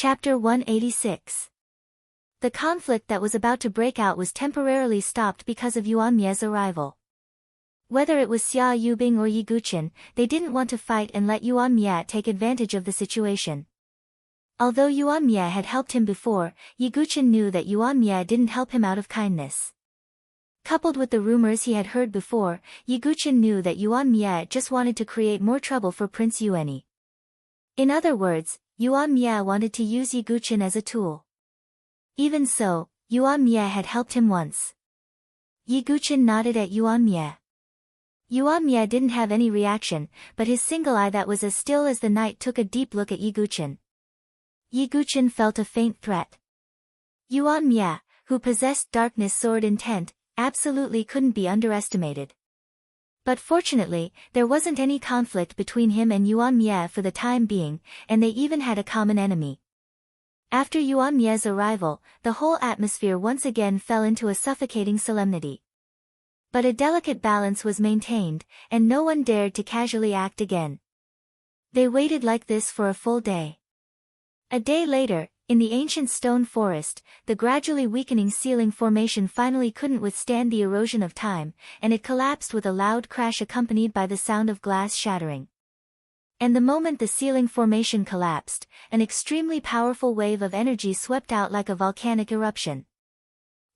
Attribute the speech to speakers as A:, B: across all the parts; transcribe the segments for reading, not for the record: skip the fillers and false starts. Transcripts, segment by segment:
A: Chapter 186. The conflict that was about to break out was temporarily stopped because of Yuan Mie's arrival. Whether it was Xia Yubing or Yi Guqin, they didn't want to fight and let Yuan Mie take advantage of the situation. Although Yuan Mie had helped him before, Yi Guqin knew that Yuan Mie didn't help him out of kindness. Coupled with the rumors he had heard before, Yi Guqin knew that Yuan Mie just wanted to create more trouble for Prince Yuanyi. In other words, Yuan Mie wanted to use Yi Guqin as a tool. Even so, Yuan Mie had helped him once. Yi Guqin nodded at Yuan Mie. Yuan Mie didn't have any reaction, but his single eye that was as still as the night took a deep look at Yi Guqin. Yi Guqin felt a faint threat. Yuan Mie, who possessed darkness sword intent, absolutely couldn't be underestimated. But fortunately, there wasn't any conflict between him and Yuan Mie for the time being, and they even had a common enemy. After Yuan Mie's arrival, the whole atmosphere once again fell into a suffocating solemnity. But a delicate balance was maintained, and no one dared to casually act again. They waited like this for a full day. A day later, in the ancient stone forest, the gradually weakening ceiling formation finally couldn't withstand the erosion of time, and it collapsed with a loud crash accompanied by the sound of glass shattering. And the moment the ceiling formation collapsed, an extremely powerful wave of energy swept out like a volcanic eruption.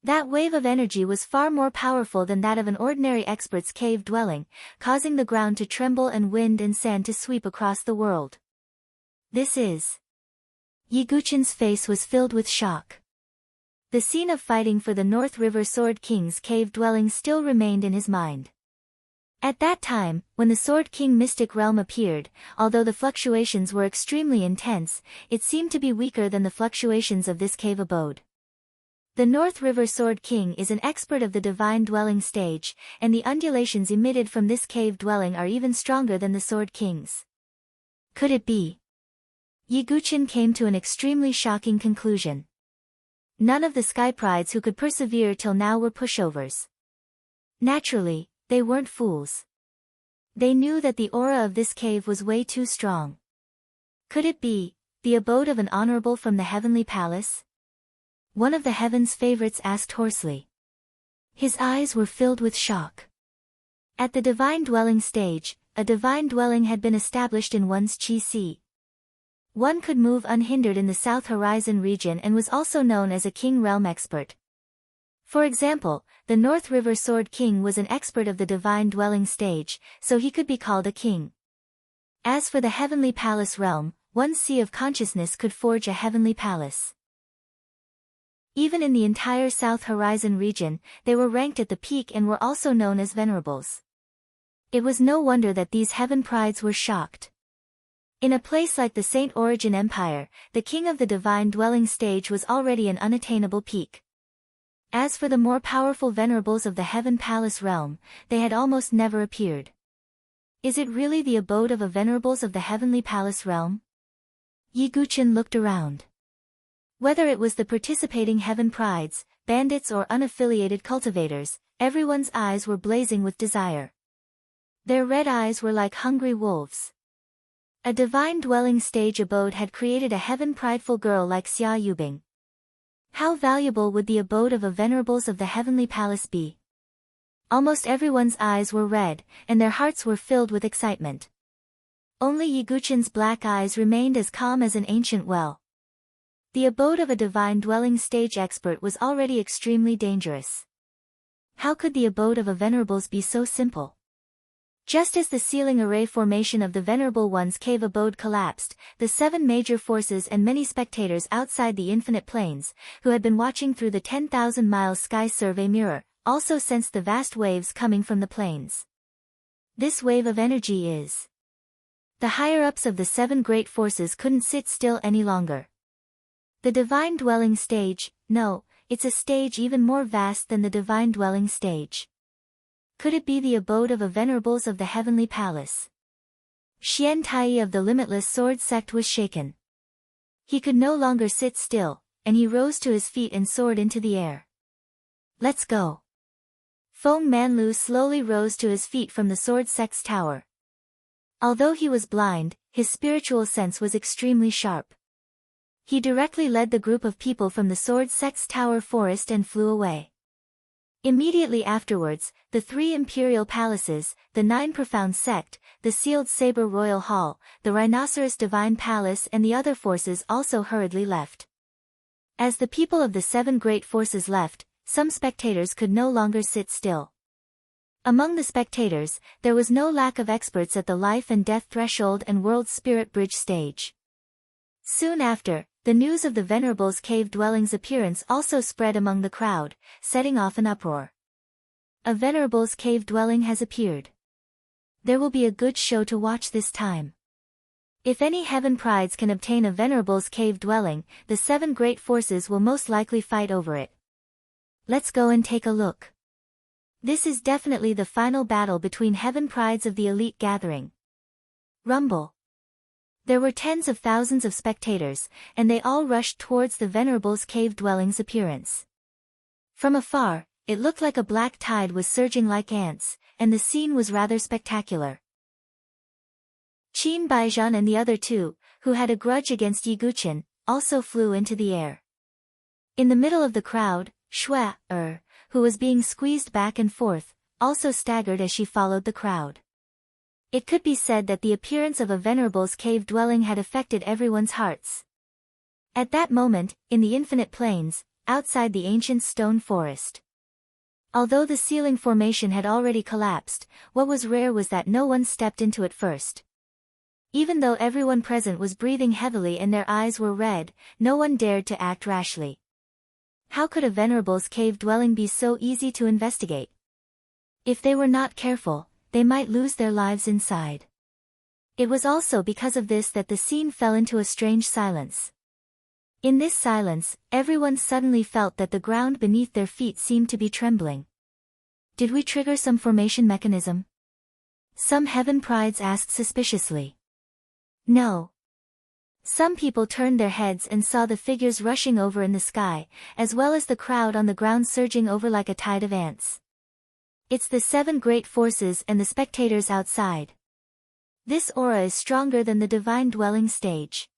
A: That wave of energy was far more powerful than that of an ordinary expert's cave dwelling, causing the ground to tremble and wind and sand to sweep across the world. This is... Yi Guqin's face was filled with shock. The scene of fighting for the North River Sword King's cave dwelling still remained in his mind. At that time, when the Sword King mystic realm appeared, although the fluctuations were extremely intense, it seemed to be weaker than the fluctuations of this cave abode. The North River Sword King is an expert of the divine dwelling stage, and the undulations emitted from this cave dwelling are even stronger than the Sword King's. Could it be? Yi Guqin came to an extremely shocking conclusion. None of the Sky Prides who could persevere till now were pushovers. Naturally, they weren't fools. They knew that the aura of this cave was way too strong. Could it be the abode of an honorable from the heavenly palace? One of the heaven's favorites asked hoarsely. His eyes were filled with shock. At the divine dwelling stage, a divine dwelling had been established in one's Qi Si. One could move unhindered in the South Horizon region and was also known as a King Realm expert. For example, the North River Sword King was an expert of the divine dwelling stage, so he could be called a king. As for the heavenly palace realm, one's sea of consciousness could forge a heavenly palace. Even in the entire South Horizon region, they were ranked at the peak and were also known as venerables. It was no wonder that these heaven prides were shocked. In a place like the Saint Origin Empire, the king of the divine dwelling stage was already an unattainable peak. As for the more powerful venerables of the Heaven Palace realm, they had almost never appeared. Is it really the abode of a venerables of the Heavenly Palace realm? Yi Guqin looked around. Whether it was the participating Heaven Prides, bandits or unaffiliated cultivators, everyone's eyes were blazing with desire. Their red eyes were like hungry wolves. A divine dwelling stage abode had created a heaven prideful girl like Xia Yubing. How valuable would the abode of a venerables of the heavenly palace be? Almost everyone's eyes were red, and their hearts were filled with excitement. Only Yi Guqin's black eyes remained as calm as an ancient well. The abode of a divine dwelling stage expert was already extremely dangerous. How could the abode of a venerables be so simple? Just as the ceiling array formation of the Venerable One's cave abode collapsed, the 7 major forces and many spectators outside the infinite planes, who had been watching through the 10,000 miles sky survey mirror, also sensed the vast waves coming from the planes. This wave of energy is... The higher-ups of the 7 great forces couldn't sit still any longer. The divine dwelling stage, no, it's a stage even more vast than the divine dwelling stage. Could it be the abode of a venerables of the heavenly palace? Xian Tai of the limitless sword sect was shaken. He could no longer sit still, and he rose to his feet and soared into the air. Let's go. Feng Manlu slowly rose to his feet from the sword sect's tower. Although he was blind, his spiritual sense was extremely sharp. He directly led the group of people from the Sword Sect's Tower Forest and flew away. Immediately afterwards, the 3 imperial palaces, the 9 Profound Sect, the Sealed Saber Royal Hall, the Rhinoceros Divine Palace and the other forces also hurriedly left. As the people of the 7 great forces left, some spectators could no longer sit still. Among the spectators, there was no lack of experts at the life and death threshold and world spirit bridge stage. Soon after, the news of the Venerable's cave dwelling's appearance also spread among the crowd, setting off an uproar. A Venerable's cave dwelling has appeared. There will be a good show to watch this time. If any heaven prides can obtain a Venerable's cave dwelling, the 7 great forces will most likely fight over it. Let's go and take a look. This is definitely the final battle between heaven prides of the elite gathering. Rumble. There were tens of thousands of spectators, and they all rushed towards the Venerable's cave dwelling's appearance. From afar, it looked like a black tide was surging like ants, and the scene was rather spectacular. Qin Baijian and the other 2, who had a grudge against Yiguchen, also flew into the air. In the middle of the crowd, Shui, who was being squeezed back and forth, also staggered as she followed the crowd. It could be said that the appearance of a Venerable's cave dwelling had affected everyone's hearts. At that moment, in the infinite plains, outside the ancient stone forest. Although the ceiling formation had already collapsed, what was rare was that no one stepped into it first. Even though everyone present was breathing heavily and their eyes were red, no one dared to act rashly. How could a Venerable's cave dwelling be so easy to investigate? If they were not careful, they might lose their lives inside. It was also because of this that the scene fell into a strange silence. In this silence, everyone suddenly felt that the ground beneath their feet seemed to be trembling. Did we trigger some formation mechanism? Some heaven prides asked suspiciously. No. Some people turned their heads and saw the figures rushing over in the sky, as well as the crowd on the ground surging over like a tide of ants. It's the 7 great forces and the spectators outside. This aura is stronger than the divine dwelling stage.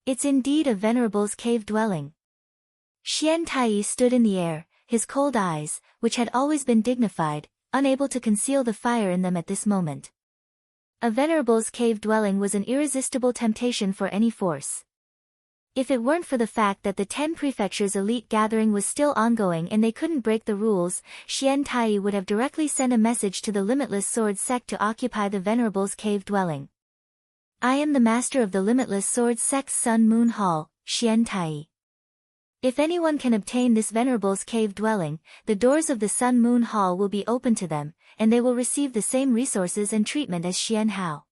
A: It's indeed a Venerable's cave dwelling. Xian Tai stood in the air, his cold eyes, which had always been dignified, unable to conceal the fire in them at this moment. A Venerable's cave dwelling was an irresistible temptation for any force. If it weren't for the fact that the 10 prefectures elite gathering was still ongoing and they couldn't break the rules, Xian Tai would have directly sent a message to the Limitless Sword Sect to occupy the Venerable's cave dwelling. I am the master of the Limitless Sword Sect's Sun Moon Hall, Xian Tai. If anyone can obtain this Venerable's cave dwelling, the doors of the Sun Moon Hall will be open to them, and they will receive the same resources and treatment as Xian Hao.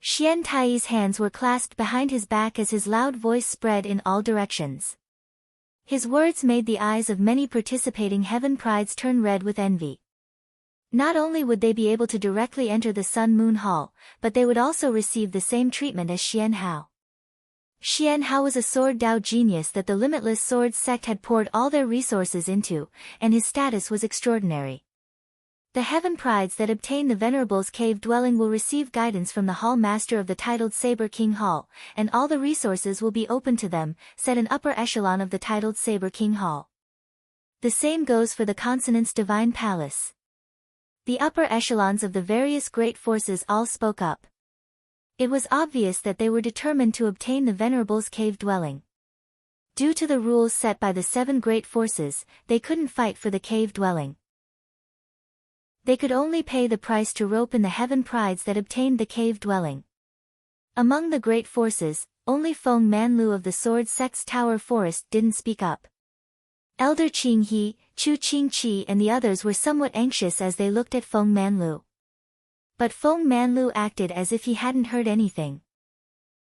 A: Xian Tai's hands were clasped behind his back as his loud voice spread in all directions. His words made the eyes of many participating heaven prides turn red with envy. Not only would they be able to directly enter the Sun Moon Hall, but they would also receive the same treatment as Xian Hao. Xian Hao was a sword Dao genius that the Limitless Sword Sect had poured all their resources into, and his status was extraordinary. The heaven prides that obtain the Venerable's cave dwelling will receive guidance from the Hall Master of the titled Saber King Hall, and all the resources will be open to them, said an upper echelon of the titled Saber King Hall. The same goes for the Consonant's Divine Palace. The upper echelons of the various great forces all spoke up. It was obvious that they were determined to obtain the Venerable's cave dwelling. Due to the rules set by the 7 great forces, they couldn't fight for the cave dwelling. They could only pay the price to rope in the heaven prides that obtained the cave dwelling. Among the great forces, only Feng Manlu of the Sword Sect's Tower Forest didn't speak up. Elder Qing He, Chu Qingqi and the others were somewhat anxious as they looked at Feng Manlu. But Feng Manlu acted as if he hadn't heard anything.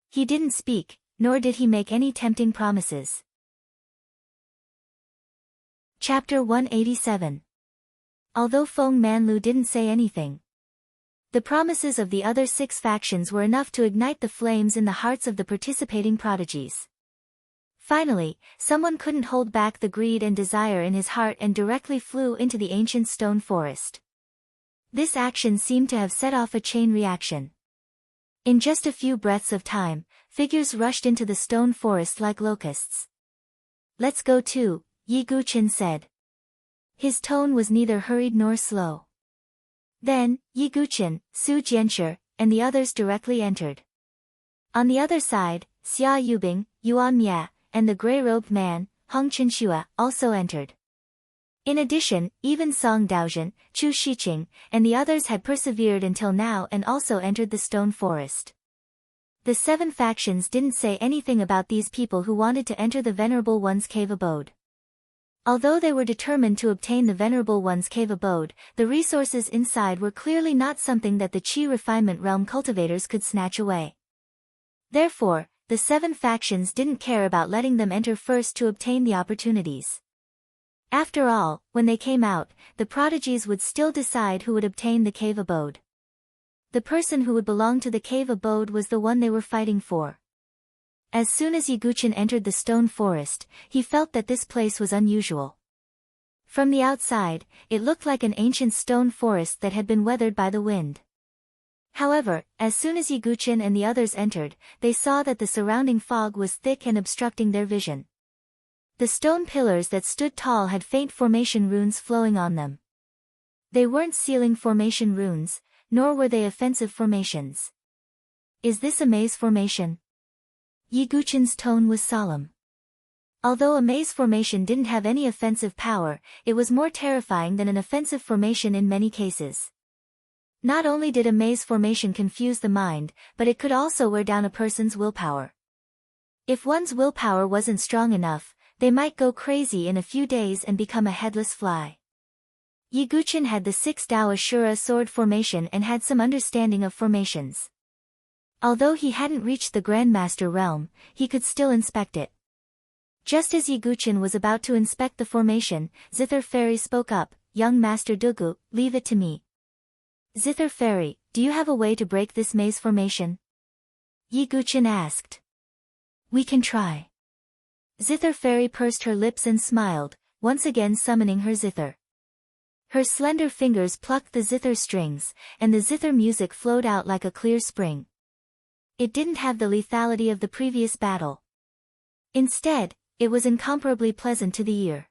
A: He didn't speak, nor did he make any tempting promises. Chapter 187. Although Feng Manlu didn't say anything, the promises of the other 6 factions were enough to ignite the flames in the hearts of the participating prodigies. Finally, someone couldn't hold back the greed and desire in his heart and directly flew into the ancient stone forest. This action seemed to have set off a chain reaction. In just a few breaths of time, Figures rushed into the stone forest like locusts. "Let's go too," Yi Guqin said. His tone was neither hurried nor slow. Then, Yi Guqin, Su Jianshi, and the others directly entered. On the other side, Xia Yubing, Yuan Mia, and the gray-robed man, Hong Chenxua, also entered. In addition, even Song Daozhen, Chu Shiqing, and the others had persevered until now and also entered the stone forest. The 7 factions didn't say anything about these people who wanted to enter the Venerable One's cave abode. Although they were determined to obtain the Venerable One's cave abode, the resources inside were clearly not something that the Qi refinement realm cultivators could snatch away. Therefore, the 7 factions didn't care about letting them enter first to obtain the opportunities. After all, when they came out, the prodigies would still decide who would obtain the cave abode. The person who would belong to the cave abode was the one they were fighting for. As soon as Yi Guqin entered the stone forest, he felt that this place was unusual. From the outside, it looked like an ancient stone forest that had been weathered by the wind. However, as soon as Yi Guqin and the others entered, they saw that the surrounding fog was thick and obstructing their vision. The stone pillars that stood tall had faint formation runes flowing on them. They weren't ceiling formation runes, nor were they offensive formations. "Is this a maze formation?" Yi Guqin's tone was solemn. Although a maze formation didn't have any offensive power, it was more terrifying than an offensive formation in many cases. Not only did a maze formation confuse the mind, but it could also wear down a person's willpower. If one's willpower wasn't strong enough, they might go crazy in a few days and become a headless fly. Yi Guqin had the 6 Dao Ashura sword formation and had some understanding of formations. Although he hadn't reached the Grandmaster realm, he could still inspect it. Just as Yi Guqin was about to inspect the formation, Zither Fairy spoke up, "Young Master Dugu, leave it to me." "Zither Fairy, do you have a way to break this maze formation?" Yi Guqin asked. "We can try." Zither Fairy pursed her lips and smiled, once again summoning her zither. Her slender fingers plucked the zither strings, and the zither music flowed out like a clear spring. It didn't have the lethality of the previous battle. Instead, it was incomparably pleasant to the ear.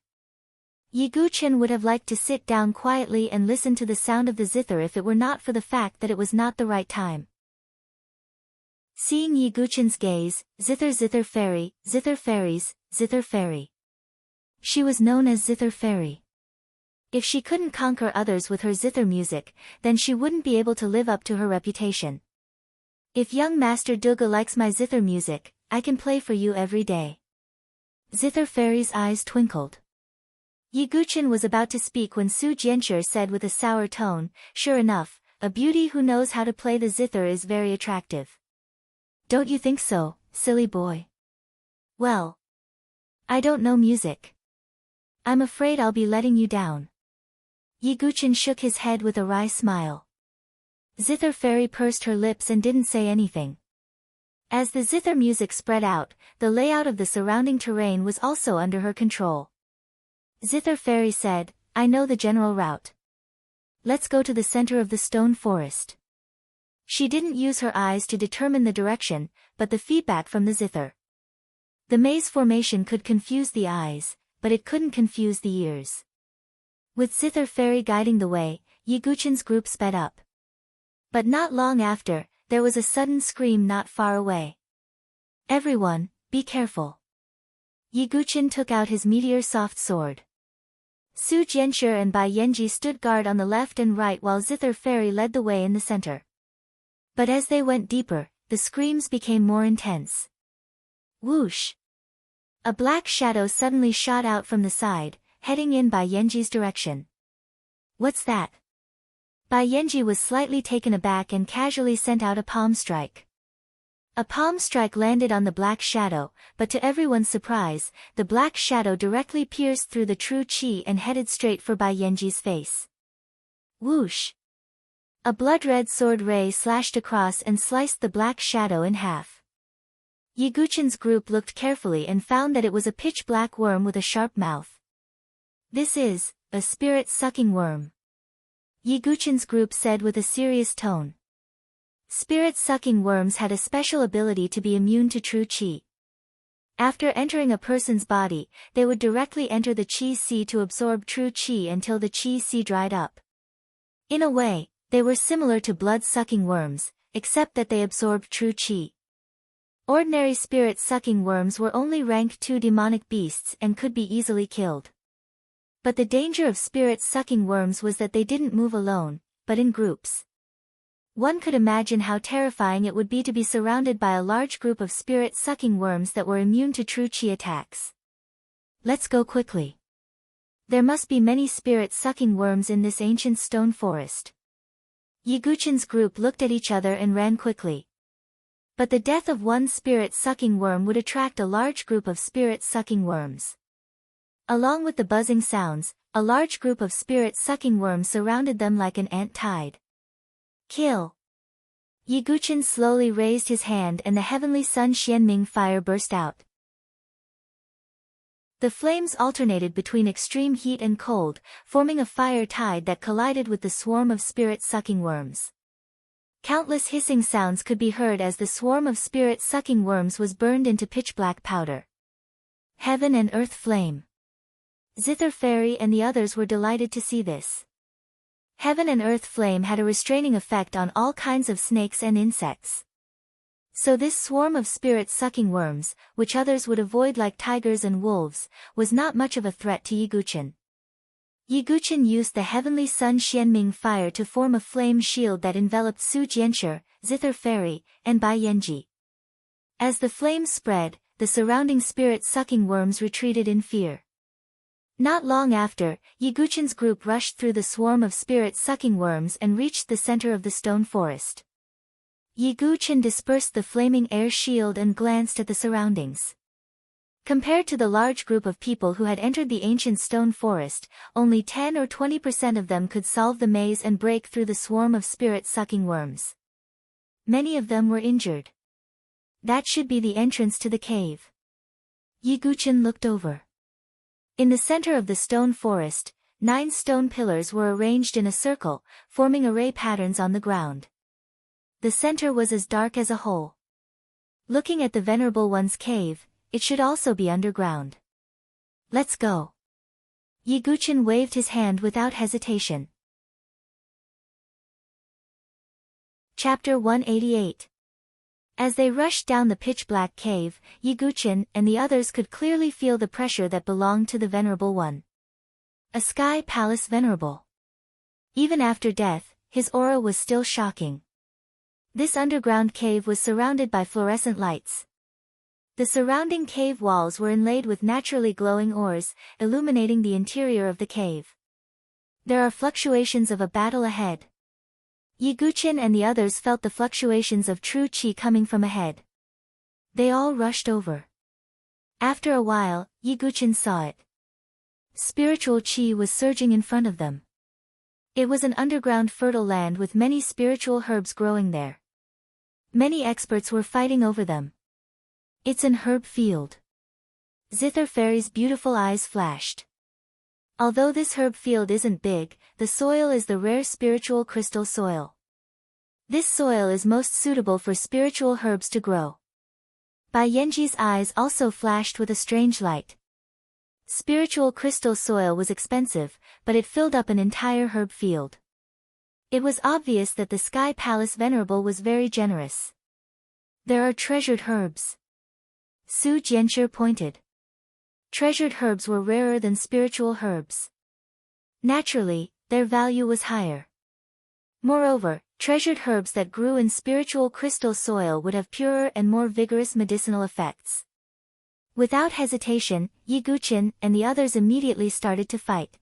A: Yi Guqin would have liked to sit down quietly and listen to the sound of the zither if it were not for the fact that it was not the right time. Seeing Yi Guqin's gaze, "Zither Zither Fairy, Zither Fairies, Zither Fairy." She was known as Zither Fairy. If she couldn't conquer others with her zither music, then she wouldn't be able to live up to her reputation. "If young Master Duga likes my zither music, I can play for you every day." Zither Fairy's eyes twinkled. Yi Guqin was about to speak when Su Jianshi said with a sour tone, "Sure enough, a beauty who knows how to play the zither is very attractive." "Don't you think so, silly boy?" "Well, I don't know music. I'm afraid I'll be letting you down." Yi Guqin shook his head with a wry smile. Zither Fairy pursed her lips and didn't say anything. As the zither music spread out, the layout of the surrounding terrain was also under her control. Zither Fairy said, "I know the general route. Let's go to the center of the stone forest." She didn't use her eyes to determine the direction, but the feedback from the zither. The maze formation could confuse the eyes, but it couldn't confuse the ears. With Zither Fairy guiding the way, Yi Guqin's group sped up. But not long after, there was a sudden scream not far away. "Everyone, be careful." Yi Guqin took out his meteor soft sword. Su Jianshi and Bai Yanji stood guard on the left and right while Zither Fairy led the way in the center. But as they went deeper, the screams became more intense. Whoosh! A black shadow suddenly shot out from the side, heading in Bai Yanji's direction. "What's that?" Bai Yanji was slightly taken aback and casually sent out a palm strike. A palm strike landed on the black shadow, but to everyone's surprise, the black shadow directly pierced through the true qi and headed straight for Bai Yanji's face. Whoosh! A blood-red sword ray slashed across and sliced the black shadow in half. Yi Guqin's group looked carefully and found that it was a pitch-black worm with a sharp mouth. "This is a spirit-sucking worm," Yi Guqin's group said with a serious tone. Spirit-sucking worms had a special ability to be immune to true qi. After entering a person's body, they would directly enter the qi sea to absorb true qi until the qi sea dried up. In a way, they were similar to blood-sucking worms, except that they absorbed true qi. Ordinary spirit-sucking worms were only rank 2 demonic beasts and could be easily killed. But the danger of spirit-sucking worms was that they didn't move alone, but in groups. One could imagine how terrifying it would be to be surrounded by a large group of spirit-sucking worms that were immune to true qi attacks. Let's go quickly. There must be many spirit-sucking worms in this ancient stone forest. Yiguchen's group looked at each other and ran quickly. But the death of one spirit-sucking worm would attract a large group of spirit-sucking worms. Along with the buzzing sounds, a large group of spirit-sucking worms surrounded them like an ant tide. Kill! Yiguchen slowly raised his hand and the heavenly sun Xianming fire burst out. The flames alternated between extreme heat and cold, forming a fire tide that collided with the swarm of spirit-sucking worms. Countless hissing sounds could be heard as the swarm of spirit-sucking worms was burned into pitch-black powder. Heaven and earth flame. Zither Fairy and the others were delighted to see this. Heaven and earth flame had a restraining effect on all kinds of snakes and insects. So this swarm of spirit-sucking worms, which others would avoid like tigers and wolves, was not much of a threat to Yiguchen. Yiguchen used the heavenly sun Xianming fire to form a flame shield that enveloped Su Jianshi, Zither Fairy, and Bai Yanji. As the flames spread, the surrounding spirit-sucking worms retreated in fear. Not long after, Yiguchen's group rushed through the swarm of spirit-sucking worms and reached the center of the stone forest. Yiguchen dispersed the flaming air shield and glanced at the surroundings. Compared to the large group of people who had entered the ancient stone forest, only 10 or 20% of them could solve the maze and break through the swarm of spirit-sucking worms. Many of them were injured. That should be the entrance to the cave. Yiguchen looked over. In the center of the stone forest, 9 stone pillars were arranged in a circle, forming array patterns on the ground. The center was as dark as a hole. Looking at the Venerable One's cave, it should also be underground. Let's go. Yiguchen waved his hand without hesitation. Chapter 188. As they rushed down the pitch-black cave, Yiguchen and the others could clearly feel the pressure that belonged to the Venerable One. A sky palace venerable. Even after death, his aura was still shocking. This underground cave was surrounded by fluorescent lights. The surrounding cave walls were inlaid with naturally glowing ores, illuminating the interior of the cave. There are fluctuations of a battle ahead. Yiguchen and the others felt the fluctuations of true qi coming from ahead. They all rushed over. After a while, Yiguchen saw it. Spiritual qi was surging in front of them. It was an underground fertile land with many spiritual herbs growing there. Many experts were fighting over them. It's an herb field. Zither Fairy's beautiful eyes flashed. Although this herb field isn't big, the soil is the rare spiritual crystal soil. This soil is most suitable for spiritual herbs to grow. Bai Yanji's eyes also flashed with a strange light. Spiritual crystal soil was expensive, but it filled up an entire herb field. It was obvious that the Sky Palace Venerable was very generous. There are treasured herbs. Su Jianshi pointed. Treasured herbs were rarer than spiritual herbs. Naturally, their value was higher. Moreover, treasured herbs that grew in spiritual crystal soil would have purer and more vigorous medicinal effects. Without hesitation, Yiguchen and the others immediately started to fight.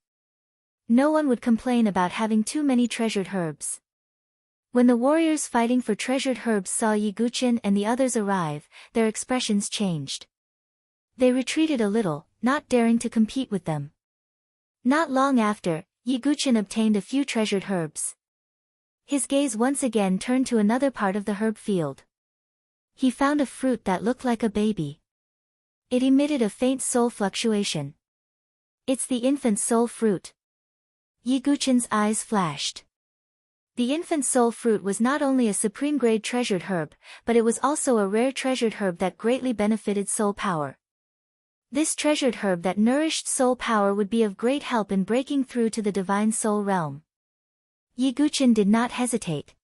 A: No one would complain about having too many treasured herbs. When the warriors fighting for treasured herbs saw Yiguchen and the others arrive, their expressions changed. They retreated a little, not daring to compete with them. Not long after, Yiguchen obtained a few treasured herbs. His gaze once again turned to another part of the herb field. He found a fruit that looked like a baby. It emitted a faint soul fluctuation. It's the infant soul fruit. Yiguchen's eyes flashed. The infant soul fruit was not only a supreme-grade treasured herb, but it was also a rare treasured herb that greatly benefited soul power. This treasured herb that nourished soul power would be of great help in breaking through to the divine soul realm. Yiguchen did not hesitate.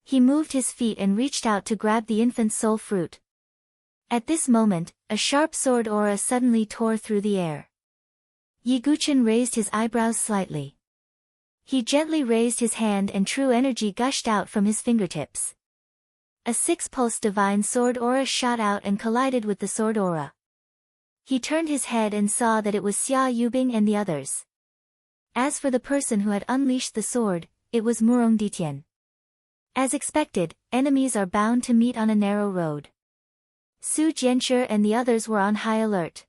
A: He moved his feet and reached out to grab the infant soul fruit. At this moment, a sharp sword aura suddenly tore through the air. Yiguchen raised his eyebrows slightly. He gently raised his hand and true energy gushed out from his fingertips. A six-pulse divine sword aura shot out and collided with the sword aura. He turned his head and saw that it was Xia Yubing and the others. As for the person who had unleashed the sword, it was Murong Ditian. As expected, enemies are bound to meet on a narrow road. Su Jianshi and the others were on high alert.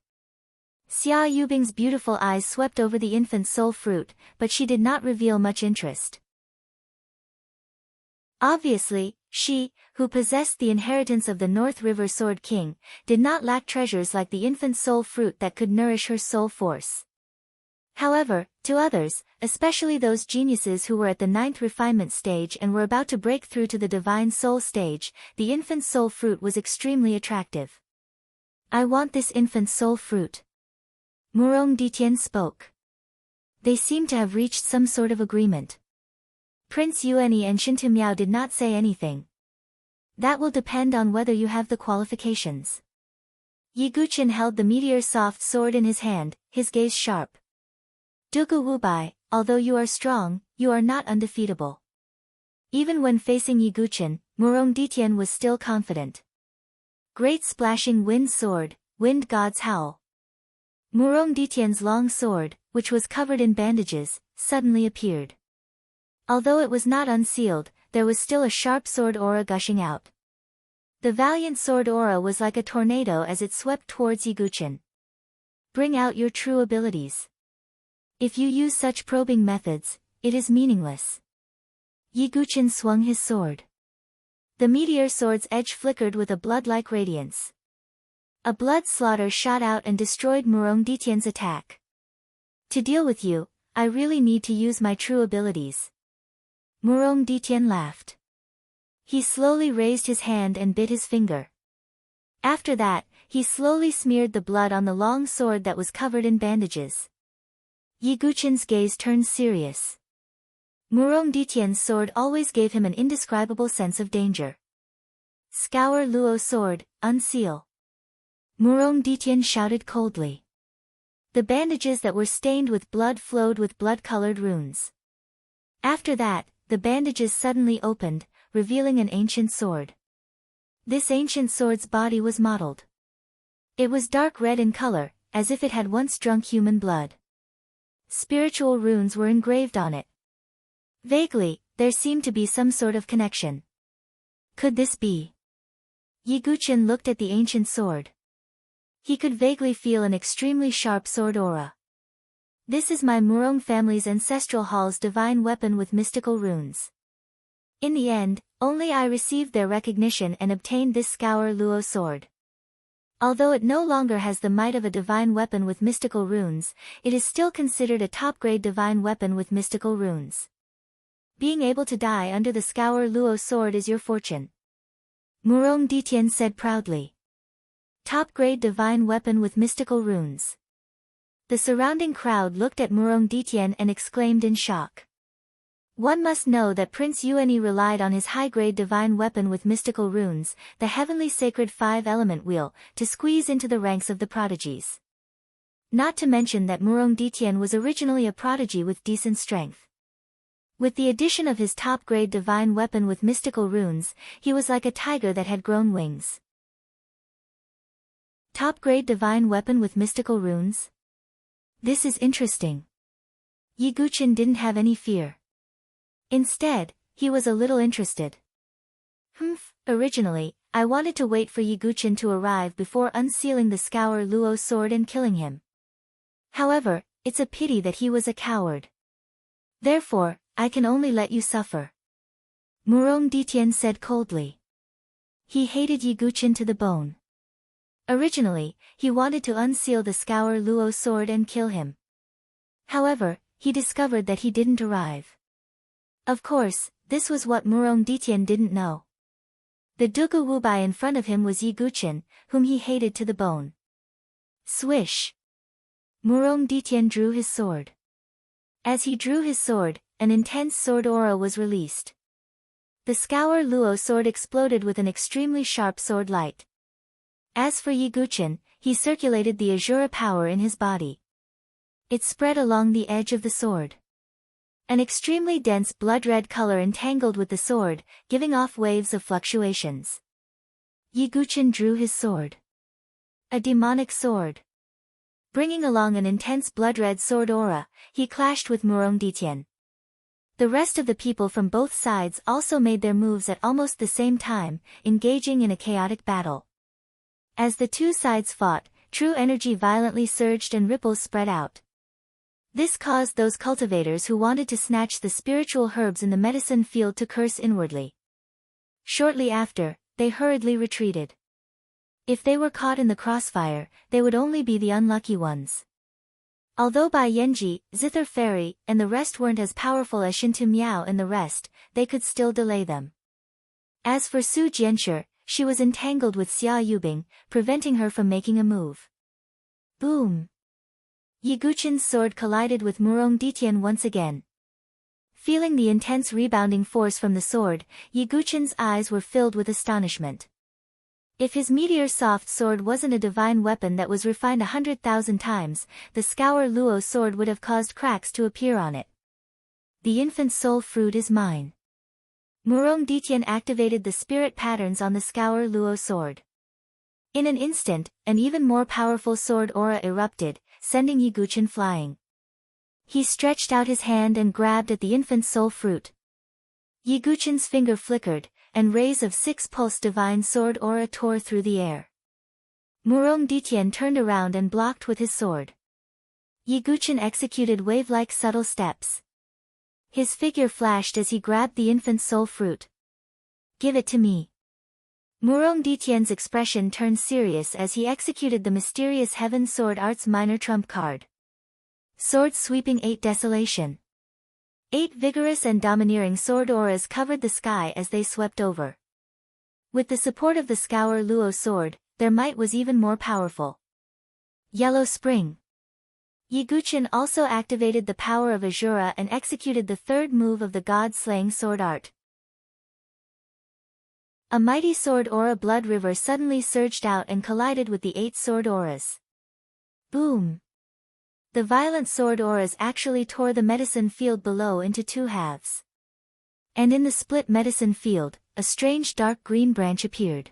A: Xia Yubing's beautiful eyes swept over the infant soul fruit, but she did not reveal much interest. Obviously, she, who possessed the inheritance of the North River Sword King, did not lack treasures like the infant soul fruit that could nourish her soul force. However, to others, especially those geniuses who were at the 9th refinement stage and were about to break through to the divine soul stage, the infant soul fruit was extremely attractive. "I want this infant soul fruit." Murong Ditian spoke. They seemed to have reached some sort of agreement. Prince Yuani and Shintu Miao did not say anything. "That will depend on whether you have the qualifications." Yiguchen held the meteor soft sword in his hand, his gaze sharp. "Dugu Wubai, although you are strong, you are not undefeatable." Even when facing Yiguchen, Murong Ditian was still confident. Great splashing wind sword, wind god's howl. Murong Ditian's long sword, which was covered in bandages, suddenly appeared. Although it was not unsealed, there was still a sharp sword aura gushing out. The valiant sword aura was like a tornado as it swept towards Yiguchen. "Bring out your true abilities. If you use such probing methods, it is meaningless." Yiguchen swung his sword. The meteor sword's edge flickered with a blood-like radiance. A blood slaughter shot out and destroyed Murong Ditian's attack. "To deal with you, I really need to use my true abilities." Murong Ditian laughed. He slowly raised his hand and bit his finger. After that, he slowly smeared the blood on the long sword that was covered in bandages. Yiguchen's gaze turned serious. Murong Ditian's sword always gave him an indescribable sense of danger. "Scour Luo sword, unseal." Murong Ditian shouted coldly. The bandages that were stained with blood flowed with blood-colored runes. After that, the bandages suddenly opened, revealing an ancient sword. This ancient sword's body was mottled. It was dark red in color, as if it had once drunk human blood. Spiritual runes were engraved on it. Vaguely, there seemed to be some sort of connection. Could this be? Yiguchen looked at the ancient sword. He could vaguely feel an extremely sharp sword aura. "This is my Murong family's ancestral hall's divine weapon with mystical runes. In the end, only I received their recognition and obtained this Scour Luo sword. Although it no longer has the might of a divine weapon with mystical runes, it is still considered a top-grade divine weapon with mystical runes. Being able to die under the Scour Luo sword is your fortune." Murong Ditian said proudly. Top-grade divine weapon with mystical runes. The surrounding crowd looked at Murong Ditian and exclaimed in shock. One must know that Prince Yuani relied on his high-grade divine weapon with mystical runes, the heavenly sacred five-element wheel, to squeeze into the ranks of the prodigies. Not to mention that Murong Ditian was originally a prodigy with decent strength. With the addition of his top-grade divine weapon with mystical runes, he was like a tiger that had grown wings. Top-grade divine weapon with mystical runes? This is interesting. Yiguchen didn't have any fear. Instead, he was a little interested. Originally, I wanted to wait for Yiguchen to arrive before unsealing the Scour Luo sword and killing him. However, it's a pity that he was a coward. Therefore, I can only let you suffer. Murong Ditian said coldly. He hated Yiguchen to the bone. Originally, he wanted to unseal the Scour Luo sword and kill him. However, he discovered that he didn't arrive. Of course, This was what Murong Ditien didn't know. The Dugu Wubai in front of him was Yi Guqian, whom he hated to the bone. Swish! Murong Ditien drew his sword. As he drew his sword, an intense sword aura was released. The Scour Luo sword exploded with an extremely sharp sword light. As for Yi Guqian, he circulated the Azura power in his body. It spread along the edge of the sword. An extremely dense blood-red color entangled with the sword, giving off waves of fluctuations. Yi Guqian drew his sword. A demonic sword. Bringing along an intense blood-red sword aura, he clashed with Murong Ditien. The rest of the people from both sides also made their moves at almost the same time, engaging in a chaotic battle. As the two sides fought, true energy violently surged and ripples spread out. This caused those cultivators who wanted to snatch the spiritual herbs in the medicine field to curse inwardly. Shortly after, they hurriedly retreated. If they were caught in the crossfire, they would only be the unlucky ones. Although Bai Yanji, Zither Fairy, and the rest weren't as powerful as Shintu Miao and the rest, they could still delay them. As for Su Jianshi, she was entangled with Xia Yubing, preventing her from making a move. Boom! Yi Guqian's sword collided with Murong Ditien once again. Feeling the intense rebounding force from the sword, Yi Guqian's eyes were filled with astonishment. If his meteor soft sword wasn't a divine weapon that was refined 100,000 times, the Scour Luo sword would have caused cracks to appear on it. The infant soul fruit is mine. Murong Ditien activated the spirit patterns on the Scour Luo sword. In an instant, an even more powerful sword aura erupted, sending Yi Guqian flying. He stretched out his hand and grabbed at the infant soul fruit. Yi Guqian's finger flickered, and rays of 6 pulse divine sword aura tore through the air. Murong Ditien turned around and blocked with his sword. Yi Guqian executed wave-like subtle steps. His figure flashed as he grabbed the infant soul fruit. Give it to me. Murong Ditien's expression turned serious as he executed the mysterious Heaven Sword Arts minor trump card. Sword Sweeping 8 Desolation. 8 vigorous and domineering sword auras covered the sky as they swept over. With the support of the Scour Luo sword, their might was even more powerful. Yellow Spring. Yi Guqian also activated the power of Azura and executed the third move of the god-slaying sword art. A mighty sword aura blood river suddenly surged out and collided with the 8 sword auras. Boom! The violent sword auras actually tore the medicine field below into 2 halves. And in the split medicine field, a strange dark green branch appeared.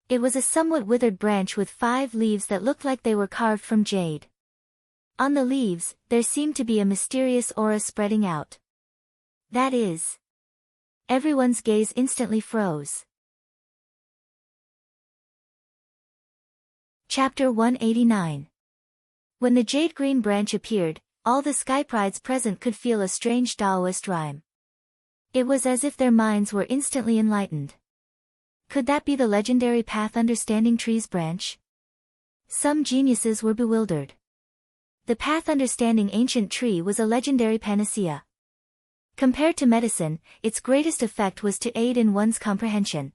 A: It was a somewhat withered branch with 5 leaves that looked like they were carved from jade. On the leaves, there seemed to be a mysterious aura spreading out. That is. Everyone's gaze instantly froze. Chapter 189. When the jade green branch appeared, all the skyprides present could feel a strange Taoist rhyme. It was as if their minds were instantly enlightened. Could that be the legendary Path Understanding Tree's branch? Some geniuses were bewildered. The Path Understanding Ancient Tree was a legendary panacea. Compared to medicine, its greatest effect was to aid in one's comprehension.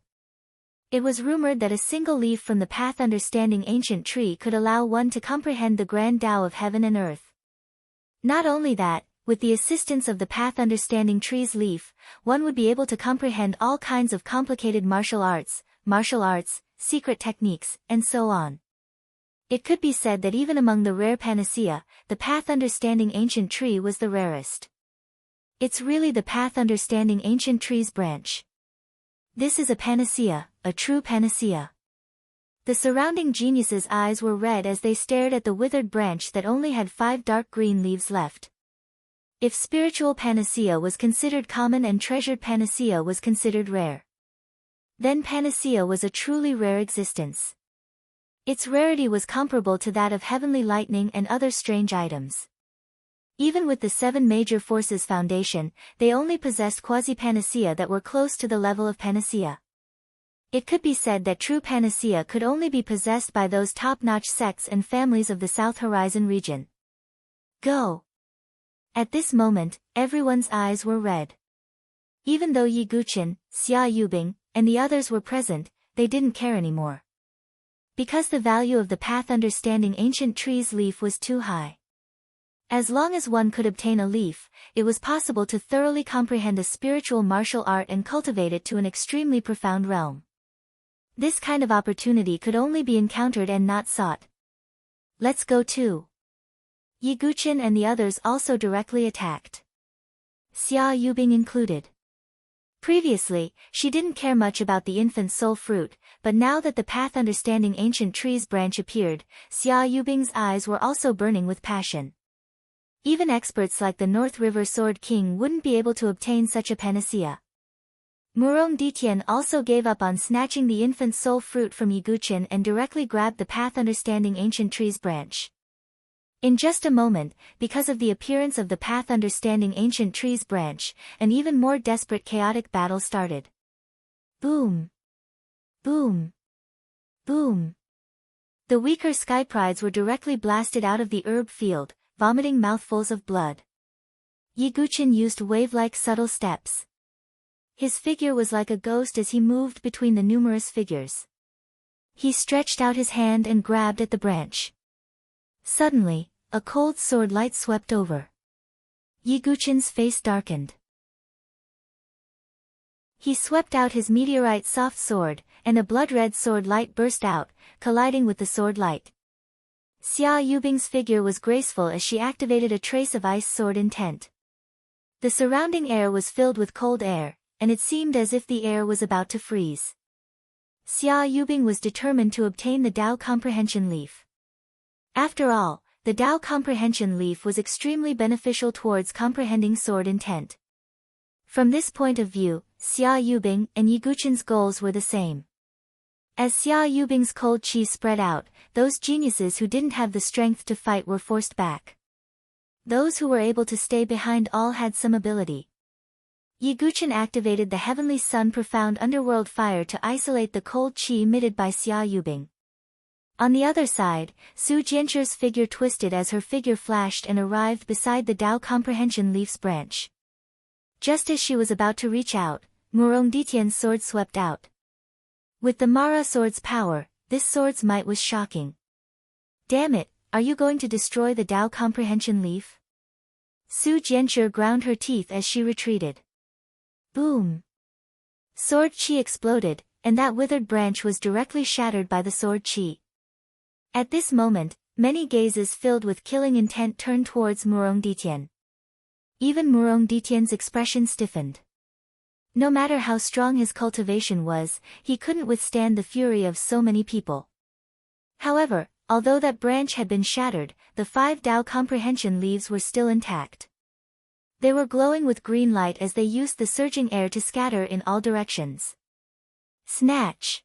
A: It was rumored that a single leaf from the Path Understanding Ancient Tree could allow one to comprehend the grand Tao of heaven and earth. Not only that, with the assistance of the Path Understanding Tree's leaf, one would be able to comprehend all kinds of complicated martial arts, secret techniques, and so on. It could be said that even among the rare panacea, the Path Understanding Ancient Tree was the rarest. It's really the Path Understanding Ancient Tree's branch. This is a panacea, a true panacea. The surrounding geniuses' eyes were red as they stared at the withered branch that only had 5 dark green leaves left. If spiritual panacea was considered common and treasured panacea was considered rare, then panacea was a truly rare existence. Its rarity was comparable to that of heavenly lightning and other strange items. Even with the 7 major forces foundation, they only possessed quasi-panacea that were close to the level of panacea. It could be said that true panacea could only be possessed by those top-notch sects and families of the South Horizon region. Go! At this moment, everyone's eyes were red. Even though Yi Guqin, Xia Yubing, and the others were present, they didn't care anymore. Because the value of the path understanding ancient tree's leaf was too high. As long as one could obtain a leaf, it was possible to thoroughly comprehend a spiritual martial art and cultivate it to an extremely profound realm. This kind of opportunity could only be encountered and not sought. Let's go too. Yi Guqin and the others also directly attacked. Xia Yubing included. Previously, she didn't care much about the infant soul fruit, but now that the path understanding ancient tree's branch appeared, Xia Yubing's eyes were also burning with passion. Even experts like the North River Sword King wouldn't be able to obtain such a panacea. Murong Ditian also gave up on snatching the infant soul fruit from Yi Guqin and directly grabbed the path understanding ancient tree's branch. In just a moment, because of the appearance of the path understanding ancient tree's branch, an even more desperate chaotic battle started. Boom! Boom! Boom! The weaker sky prides were directly blasted out of the herb field, vomiting mouthfuls of blood. Yi Guqin used wave-like subtle steps. His figure was like a ghost as he moved between the numerous figures. He stretched out his hand and grabbed at the branch. Suddenly, a cold sword light swept over. Yi Guqin's face darkened. He swept out his meteorite soft sword, and a blood-red sword light burst out, colliding with the sword light. Xia Yubing's figure was graceful as she activated a trace of ice sword intent. The surrounding air was filled with cold air, and it seemed as if the air was about to freeze. Xia Yubing was determined to obtain the Tao Comprehension Leaf. After all, the Tao Comprehension Leaf was extremely beneficial towards comprehending sword intent. From this point of view, Xia Yubing and Yi Guqin's goals were the same. As Xia Yubing's cold qi spread out, those geniuses who didn't have the strength to fight were forced back. Those who were able to stay behind all had some ability. Yi Guqin activated the Heavenly Sun Profound Underworld Fire to isolate the cold qi emitted by Xia Yubing. On the other side, Su Jianchu's figure twisted as her figure flashed and arrived beside the Tao Comprehension Leaf's branch. Just as she was about to reach out, Murong Ditian's sword swept out. With the Mara sword's power, this sword's might was shocking. Damn it, are you going to destroy the Tao Comprehension Leaf? Su Jianchu ground her teeth as she retreated. Boom! Sword qi exploded, and that withered branch was directly shattered by the sword qi. At this moment, many gazes filled with killing intent turned towards Murong Ditian. Even Murong Ditian's expression stiffened. No matter how strong his cultivation was, he couldn't withstand the fury of so many people. However, although that branch had been shattered, the 5 Tao Comprehension Leaves were still intact. They were glowing with green light as they used the surging air to scatter in all directions. Snatch!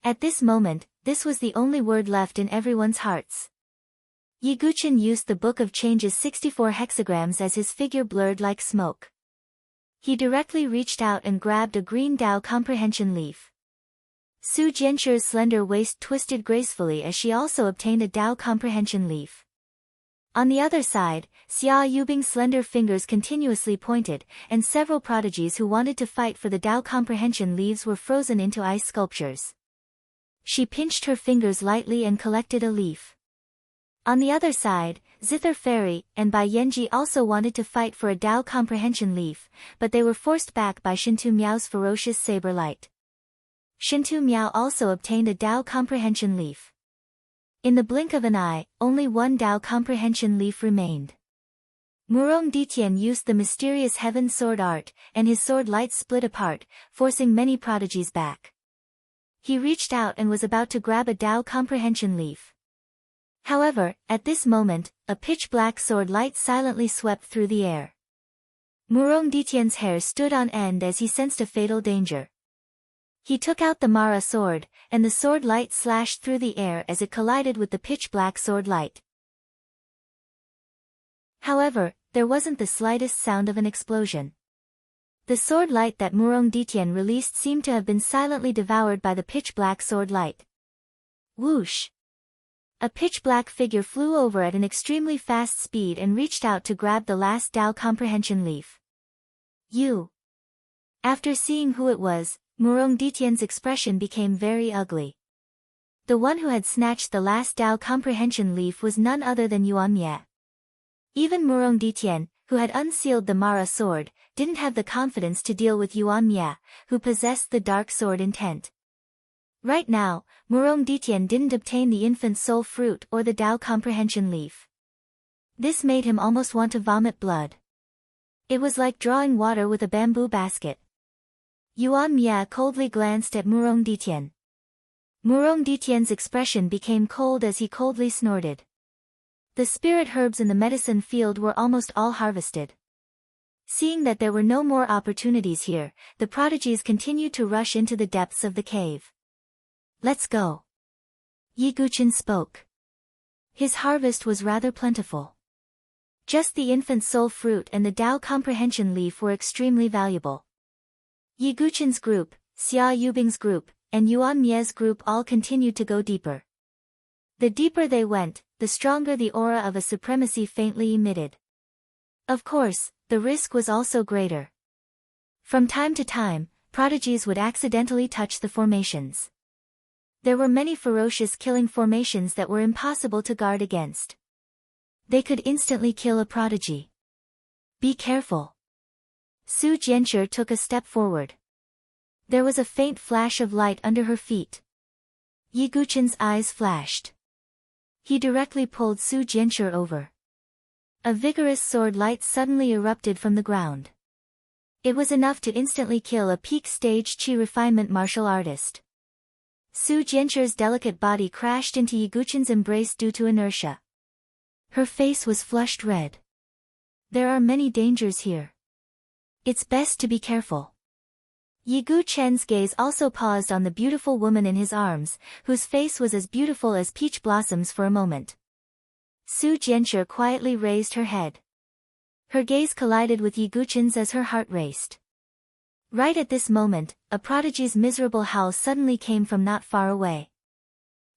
A: At this moment, this was the only word left in everyone's hearts. Yi Guqin used the Book of Change's 64 hexagrams as his figure blurred like smoke. He directly reached out and grabbed a green Tao Comprehension Leaf. Su Jianchu's slender waist twisted gracefully as she also obtained a Tao Comprehension Leaf. On the other side, Xia Yubing's slender fingers continuously pointed, and several prodigies who wanted to fight for the Tao Comprehension Leaves were frozen into ice sculptures. She pinched her fingers lightly and collected a leaf. On the other side, Zither Fairy and Bai Yanji also wanted to fight for a Tao Comprehension Leaf, but they were forced back by Shintu Miao's ferocious saber light. Shintu Miao also obtained a Tao Comprehension Leaf. In the blink of an eye, only one Tao Comprehension Leaf remained. Murong Ditian used the mysterious Heaven Sword art, and his sword light split apart, forcing many prodigies back. He reached out and was about to grab a Tao Comprehension Leaf. However, at this moment, a pitch-black sword light silently swept through the air. Murong Ditian's hair stood on end as he sensed a fatal danger. He took out the Mara sword, and the sword light slashed through the air as it collided with the pitch-black sword light. However, there wasn't the slightest sound of an explosion. The sword light that Murong Ditian released seemed to have been silently devoured by the pitch-black sword light. Whoosh! A pitch-black figure flew over at an extremely fast speed and reached out to grab the last Tao Comprehension Leaf. You! After seeing who it was, Murong Ditian's expression became very ugly. The one who had snatched the last Dao comprehension leaf was none other than Yuan Mie. Even Murong Ditian, who had unsealed the Mara sword, didn't have the confidence to deal with Yuan Mie, who possessed the dark sword intent. Right now, Murong Ditian didn't obtain the infant soul fruit or the Dao comprehension leaf. This made him almost want to vomit blood. It was like drawing water with a bamboo basket. Yuan Mie coldly glanced at Murong Ditian. Murong Ditian's expression became cold as he coldly snorted. The spirit herbs in the medicine field were almost all harvested. Seeing that there were no more opportunities here, the prodigies continued to rush into the depths of the cave. Let's go. Yi Guqin spoke. His harvest was rather plentiful. Just the infant soul fruit and the Dao comprehension leaf were extremely valuable. Yi Guqin's group, Xia Yubing's group, and Yuan Mie's group all continued to go deeper. The deeper they went, the stronger the aura of a supremacy faintly emitted. Of course, the risk was also greater. From time to time, prodigies would accidentally touch the formations. There were many ferocious killing formations that were impossible to guard against. They could instantly kill a prodigy. Be careful. Su Jianshi took a step forward. There was a faint flash of light under her feet. Yi Guqin's eyes flashed. He directly pulled Su Jianshi over. A vigorous sword light suddenly erupted from the ground. It was enough to instantly kill a peak stage Qi refinement martial artist. Su Jianshi's delicate body crashed into Yi Guqin's embrace due to inertia. Her face was flushed red. There are many dangers here. It's best to be careful. Yi Guqin's gaze also paused on the beautiful woman in his arms, whose face was as beautiful as peach blossoms for a moment. Su Jianshi quietly raised her head. Her gaze collided with Yi Guqin's as her heart raced. Right at this moment, a prodigy's miserable howl suddenly came from not far away.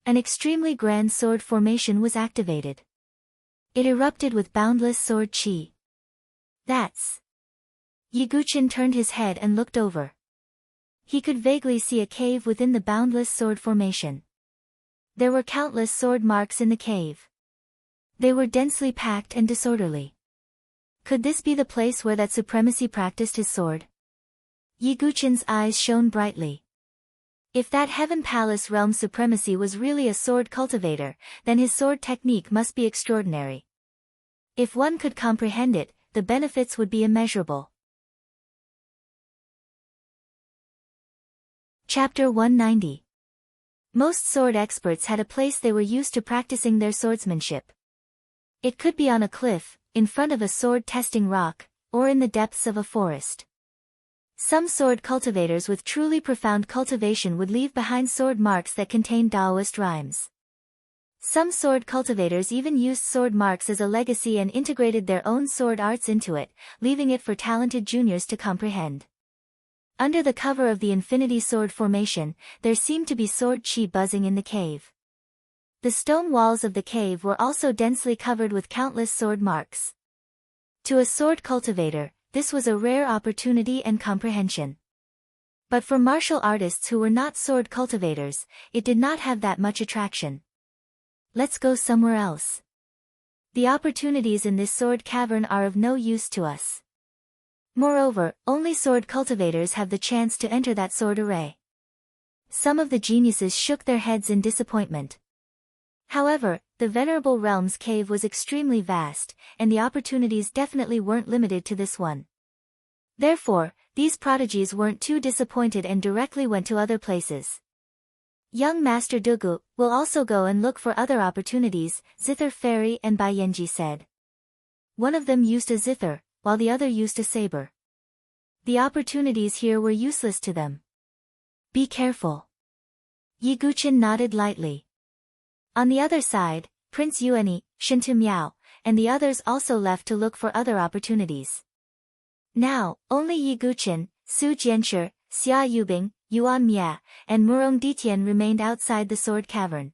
A: An extremely grand sword formation was activated. It erupted with boundless sword qi. That's... Yi Guqin turned his head and looked over. He could vaguely see a cave within the boundless sword formation. There were countless sword marks in the cave. They were densely packed and disorderly. Could this be the place where that supremacy practiced his sword? Yi Guqin's eyes shone brightly. If that Heaven Palace realm supremacy was really a sword cultivator, then his sword technique must be extraordinary. If one could comprehend it, the benefits would be immeasurable. Chapter 190. Most sword experts had a place they were used to practicing their swordsmanship. It could be on a cliff, in front of a sword-testing rock, or in the depths of a forest. Some sword cultivators with truly profound cultivation would leave behind sword marks that contained Taoist rhymes. Some sword cultivators even used sword marks as a legacy and integrated their own sword arts into it, leaving it for talented juniors to comprehend. Under the cover of the infinity sword formation, there seemed to be sword qi buzzing in the cave. The stone walls of the cave were also densely covered with countless sword marks. To a sword cultivator, this was a rare opportunity and comprehension. But for martial artists who were not sword cultivators, it did not have that much attraction. Let's go somewhere else. The opportunities in this sword cavern are of no use to us. Moreover, only sword cultivators have the chance to enter that sword array. Some of the geniuses shook their heads in disappointment. However, the Venerable Realm's cave was extremely vast, and the opportunities definitely weren't limited to this one. Therefore, these prodigies weren't too disappointed and directly went to other places. Young Master Dugu will also go and look for other opportunities, Zither Fairy and Bai Yanji said. One of them used a zither, while the other used a saber. The opportunities here were useless to them. Be careful. Yi Guqin nodded lightly. On the other side, Prince Yuani, Shintu Miao, and the others also left to look for other opportunities. Now, only Yi Guqin, Su Jianshi, Xia Yubing, Yuan Mie, and Murong Ditian remained outside the sword cavern.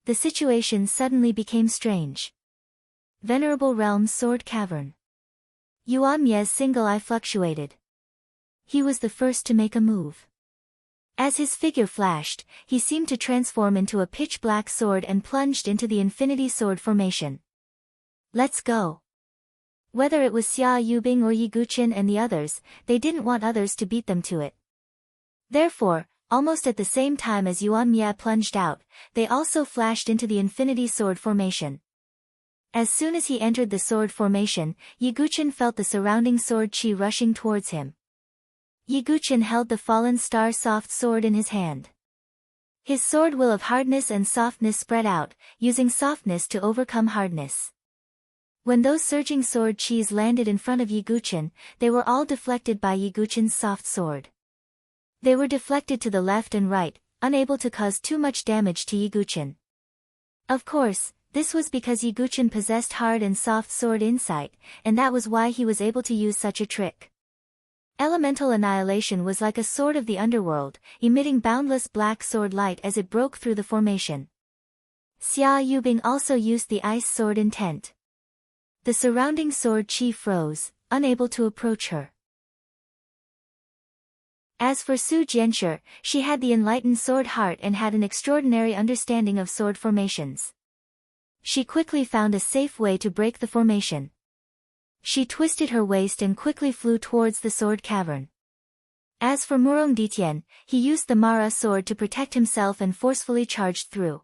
A: The situation suddenly became strange. Venerable Realm's sword cavern. Yuan Mie's single eye fluctuated. he was the first to make a move. As his figure flashed, he seemed to transform into a pitch-black sword and plunged into the infinity sword formation. Let's go. Whether it was Xia Yubing or Yiguchen and the others, they didn't want others to beat them to it. Therefore, almost at the same time as Yuan Mia plunged out, they also flashed into the infinity sword formation. As soon as he entered the sword formation, Yiguchen felt the surrounding sword chi rushing towards him. Yiguchen held the fallen star soft sword in his hand. His sword will of hardness and softness spread out, using softness to overcome hardness. When those surging sword chis landed in front of Yiguchen, they were all deflected by Yiguchen's soft sword. They were deflected to the left and right, unable to cause too much damage to Yiguchen. Of course, this was because Yiguchen possessed hard and soft sword insight, and that was why he was able to use such a trick. Elemental annihilation was like a sword of the underworld, emitting boundless black sword light as it broke through the formation. Xia Yubing also used the ice sword intent. The surrounding sword chi froze, unable to approach her. As for Su Jianshi, she had the enlightened sword heart and had an extraordinary understanding of sword formations. She quickly found a safe way to break the formation. She twisted her waist and quickly flew towards the sword cavern. As for Murong Ditian, he used the Mara sword to protect himself and forcefully charged through.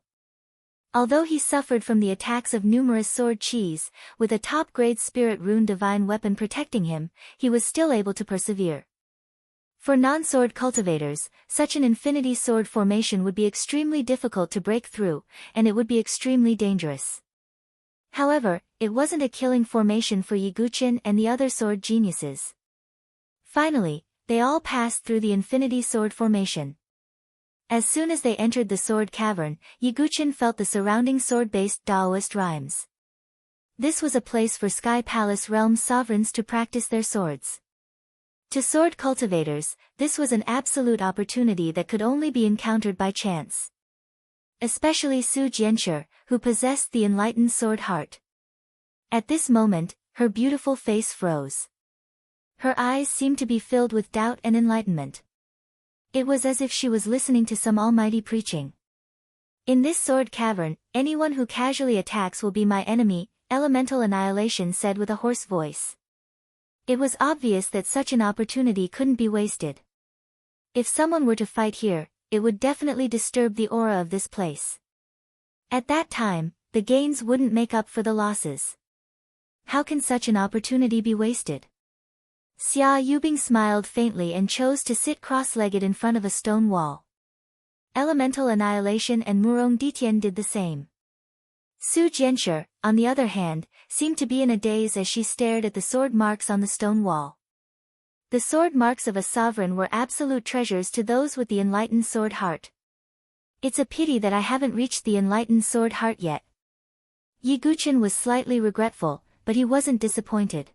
A: Although he suffered from the attacks of numerous sword chis, with a top-grade spirit rune divine weapon protecting him, he was still able to persevere. For non-sword cultivators, such an infinity sword formation would be extremely difficult to break through, and it would be extremely dangerous. However, it wasn't a killing formation for Yiguchen and the other sword geniuses. Finally, they all passed through the infinity sword formation. As soon as they entered the sword cavern, Yiguchen felt the surrounding sword-based Taoist rhymes. This was a place for Sky Palace realm sovereigns to practice their swords. To sword cultivators, this was an absolute opportunity that could only be encountered by chance. Especially Su Jianshi, who possessed the enlightened sword heart. At this moment, her beautiful face froze. Her eyes seemed to be filled with doubt and enlightenment. It was as if she was listening to some almighty preaching. In this sword cavern, anyone who casually attacks will be my enemy, Elemental Annihilation said with a hoarse voice. It was obvious that such an opportunity couldn't be wasted. If someone were to fight here, it would definitely disturb the aura of this place. At that time, the gains wouldn't make up for the losses. How can such an opportunity be wasted? Xia Yubing smiled faintly and chose to sit cross-legged in front of a stone wall. Elemental Annihilation and Murong Ditian did the same. Su Jianshi, on the other hand, seemed to be in a daze as she stared at the sword marks on the stone wall. The sword marks of a sovereign were absolute treasures to those with the enlightened sword heart. It's a pity that I haven't reached the enlightened sword heart yet. Yiguchen was slightly regretful, but he wasn't disappointed.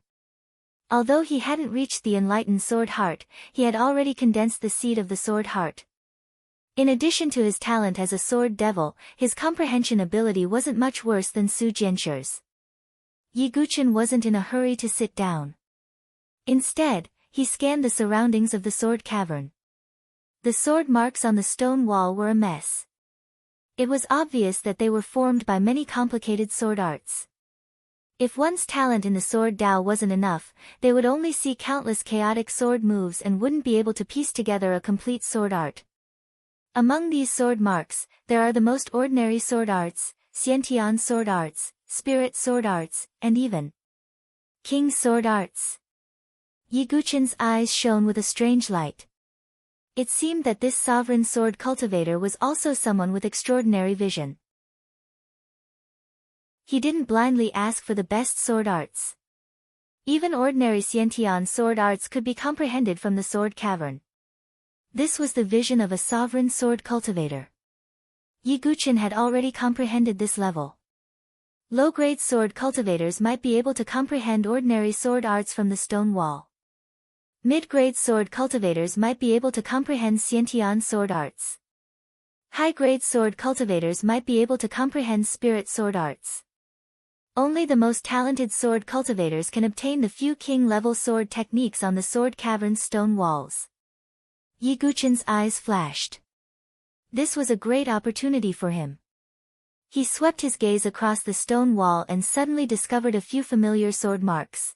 A: Although he hadn't reached the enlightened sword heart, he had already condensed the seed of the sword heart. In addition to his talent as a sword devil, his comprehension ability wasn't much worse than Su Jianshi's. Yiguchen wasn't in a hurry to sit down. Instead, he scanned the surroundings of the sword cavern. The sword marks on the stone wall were a mess. It was obvious that they were formed by many complicated sword arts. If one's talent in the sword Dao wasn't enough, they would only see countless chaotic sword moves and wouldn't be able to piece together a complete sword art. Among these sword marks, there are the most ordinary sword arts, Xiantian sword arts, spirit sword arts, and even king sword arts. Yiguchen's eyes shone with a strange light. It seemed that this sovereign sword cultivator was also someone with extraordinary vision. He didn't blindly ask for the best sword arts. Even ordinary Xiantian sword arts could be comprehended from the sword cavern. This was the vision of a sovereign sword cultivator. Yiguchen had already comprehended this level. Low-grade sword cultivators might be able to comprehend ordinary sword arts from the stone wall. Mid-grade sword cultivators might be able to comprehend Xiantian sword arts. High-grade sword cultivators might be able to comprehend spirit sword arts. Only the most talented sword cultivators can obtain the few king-level sword techniques on the sword cavern's stone walls. Yi Guqin's eyes flashed. This was a great opportunity for him. He swept his gaze across the stone wall and suddenly discovered a few familiar sword marks.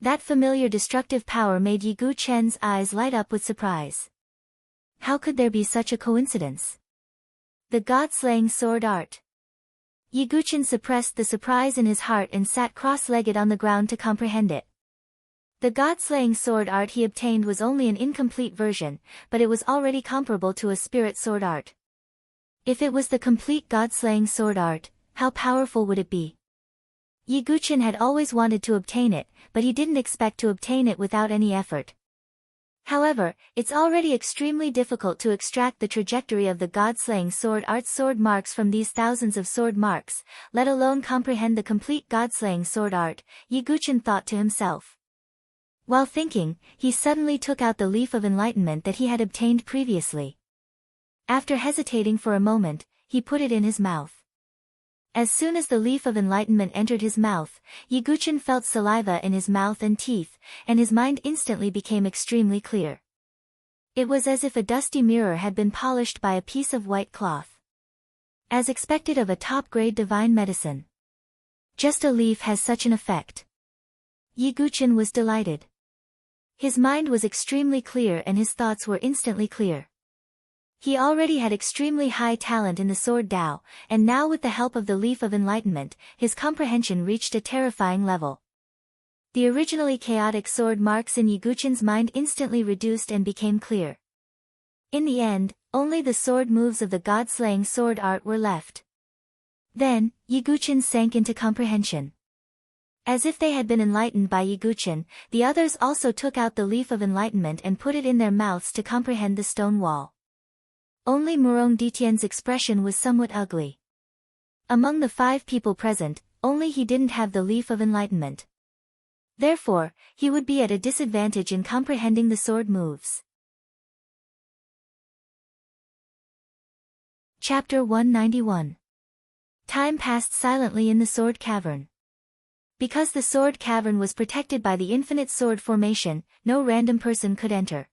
A: That familiar destructive power made Yi Guqin's eyes light up with surprise. How could there be such a coincidence? The god-slaying sword art. Yi Guqin suppressed the surprise in his heart and sat cross-legged on the ground to comprehend it. The god-slaying sword art he obtained was only an incomplete version, but it was already comparable to a spirit sword art. If it was the complete god-slaying sword art, how powerful would it be? Yi Guqin had always wanted to obtain it, but he didn't expect to obtain it without any effort. However, it's already extremely difficult to extract the trajectory of the god-slaying sword art's sword marks from these thousands of sword marks, let alone comprehend the complete god-slaying sword art, Yi Guqin thought to himself. While thinking, he suddenly took out the leaf of enlightenment that he had obtained previously. After hesitating for a moment, he put it in his mouth. As soon as the leaf of enlightenment entered his mouth, Yi Guqin felt saliva in his mouth and teeth, and his mind instantly became extremely clear. It was as if a dusty mirror had been polished by a piece of white cloth. As expected of a top-grade divine medicine. Just a leaf has such an effect. Yi Guqin was delighted. His mind was extremely clear and his thoughts were instantly clear. He already had extremely high talent in the sword Tao, and now with the help of the leaf of enlightenment, his comprehension reached a terrifying level. The originally chaotic sword marks in Yi Guqin's mind instantly reduced and became clear. In the end, only the sword moves of the god-slaying sword art were left. Then, Yi Guqin sank into comprehension. As if they had been enlightened by Yi Guqin, the others also took out the leaf of enlightenment and put it in their mouths to comprehend the stone wall. Only Murong Ditian's expression was somewhat ugly. Among the 5 people present, only he didn't have the leaf of enlightenment. Therefore, he would be at a disadvantage in comprehending the sword moves. Chapter 191. Time passed silently in the sword cavern. Because the sword cavern was protected by the infinite sword formation, no random person could enter.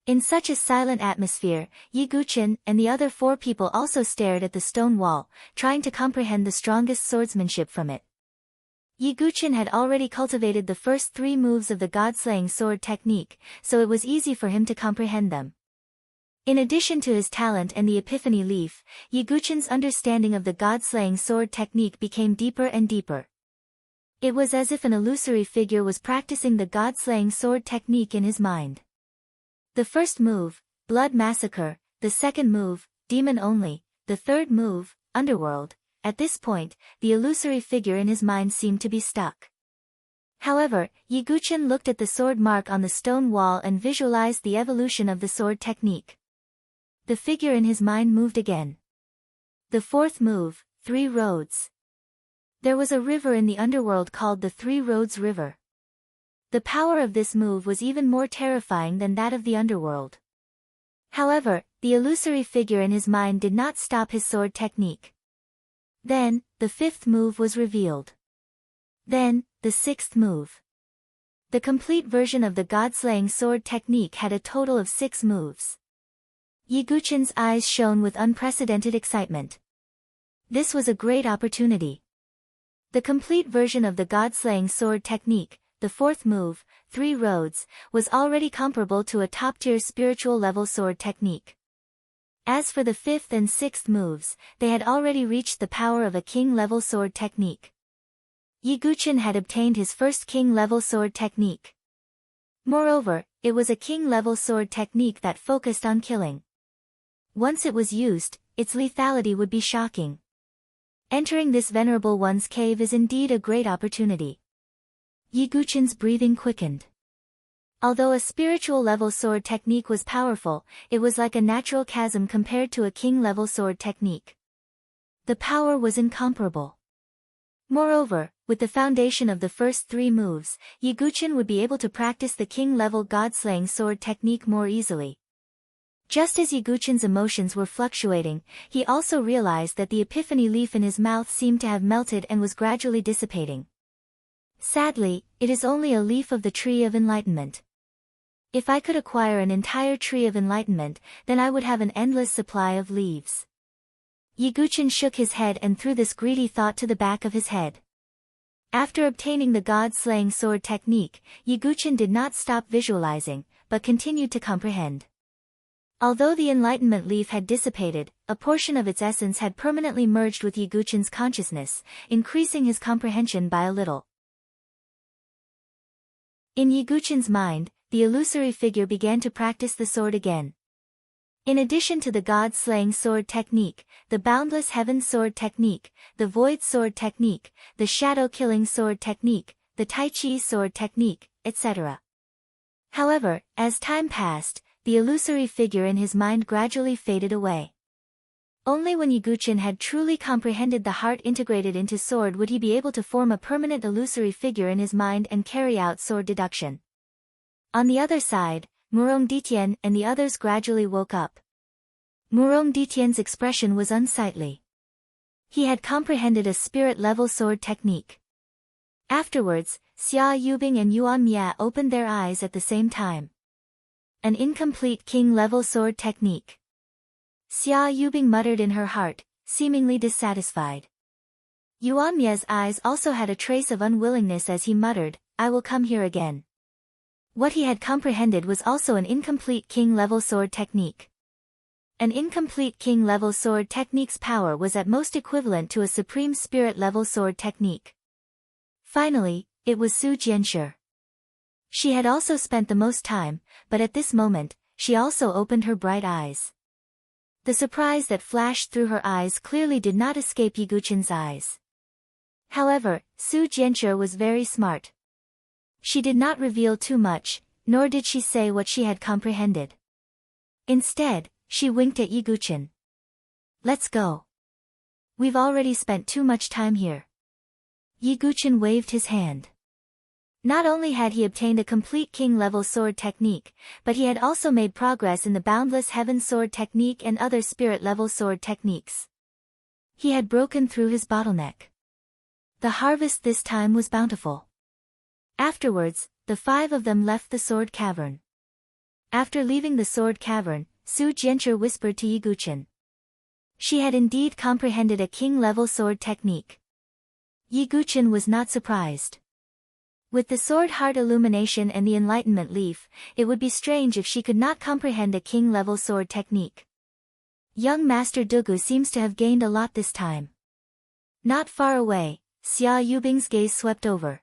A: In such a silent atmosphere, Yi Guqin and the other 4 people also stared at the stone wall, trying to comprehend the strongest swordsmanship from it. Yi Guqin had already cultivated the first 3 moves of the god-slaying sword technique, so it was easy for him to comprehend them. In addition to his talent and the epiphany leaf, Yi Guqin's understanding of the god-slaying sword technique became deeper and deeper. It was as if an illusory figure was practicing the god-slaying sword technique in his mind. The first move, Blood Massacre, the second move, Demon Only, the third move, Underworld. At this point, the illusory figure in his mind seemed to be stuck. However, Yi Guqin looked at the sword mark on the stone wall and visualized the evolution of the sword technique. The figure in his mind moved again. The fourth move, 3 Roads. There was a river in the underworld called the 3 Roads River. The power of this move was even more terrifying than that of the underworld. However, the illusory figure in his mind did not stop his sword technique. Then, the 5th move was revealed. Then, the 6th move. The complete version of the god-slaying sword technique had a total of 6 moves. Yi Guqin's eyes shone with unprecedented excitement. This was a great opportunity. The complete version of the god-slaying sword technique, the 4th move, 3 Roads, was already comparable to a top-tier spiritual level sword technique. As for the 5th and 6th moves, they had already reached the power of a king-level sword technique. Yi Guqin had obtained his first king-level sword technique. Moreover, it was a king-level sword technique that focused on killing. Once it was used, its lethality would be shocking. Entering this venerable one's cave is indeed a great opportunity. Yi Guqin's breathing quickened. Although a spiritual level sword technique was powerful, it was like a natural chasm compared to a king-level sword technique. The power was incomparable. Moreover, with the foundation of the first 3 moves, Yi Guqin would be able to practice the king-level god-slaying sword technique more easily. Just as Yiguchin's emotions were fluctuating, he also realized that the epiphany leaf in his mouth seemed to have melted and was gradually dissipating. Sadly, it is only a leaf of the tree of enlightenment. If I could acquire an entire tree of enlightenment, then I would have an endless supply of leaves. Yiguchin shook his head and threw this greedy thought to the back of his head. After obtaining the god-slaying sword technique, Yiguchin did not stop visualizing, but continued to comprehend. Although the enlightenment leaf had dissipated, a portion of its essence had permanently merged with Yiguchin's consciousness, increasing his comprehension by a little. In Yiguchin's mind, the illusory figure began to practice the sword again. In addition to the god-slaying sword technique, the boundless heaven sword technique, the void sword technique, the shadow-killing sword technique, the tai chi sword technique, etc. However, as time passed, the illusory figure in his mind gradually faded away. Only when Yiguchin had truly comprehended the heart integrated into sword would he be able to form a permanent illusory figure in his mind and carry out sword deduction. On the other side, Murong Ditien and the others gradually woke up. Murong Ditien's expression was unsightly. He had comprehended a spirit-level sword technique. Afterwards, Xia Yubing and Yuan Mia opened their eyes at the same time. An incomplete king-level sword technique. Xia Yubing muttered in her heart, seemingly dissatisfied. Yuan Mia's eyes also had a trace of unwillingness as he muttered, "I will come here again." What he had comprehended was also an incomplete king-level sword technique. An incomplete king-level sword technique's power was at most equivalent to a supreme spirit-level sword technique. Finally, it was Su Jianshi. She had also spent the most time, but at this moment, she also opened her bright eyes. The surprise that flashed through her eyes clearly did not escape Yiguchin's eyes. However, Su Jianshi was very smart. She did not reveal too much, nor did she say what she had comprehended. Instead, she winked at Yiguchin. "Let's go. We've already spent too much time here." Yiguchin waved his hand. Not only had he obtained a complete king-level sword technique, but he had also made progress in the boundless heaven sword technique and other spirit-level sword techniques. He had broken through his bottleneck. The harvest this time was bountiful. Afterwards, the five of them left the sword cavern. After leaving the sword cavern, Su Jianshi whispered to Yiguchin. She had indeed comprehended a king-level sword technique. Yiguchin was not surprised. With the sword heart illumination and the enlightenment leaf, it would be strange if she could not comprehend a king-level sword technique. Young Master Dugu seems to have gained a lot this time. Not far away, Xia Yubing's gaze swept over.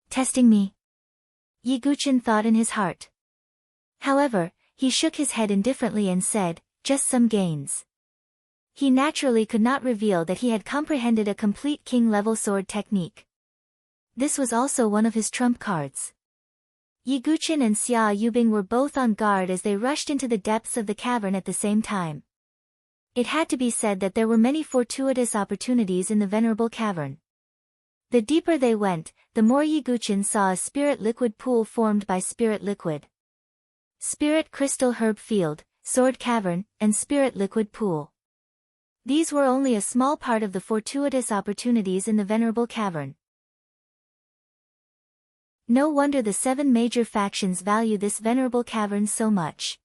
A: "Testing me?" Yiguchin thought in his heart. However, he shook his head indifferently and said, "Just some gains." He naturally could not reveal that he had comprehended a complete king-level sword technique. This was also one of his trump cards. Yiguchin and Xia Yubing were both on guard as they rushed into the depths of the cavern at the same time. It had to be said that there were many fortuitous opportunities in the venerable cavern. The deeper they went, the more Yiguchin saw a spirit liquid pool formed by spirit liquid. Spirit crystal herb field, sword cavern, and spirit liquid pool. These were only a small part of the fortuitous opportunities in the venerable cavern. No wonder the 7 major factions value this venerable cavern so much.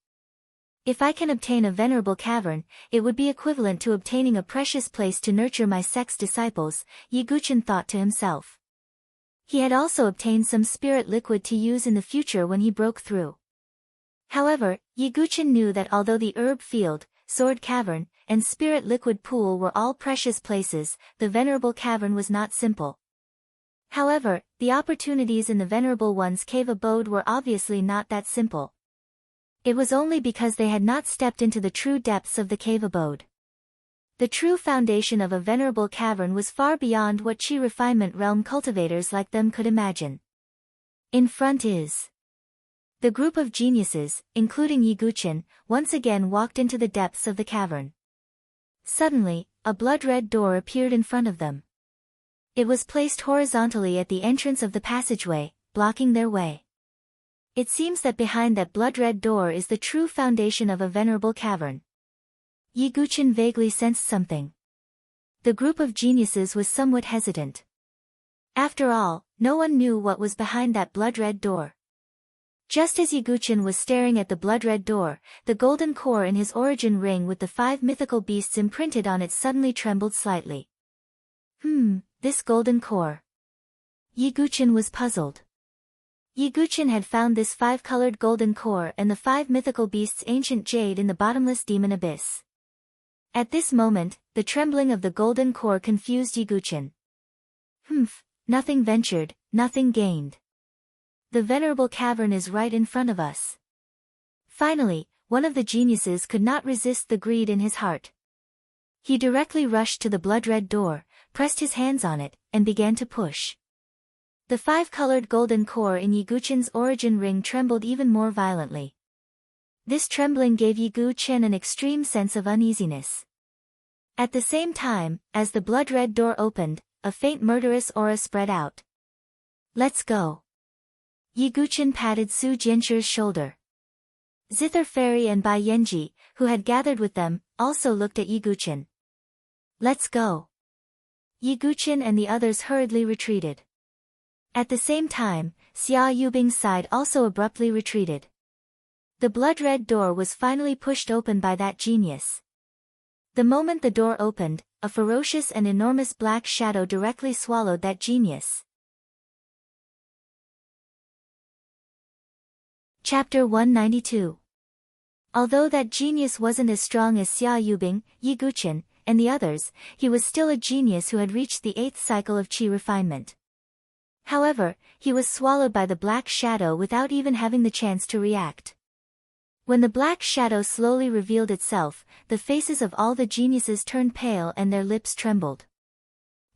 A: If I can obtain a venerable cavern, it would be equivalent to obtaining a precious place to nurture my sect's disciples, Yiguchin thought to himself. He had also obtained some spirit liquid to use in the future when he broke through. However, Yiguchin knew that although the herb field, sword cavern, and spirit liquid pool were all precious places, the venerable cavern was not simple. However, the opportunities in the venerable one's cave abode were obviously not that simple. It was only because they had not stepped into the true depths of the cave abode. The true foundation of a venerable cavern was far beyond what chi refinement realm cultivators like them could imagine. In front is. The group of geniuses, including Yiguchin, once again walked into the depths of the cavern. Suddenly, a blood-red door appeared in front of them. It was placed horizontally at the entrance of the passageway, blocking their way. It seems that behind that blood-red door is the true foundation of a venerable cavern. Yiguchen vaguely sensed something. The group of geniuses was somewhat hesitant. After all, no one knew what was behind that blood-red door. Just as Yiguchen was staring at the blood-red door, the golden core in his origin ring with the 5 mythical beasts imprinted on it suddenly trembled slightly. This golden core. Yiguchen was puzzled. Yiguchen had found this 5-colored golden core and the 5 mythical beasts' ancient jade in the bottomless demon abyss. At this moment, the trembling of the golden core confused Yiguchen. Nothing ventured, nothing gained. The venerable cavern is right in front of us. Finally, one of the geniuses could not resist the greed in his heart. He directly rushed to the blood-red door, pressed his hands on it, and began to push. The 5-colored golden core in Yiguchen's origin ring trembled even more violently. This trembling gave Yiguchen an extreme sense of uneasiness. At the same time, as the blood-red door opened, a faint murderous aura spread out. Let's go. Yiguchen patted Su Jianshir's shoulder. Zither Fairy and Bai Yanji, who had gathered with them, also looked at Yiguchen. Let's go. Yiguchen and the others hurriedly retreated. At the same time, Xia Yubing's side also abruptly retreated. The blood-red door was finally pushed open by that genius. The moment the door opened, a ferocious and enormous black shadow directly swallowed that genius. Chapter 192. Although that genius wasn't as strong as Xia Yubing, Yiguchen, and the others, he was still a genius who had reached the 8th cycle of qi refinement. However, he was swallowed by the black shadow without even having the chance to react. When the black shadow slowly revealed itself, the faces of all the geniuses turned pale and their lips trembled.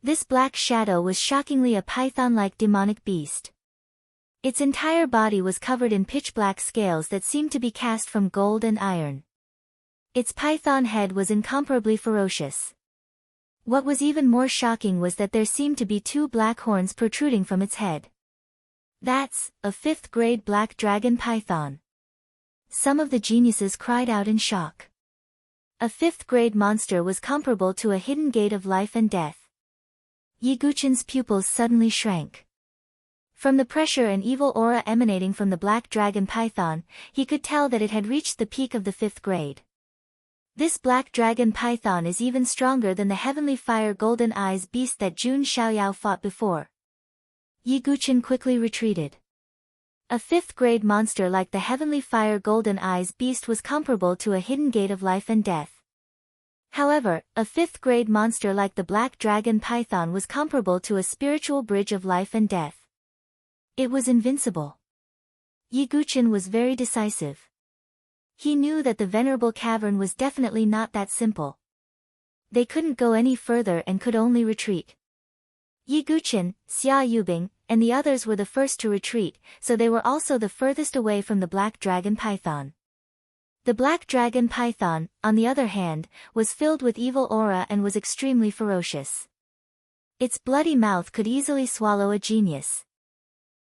A: This black shadow was shockingly a python-like demonic beast. Its entire body was covered in pitch-black scales that seemed to be cast from gold and iron. Its python head was incomparably ferocious. What was even more shocking was that there seemed to be 2 black horns protruding from its head. That's a 5th-grade black dragon python. Some of the geniuses cried out in shock. A 5th-grade monster was comparable to a hidden gate of life and death. Yiguchen's pupils suddenly shrank. From the pressure and evil aura emanating from the black dragon python, he could tell that it had reached the peak of the 5th grade. This black dragon python is even stronger than the heavenly fire golden eyes beast that Jun Xiaoyao fought before. Yiguchen quickly retreated. A 5th-grade monster like the heavenly fire golden eyes beast was comparable to a hidden gate of life and death. However, a 5th-grade monster like the black dragon python was comparable to a spiritual bridge of life and death. It was invincible. Yiguchen was very decisive. He knew that the venerable cavern was definitely not that simple. They couldn't go any further and could only retreat. Yiguchen, Xia Yubing, and the others were the first to retreat, so they were also the furthest away from the black dragon python. The black dragon python, on the other hand, was filled with evil aura and was extremely ferocious. Its bloody mouth could easily swallow a genius.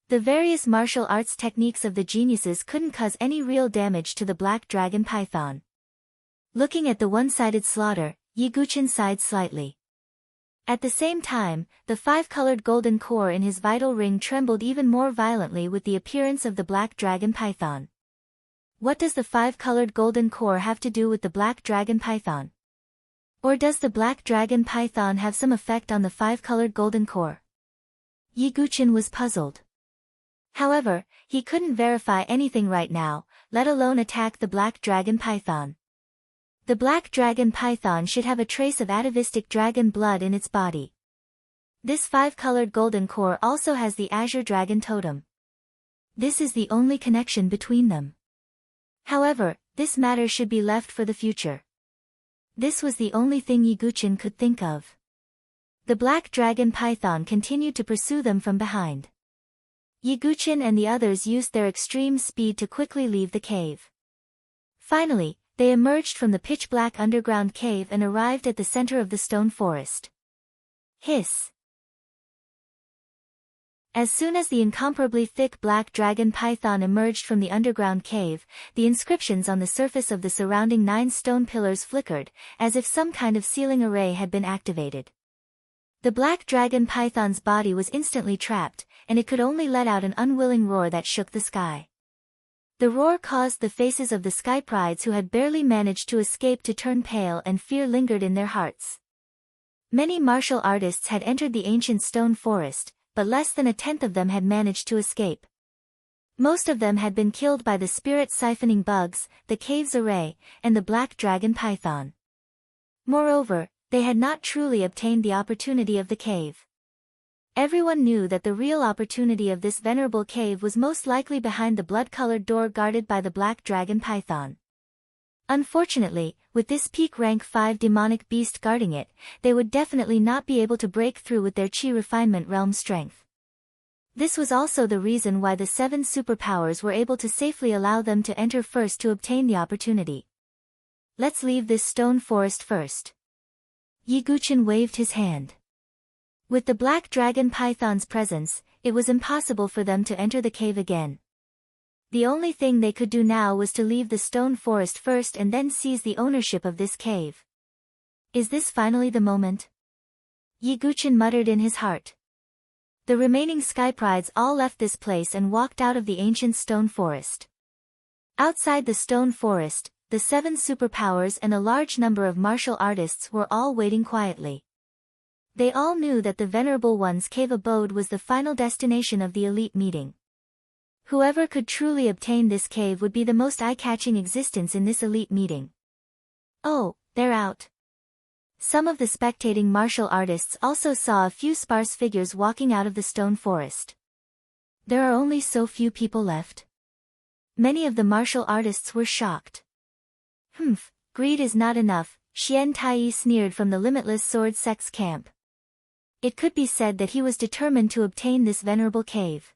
A: The various martial arts techniques of the geniuses couldn't cause any real damage to the black dragon python. Looking at the one-sided slaughter, Yiguchen sighed slightly. At the same time, the 5-colored golden core in his vital ring trembled even more violently with the appearance of the black dragon python. What does the 5-colored golden core have to do with the black dragon python? Or does the black dragon python have some effect on the 5-colored golden core? Yiguchen was puzzled. However, he couldn't verify anything right now, let alone attack the black dragon python. The black dragon python should have a trace of atavistic dragon blood in its body. This 5-colored golden core also has the azure dragon totem. This is the only connection between them. However, this matter should be left for the future. This was the only thing Yiguchen could think of. The black dragon python continued to pursue them from behind. Yiguchen and the others used their extreme speed to quickly leave the cave. Finally, they emerged from the pitch-black underground cave and arrived at the center of the stone forest. Hiss! As soon as the incomparably thick black dragon python emerged from the underground cave, the inscriptions on the surface of the surrounding 9 stone pillars flickered, as if some kind of sealing array had been activated. The black dragon python's body was instantly trapped, and it could only let out an unwilling roar that shook the sky. The roar caused the faces of the sky prides who had barely managed to escape to turn pale, and fear lingered in their hearts. Many martial artists had entered the ancient stone forest, but less than a tenth of them had managed to escape. Most of them had been killed by the spirit-siphoning bugs, the cave's array, and the black dragon python. Moreover, they had not truly obtained the opportunity of the cave. Everyone knew that the real opportunity of this venerable cave was most likely behind the blood-colored door guarded by the black dragon python. Unfortunately, with this peak rank 5 demonic beast guarding it, they would definitely not be able to break through with their chi refinement realm strength. This was also the reason why the 7 superpowers were able to safely allow them to enter first to obtain the opportunity. Let's leave this stone forest first. Yiguchen waved his hand. With the black dragon python's presence, it was impossible for them to enter the cave again. The only thing they could do now was to leave the stone forest first and then seize the ownership of this cave. Is this finally the moment? Yiguchen muttered in his heart. The remaining sky prides all left this place and walked out of the ancient stone forest. Outside the stone forest, the 7 superpowers and a large number of martial artists were all waiting quietly. They all knew that the Venerable One's cave abode was the final destination of the elite meeting. Whoever could truly obtain this cave would be the most eye-catching existence in this elite meeting. Oh, they're out. Some of the spectating martial artists also saw a few sparse figures walking out of the stone forest. There are only so few people left. Many of the martial artists were shocked. Greed is not enough, Xian Tai sneered from the Limitless Sword Sect's camp. It could be said that he was determined to obtain this venerable cave.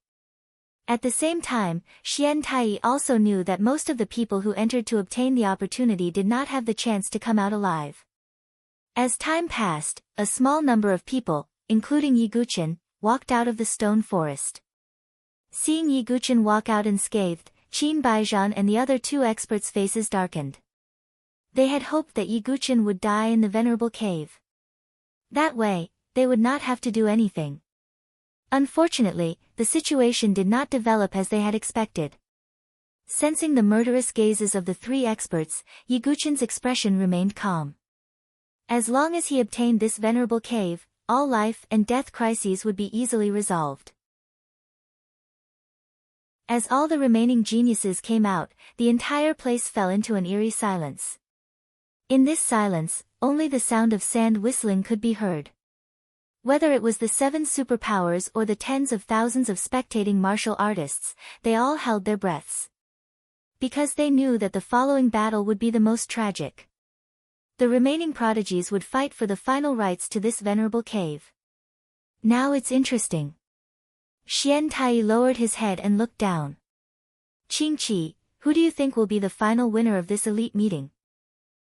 A: At the same time, Xian Tai also knew that most of the people who entered to obtain the opportunity did not have the chance to come out alive. As time passed, a small number of people, including Yiguchen, walked out of the stone forest. Seeing Yiguchen walk out unscathed, Qin Baijian and the other 2 experts' faces darkened. They had hoped that Yiguchen would die in the venerable cave. That way, they would not have to do anything. Unfortunately, the situation did not develop as they had expected. Sensing the murderous gazes of the 3 experts, Yiguchen's expression remained calm. As long as he obtained this venerable cave, all life and death crises would be easily resolved. As all the remaining geniuses came out, the entire place fell into an eerie silence. In this silence, only the sound of sand whistling could be heard. Whether it was the 7 superpowers or the tens of thousands of spectating martial artists, they all held their breaths. Because they knew that the following battle would be the most tragic. The remaining prodigies would fight for the final rights to this venerable cave. Now it's interesting. Xian Tai lowered his head and looked down. Qingqi, who do you think will be the final winner of this elite meeting?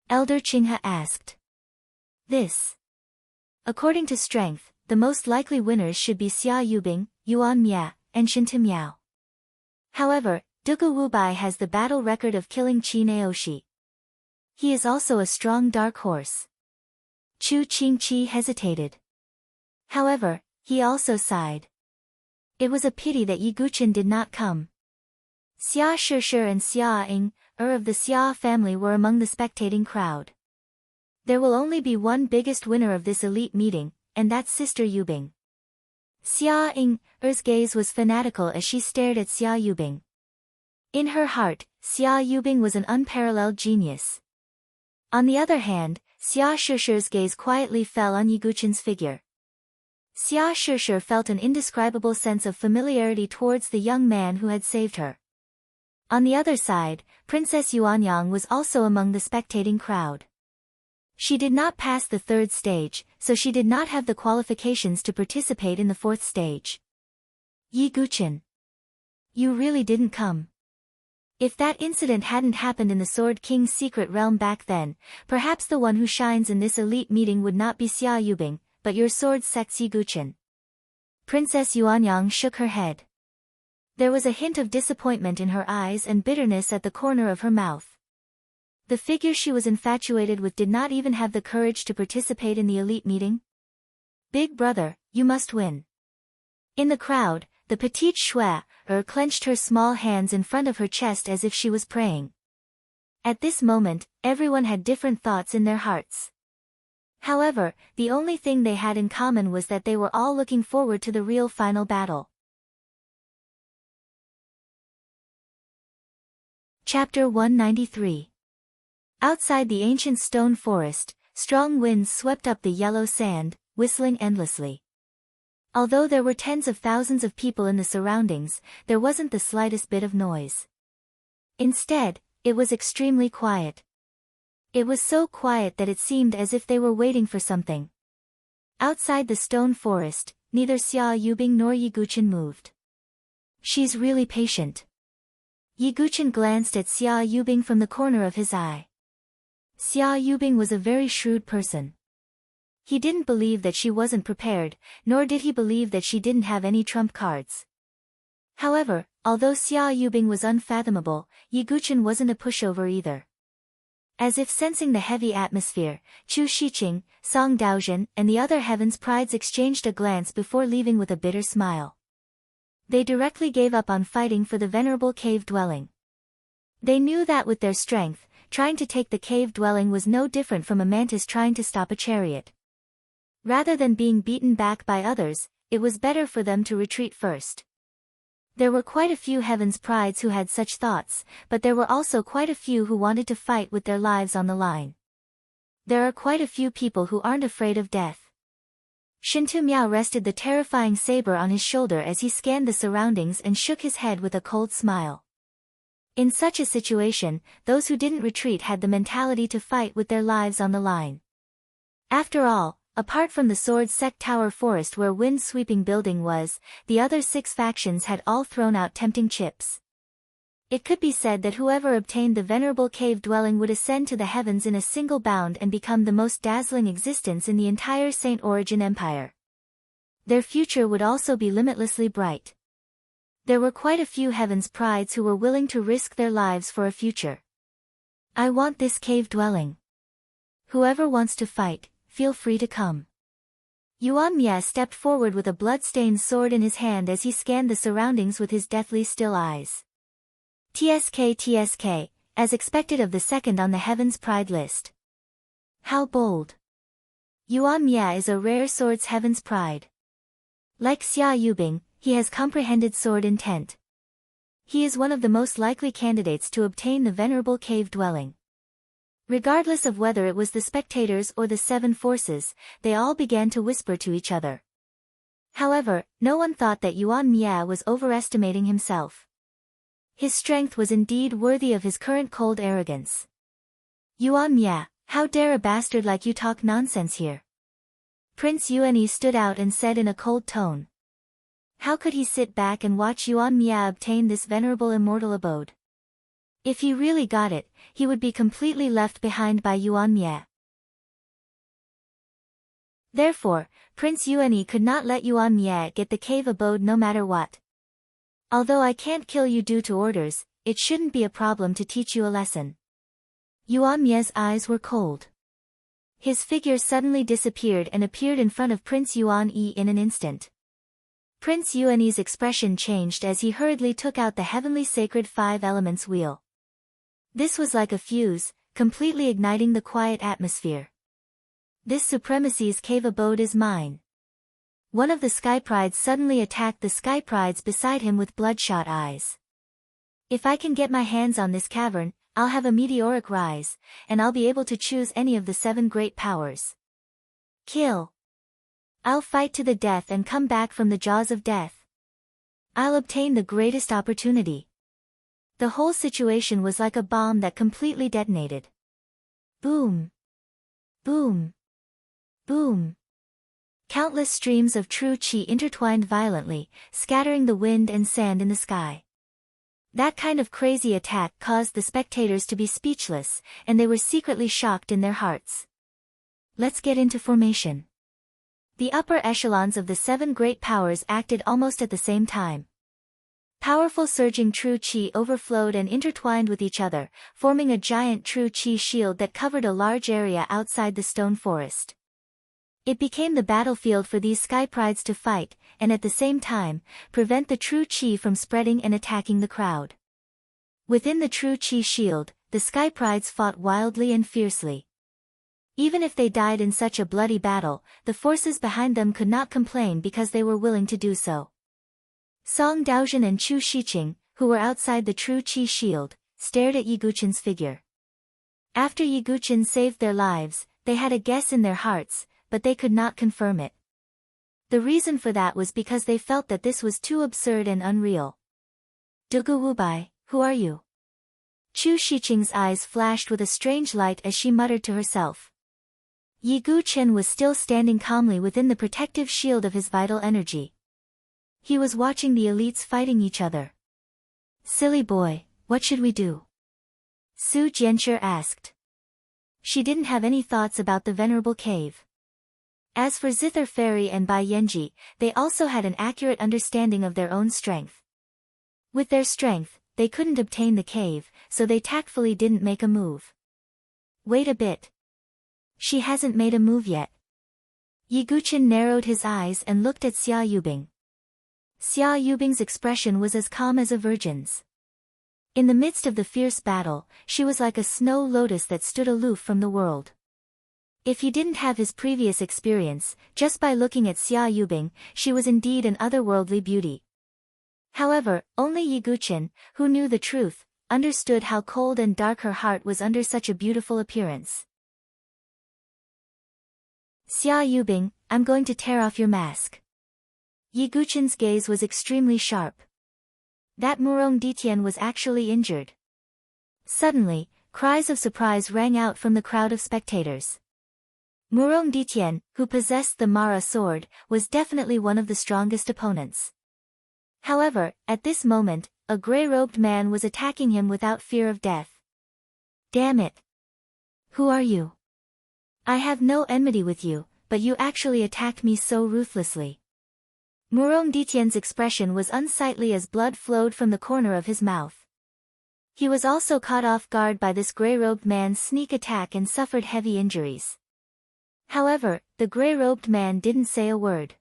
A: Elder Qinghe asked. This. According to strength, the most likely winners should be Xia Yubing, Yuan Mia, and Shinta Miao. However, Dugu Wubai has the battle record of killing Qi Naoshi. He is also a strong dark horse. Chu Qingqi hesitated. However, he also sighed. It was a pity that Yiguchen did not come. Xia Shishir and Xia Ying, of the Xia family were among the spectating crowd. There will only be one biggest winner of this elite meeting, and that's Sister Yubing. Xia Ying's gaze was fanatical as she stared at Xia Yubing. In her heart, Xia Yubing was an unparalleled genius. On the other hand, Xia Shishir's gaze quietly fell on Yiguchen's figure. Xia Shishir felt an indescribable sense of familiarity towards the young man who had saved her. On the other side, Princess Yuanyang was also among the spectating crowd. She did not pass the 3rd stage, so she did not have the qualifications to participate in the 4th stage. Yiguchen. You really didn't come. If that incident hadn't happened in the Sword King's secret realm back then, perhaps the one who shines in this elite meeting would not be Xia Yubing, but your sword sect's Yiguchen. Princess Yuanyang shook her head. There was a hint of disappointment in her eyes and bitterness at the corner of her mouth. The figure she was infatuated with did not even have the courage to participate in the elite meeting. Big brother, you must win. In the crowd, the petite Shui clenched her small hands in front of her chest as if she was praying. At this moment, everyone had different thoughts in their hearts. However, the only thing they had in common was that they were all looking forward to the real final battle. Chapter 193. Outside the ancient stone forest, strong winds swept up the yellow sand, whistling endlessly. Although there were tens of thousands of people in the surroundings, there wasn't the slightest bit of noise. Instead, it was extremely quiet. It was so quiet that it seemed as if they were waiting for something. Outside the stone forest, neither Xia Yubing nor Yiguchen moved. She's really patient. Yiguchen glanced at Xia Yubing from the corner of his eye. Xia Yubing was a very shrewd person. He didn't believe that she wasn't prepared, nor did he believe that she didn't have any trump cards. However, although Xia Yubing was unfathomable, Yiguchen wasn't a pushover either. As if sensing the heavy atmosphere, Chu Shiqing, Song Daozhen, and the other Heaven's Prides exchanged a glance before leaving with a bitter smile. They directly gave up on fighting for the venerable cave dwelling. They knew that with their strength, trying to take the cave dwelling was no different from a mantis trying to stop a chariot. Rather than being beaten back by others, it was better for them to retreat first. There were quite a few Heaven's Prides who had such thoughts, but there were also quite a few who wanted to fight with their lives on the line. There are quite a few people who aren't afraid of death. Shintu Miao rested the terrifying saber on his shoulder as he scanned the surroundings and shook his head with a cold smile. In such a situation, those who didn't retreat had the mentality to fight with their lives on the line. After all, apart from the Sword Sect Tower Forest where wind-sweeping building was, the other 6 factions had all thrown out tempting chips. It could be said that whoever obtained the venerable cave dwelling would ascend to the heavens in a single bound and become the most dazzling existence in the entire Saint Origin Empire. Their future would also be limitlessly bright. There were quite a few Heaven's Prides who were willing to risk their lives for a future. I want this cave dwelling. Whoever wants to fight, feel free to come. Yuan Mie stepped forward with a blood-stained sword in his hand as he scanned the surroundings with his deathly still eyes. TSK, as expected of the second on the Heaven's Pride list. How bold. Yuan Mie is a rare sword's Heaven's Pride. Like Xia Yubing, he has comprehended sword intent. He is one of the most likely candidates to obtain the venerable cave dwelling. Regardless of whether it was the spectators or the 7 forces, they all began to whisper to each other. However, no one thought that Yuan Mie was overestimating himself. His strength was indeed worthy of his current cold arrogance. Yuan Mie, how dare a bastard like you talk nonsense here? Prince Yuanyi stood out and said in a cold tone. How could he sit back and watch Yuan Mie obtain this venerable immortal abode? If he really got it, he would be completely left behind by Yuan Mie. Therefore, Prince Yuanyi could not let Yuan Mie get the cave abode no matter what. Although I can't kill you due to orders, it shouldn't be a problem to teach you a lesson. Yuan Mie's eyes were cold. His figure suddenly disappeared and appeared in front of Prince Yuan Yi in an instant. Prince Yuanyi's expression changed as he hurriedly took out the heavenly sacred 5 elements wheel. This was like a fuse, completely igniting the quiet atmosphere. This supremacy's cave abode is mine. One of the Sky Prides suddenly attacked the Sky Prides beside him with bloodshot eyes. If I can get my hands on this cavern, I'll have a meteoric rise, and I'll be able to choose any of the 7 great powers. Kill. I'll fight to the death and come back from the jaws of death. I'll obtain the greatest opportunity. The whole situation was like a bomb that completely detonated. Boom. Boom. Boom. Countless streams of true qi intertwined violently, scattering the wind and sand in the sky. That kind of crazy attack caused the spectators to be speechless, and they were secretly shocked in their hearts. Let's get into formation. The upper echelons of the 7 great powers acted almost at the same time. Powerful surging true qi overflowed and intertwined with each other, forming a giant true qi shield that covered a large area outside the stone forest. It became the battlefield for these sky prides to fight, and at the same time, prevent the true qi from spreading and attacking the crowd. Within the true qi shield, the sky prides fought wildly and fiercely. Even if they died in such a bloody battle, the forces behind them could not complain because they were willing to do so. Song Daozhen and Chu Shiqing, who were outside the true qi shield, stared at Yiguchen's figure. After Yiguchen saved their lives, they had a guess in their hearts, but they could not confirm it. The reason for that was because they felt that this was too absurd and unreal. Dugu Wubai, who are you? Chu Shiqing's eyes flashed with a strange light as she muttered to herself. Yiguchen was still standing calmly within the protective shield of his vital energy. He was watching the elites fighting each other. Silly boy, what should we do? Su Jianshi asked. She didn't have any thoughts about the venerable cave. As for Zither Fairy and Bai Yanji, they also had an accurate understanding of their own strength. With their strength, they couldn't obtain the cave, so they tactfully didn't make a move. Wait a bit. She hasn't made a move yet. Yiguchen narrowed his eyes and looked at Xia Yubing. Xia Yubing's expression was as calm as a virgin's. In the midst of the fierce battle, she was like a snow lotus that stood aloof from the world. If he didn't have his previous experience, just by looking at Xia Yubing, she was indeed an otherworldly beauty. However, only Yiguchen, who knew the truth, understood how cold and dark her heart was under such a beautiful appearance. Xia Yubing, I'm going to tear off your mask. Yiguchen's gaze was extremely sharp. That Murong Ditian was actually injured. Suddenly, cries of surprise rang out from the crowd of spectators. Murong Ditian, who possessed the Mara sword, was definitely one of the strongest opponents. However, at this moment, a grey-robed man was attacking him without fear of death. Damn it! Who are you? I have no enmity with you, but you actually attacked me so ruthlessly. Murong Ditian's expression was unsightly as blood flowed from the corner of his mouth. He was also caught off guard by this grey-robed man's sneak attack and suffered heavy injuries. However, the grey-robed man didn't say a word.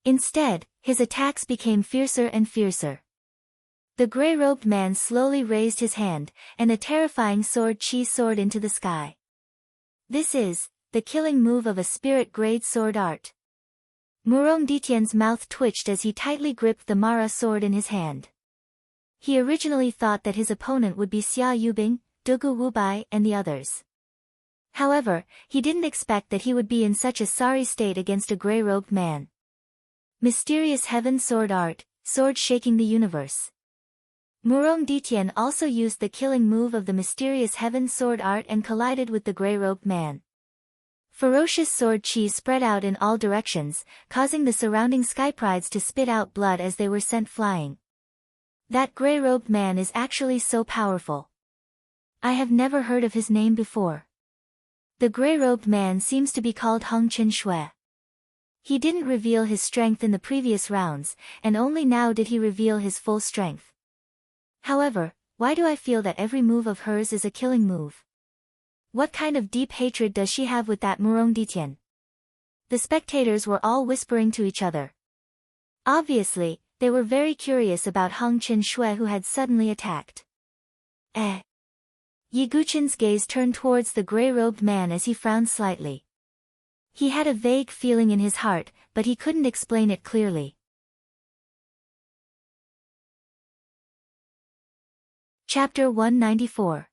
A: Instead, his attacks became fiercer and fiercer. The grey-robed man slowly raised his hand, and a terrifying sword chi soared into the sky. This is the killing move of a spirit-grade sword art. Murong Ditian's mouth twitched as he tightly gripped the Mara sword in his hand. He originally thought that his opponent would be Xia Yubing, Dugu Wubai and the others. However, he didn't expect that he would be in such a sorry state against a grey-robed man. Mysterious Heaven Sword Art, sword shaking the universe. Murong Ditian also used the killing move of the Mysterious Heaven Sword Art and collided with the grey-robed man. Ferocious sword chi spread out in all directions, causing the surrounding sky prides to spit out blood as they were sent flying. That grey-robed man is actually so powerful. I have never heard of his name before. The grey-robed man seems to be called Hong Chen Shui. He didn't reveal his strength in the previous rounds, and only now did he reveal his full strength. However, why do I feel that every move of hers is a killing move? What kind of deep hatred does she have with that Murong Ditian? The spectators were all whispering to each other. Obviously, they were very curious about Hong Chen Shui who had suddenly attacked. Yiguchen's gaze turned towards the grey-robed man as he frowned slightly. He had a vague feeling in his heart, but he couldn't explain it clearly. Chapter 194.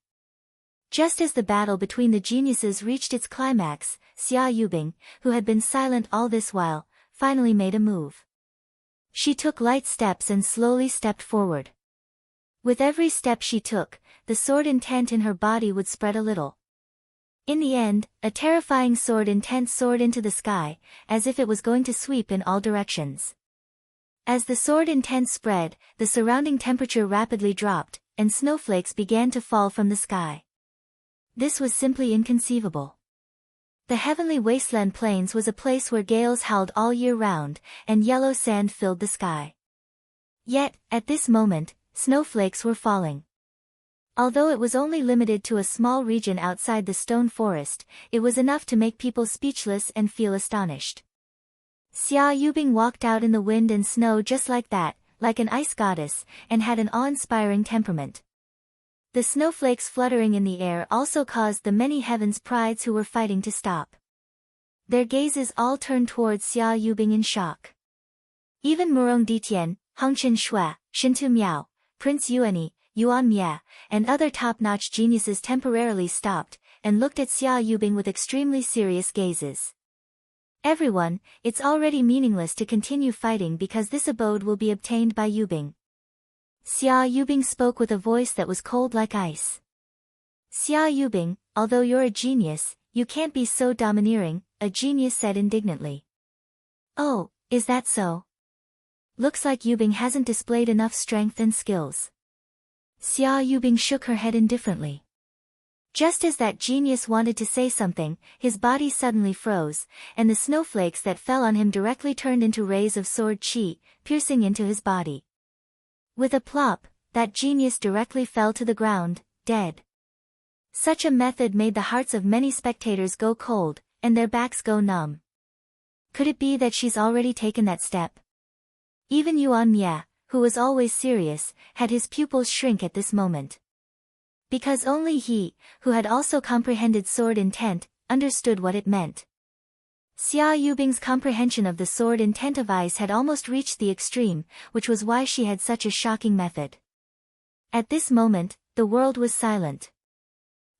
A: Just as the battle between the geniuses reached its climax, Xia Yubing, who had been silent all this while, finally made a move. She took light steps and slowly stepped forward. With every step she took, the sword intent in her body would spread a little. In the end, a terrifying sword intent soared into the sky, as if it was going to sweep in all directions. As the sword intent spread, the surrounding temperature rapidly dropped, and snowflakes began to fall from the sky. This was simply inconceivable. The heavenly wasteland plains was a place where gales howled all year round, and yellow sand filled the sky. Yet, at this moment, snowflakes were falling. Although it was only limited to a small region outside the stone forest, it was enough to make people speechless and feel astonished. Xia Yubing walked out in the wind and snow just like that, like an ice goddess, and had an awe-inspiring temperament. The snowflakes fluttering in the air also caused the many heavens' prides who were fighting to stop. Their gazes all turned towards Xia Yubing in shock. Even Murong Ditian, Hongqin Shui, Shintu Miao, Prince Yuani, Yuan Mie, and other top-notch geniuses temporarily stopped, and looked at Xia Yubing with extremely serious gazes. Everyone, it's already meaningless to continue fighting because this abode will be obtained by Yubing. Xia Yubing spoke with a voice that was cold like ice. Xia Yubing, although you're a genius, you can't be so domineering, a genius said indignantly. Oh, is that so? Looks like Yubing hasn't displayed enough strength and skills. Xia Yubing shook her head indifferently. Just as that genius wanted to say something, his body suddenly froze, and the snowflakes that fell on him directly turned into rays of sword qi, piercing into his body. With a plop, that genius directly fell to the ground, dead. Such a method made the hearts of many spectators go cold, and their backs go numb. Could it be that she's already taken that step? Even Yuan Mie, who was always serious, had his pupils shrink at this moment. Because only he, who had also comprehended sword intent, understood what it meant. Xia Yubing's comprehension of the sword intent of ice had almost reached the extreme, which was why she had such a shocking method. At this moment, the world was silent.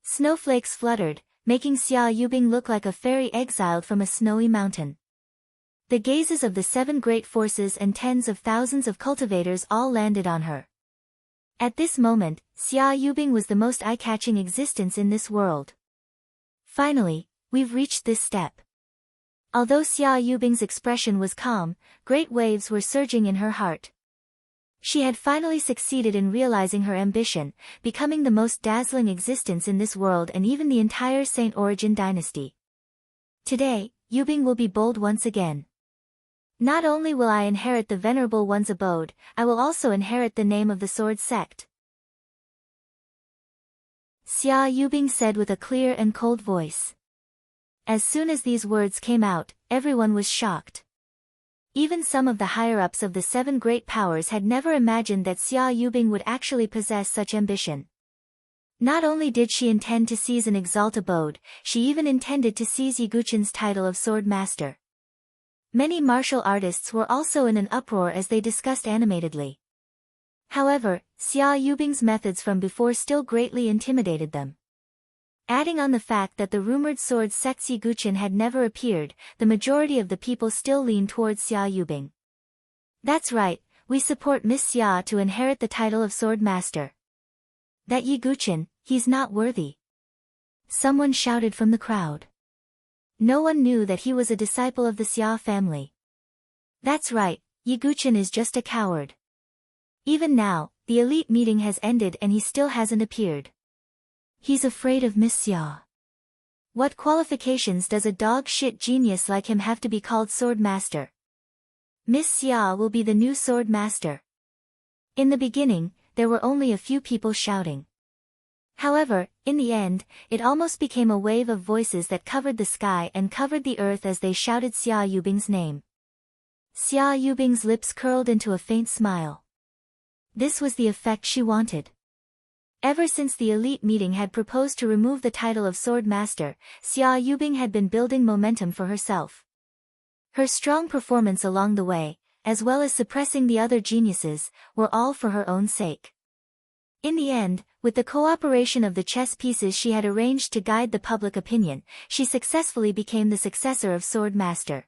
A: Snowflakes fluttered, making Xia Yubing look like a fairy exiled from a snowy mountain. The gazes of the 7 great forces and tens of thousands of cultivators all landed on her. At this moment, Xia Yubing was the most eye-catching existence in this world. Finally, we've reached this step. Although Xia Yubing's expression was calm, great waves were surging in her heart. She had finally succeeded in realizing her ambition, becoming the most dazzling existence in this world and even the entire Saint Origin dynasty. Today, Yubing will be bold once again. Not only will I inherit the Venerable One's abode, I will also inherit the name of the Sword Sect. Xia Yubing said with a clear and cold voice. As soon as these words came out, everyone was shocked. Even some of the higher-ups of the 7 great powers had never imagined that Xia Yubing would actually possess such ambition. Not only did she intend to seize an exalt abode, she even intended to seize Yiguchen's title of Sword Master. Many martial artists were also in an uproar as they discussed animatedly. However, Xia Yubing's methods from before still greatly intimidated them. Adding on the fact that the rumored sword sect Yiguchen had never appeared, the majority of the people still leaned towards Xia Yubing. That's right, we support Miss Xia to inherit the title of Sword Master. That Yiguchen, he's not worthy. Someone shouted from the crowd. No one knew that he was a disciple of the Xia family. That's right, Yiguchen is just a coward. Even now, the elite meeting has ended and he still hasn't appeared. He's afraid of Miss Xia. What qualifications does a dog-shit genius like him have to be called Sword Master? Miss Xia will be the new Sword Master. In the beginning, there were only a few people shouting. However, in the end, it almost became a wave of voices that covered the sky and covered the earth as they shouted Xia Yubing's name. Xia Yubing's lips curled into a faint smile. This was the effect she wanted. Ever since the elite meeting had proposed to remove the title of Sword Master, Xia Yubing had been building momentum for herself. Her strong performance along the way, as well as suppressing the other geniuses, were all for her own sake. In the end, with the cooperation of the chess pieces she had arranged to guide the public opinion, she successfully became the successor of Sword Master.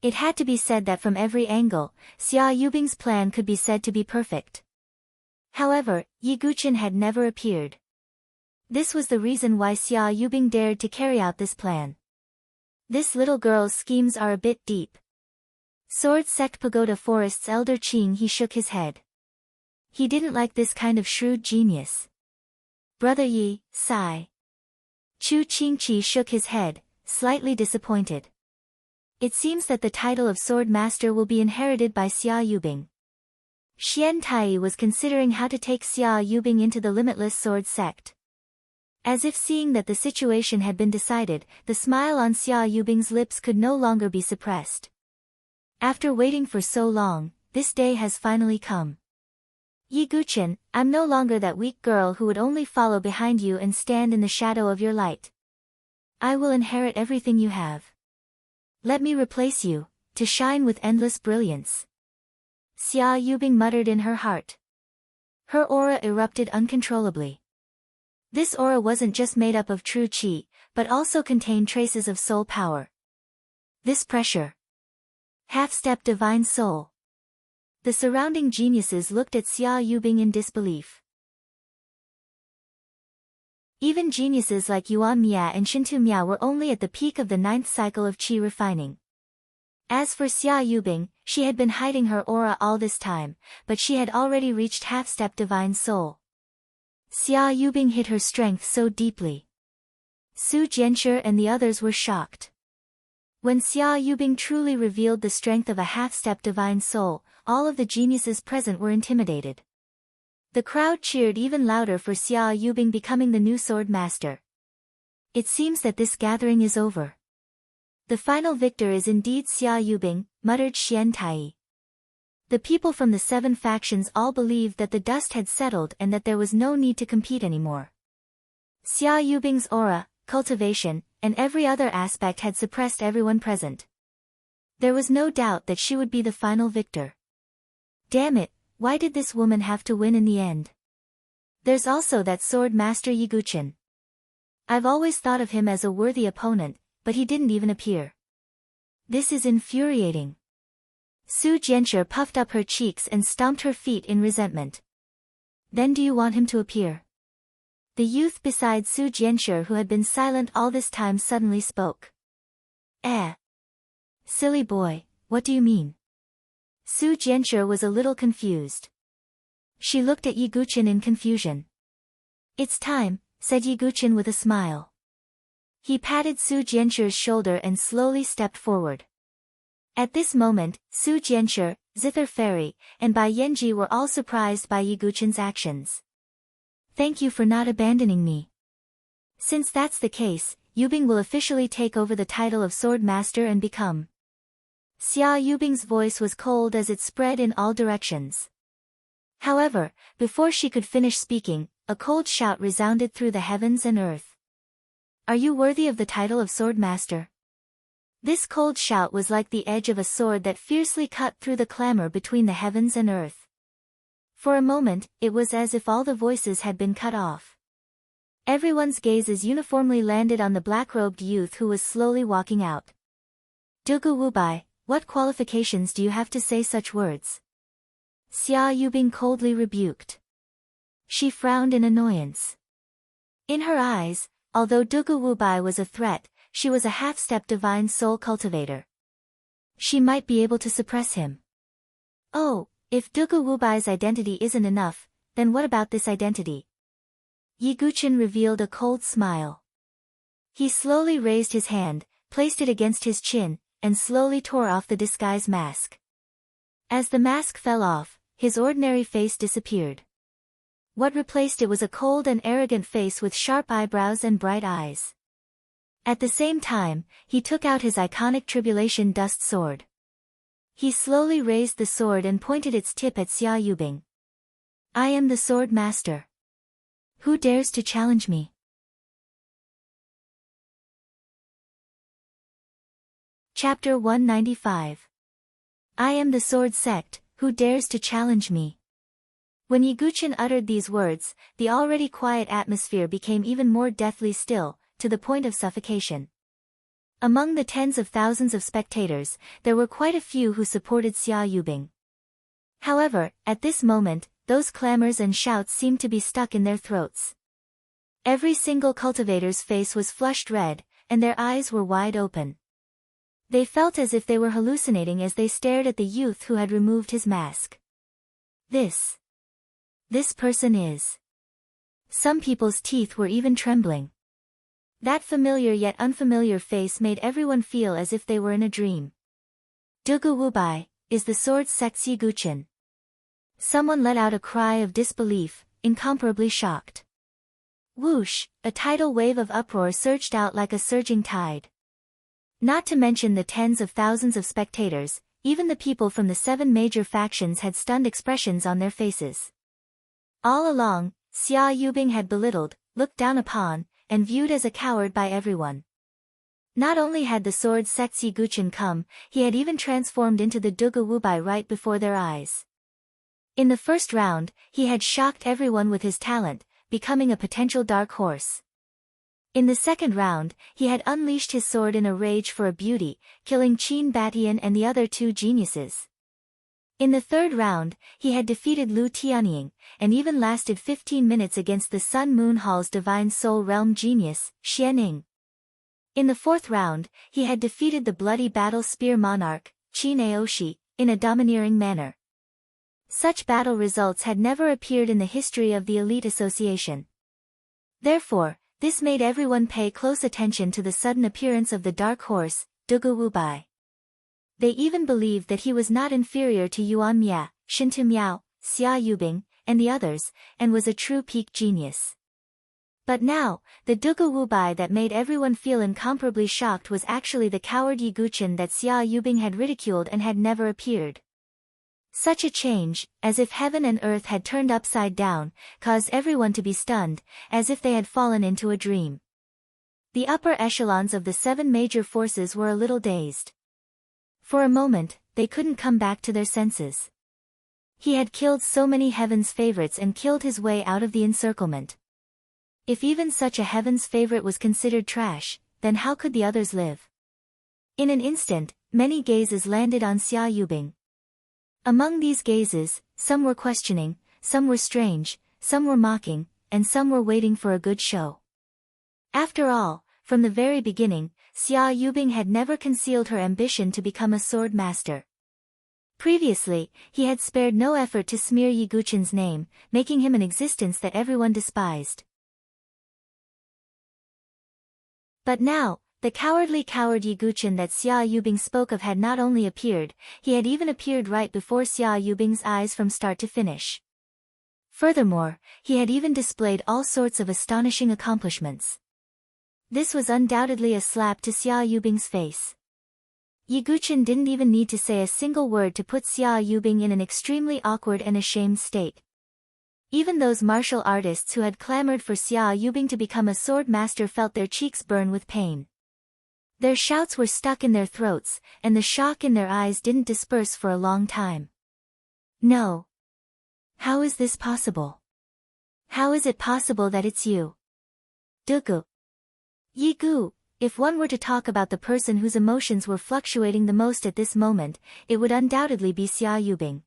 A: It had to be said that from every angle, Xia Yubing's plan could be said to be perfect. However, Yiguchen had never appeared. This was the reason why Xia Yubing dared to carry out this plan. This little girl's schemes are a bit deep. Sword Sect Pagoda Forest's elder Qing he shook his head. He didn't like this kind of shrewd genius. Brother Yi, sigh. Chu Qingqi shook his head, slightly disappointed. It seems that the title of Sword Master will be inherited by Xia Yubing. Xian Tai was considering how to take Xia Yubing into the Limitless Sword sect. As if seeing that the situation had been decided, the smile on Xia Yubing's lips could no longer be suppressed. After waiting for so long, this day has finally come. Yi Guqin, I'm no longer that weak girl who would only follow behind you and stand in the shadow of your light. I will inherit everything you have. Let me replace you, to shine with endless brilliance. Xia Yubing muttered in her heart. Her aura erupted uncontrollably. This aura wasn't just made up of true qi, but also contained traces of soul power. This pressure. Half-step divine soul. The surrounding geniuses looked at Xia Yubing in disbelief. Even geniuses like Yuan Mia and Shintu Mia were only at the peak of the 9th cycle of qi refining. As for Xia Yubing, she had been hiding her aura all this time, but she had already reached half-step divine soul. Xia Yubing hid her strength so deeply. Su Jianshi and the others were shocked. When Xia Yubing truly revealed the strength of a half-step divine soul, all of the geniuses present were intimidated. The crowd cheered even louder for Xia Yubing becoming the new sword master. It seems that this gathering is over. The final victor is indeed Xia Yubing, muttered Xian Tai. The people from the 7 factions all believed that the dust had settled and that there was no need to compete anymore. Xia Yubing's aura, cultivation, and every other aspect had suppressed everyone present. There was no doubt that she would be the final victor. Damn it, why did this woman have to win in the end? There's also that sword master Yi Guqin. I've always thought of him as a worthy opponent, but he didn't even appear. This is infuriating. Su Jianshi puffed up her cheeks and stomped her feet in resentment. Then do you want him to appear? The youth beside Su Jianshi who had been silent all this time suddenly spoke. Silly boy, what do you mean? Su Jianshi was a little confused. She looked at Yi Guqin in confusion. It's time, said Yi Guqin with a smile. He patted Su Jianshi's shoulder and slowly stepped forward. At this moment, Su Jianshi, Zither Fairy, and Bai Yanji were all surprised by Yi Guqin's actions. Thank you for not abandoning me. Since that's the case, Yubing will officially take over the title of Sword Master and become. Xia Yubing's voice was cold as it spread in all directions. However, before she could finish speaking, a cold shout resounded through the heavens and earth. Are you worthy of the title of Sword Master? This cold shout was like the edge of a sword that fiercely cut through the clamor between the heavens and earth. For a moment, it was as if all the voices had been cut off. Everyone's gazes uniformly landed on the black-robed youth who was slowly walking out. Dugu Wubai, what qualifications do you have to say such words? Xia Yubing coldly rebuked. She frowned in annoyance. In her eyes, although Dugu Wubai was a threat, she was a half-step divine soul cultivator. She might be able to suppress him. Oh, if Dugu Wubai's identity isn't enough, then what about this identity? Yi Guqin revealed a cold smile. He slowly raised his hand, placed it against his chin, and slowly tore off the disguise mask. As the mask fell off, his ordinary face disappeared. What replaced it was a cold and arrogant face with sharp eyebrows and bright eyes. At the same time, he took out his iconic Tribulation Dust Sword. He slowly raised the sword and pointed its tip at Xia Yubing. I am the Sword Master. Who dares to challenge me? Chapter 195. I am the Sword Sect, who dares to challenge me? When Yi Guqin uttered these words, the already quiet atmosphere became even more deathly still, to the point of suffocation. Among the tens of thousands of spectators, there were quite a few who supported Xia Yubing. However, at this moment, those clamors and shouts seemed to be stuck in their throats. Every single cultivator's face was flushed red, and their eyes were wide open. They felt as if they were hallucinating as they stared at the youth who had removed his mask. This person is. Some people's teeth were even trembling. That familiar yet unfamiliar face made everyone feel as if they were in a dream. Dugu Wubai, is the sword's sex Yiguchen? Someone let out a cry of disbelief, incomparably shocked. Whoosh, a tidal wave of uproar surged out like a surging tide. Not to mention the tens of thousands of spectators, even the people from the 7 major factions had stunned expressions on their faces. All along, Xia Yubing had belittled, looked down upon, and viewed as a coward by everyone. Not only had the sword sex Yiguchen come, he had even transformed into the Dugu Wubai right before their eyes. In the first round, he had shocked everyone with his talent, becoming a potential dark horse. In the second round, he had unleashed his sword in a rage for a beauty, killing Qin Batian and the other 2 geniuses. In the third round, he had defeated Lu Tianying, and even lasted 15 minutes against the Sun Moon Hall's Divine Soul Realm genius, Xianing. In the fourth round, he had defeated the bloody battle spear monarch, Qin Aoshi, in a domineering manner. Such battle results had never appeared in the history of the Elite Association. Therefore, this made everyone pay close attention to the sudden appearance of the dark horse, Dugu Wubai. They even believed that he was not inferior to Yuan Mia, Shintu Miao, Xia Yubing, and the others, and was a true peak genius. But now, the Dugu Wubai that made everyone feel incomparably shocked was actually the coward Yiguchen that Xia Yubing had ridiculed and had never appeared. Such a change, as if heaven and earth had turned upside down, caused everyone to be stunned, as if they had fallen into a dream. The upper echelons of the 7 major forces were a little dazed. For a moment, they couldn't come back to their senses. He had killed so many heaven's favorites and killed his way out of the encirclement. If even such a heaven's favorite was considered trash, then how could the others live? In an instant, many gazes landed on Xia Yubing. Among these gazes, some were questioning, some were strange, some were mocking, and some were waiting for a good show. After all, from the very beginning, Xia Yubing had never concealed her ambition to become a sword master. Previously, he had spared no effort to smear Yiguchen's name, making him an existence that everyone despised. But now, the cowardly coward Yiguchen that Xia Yubing spoke of had not only appeared, he had even appeared right before Xia Yubing's eyes from start to finish. Furthermore, he had even displayed all sorts of astonishing accomplishments. This was undoubtedly a slap to Xia Yubing's face. Yiguchen didn't even need to say a single word to put Xia Yubing in an extremely awkward and ashamed state. Even those martial artists who had clamored for Xia Yubing to become a sword master felt their cheeks burn with pain. Their shouts were stuck in their throats, and the shock in their eyes didn't disperse for a long time. No. How is this possible? How is it possible that it's you? Dugu. Yigu, if one were to talk about the person whose emotions were fluctuating the most at this moment, it would undoubtedly be Xia Yubing.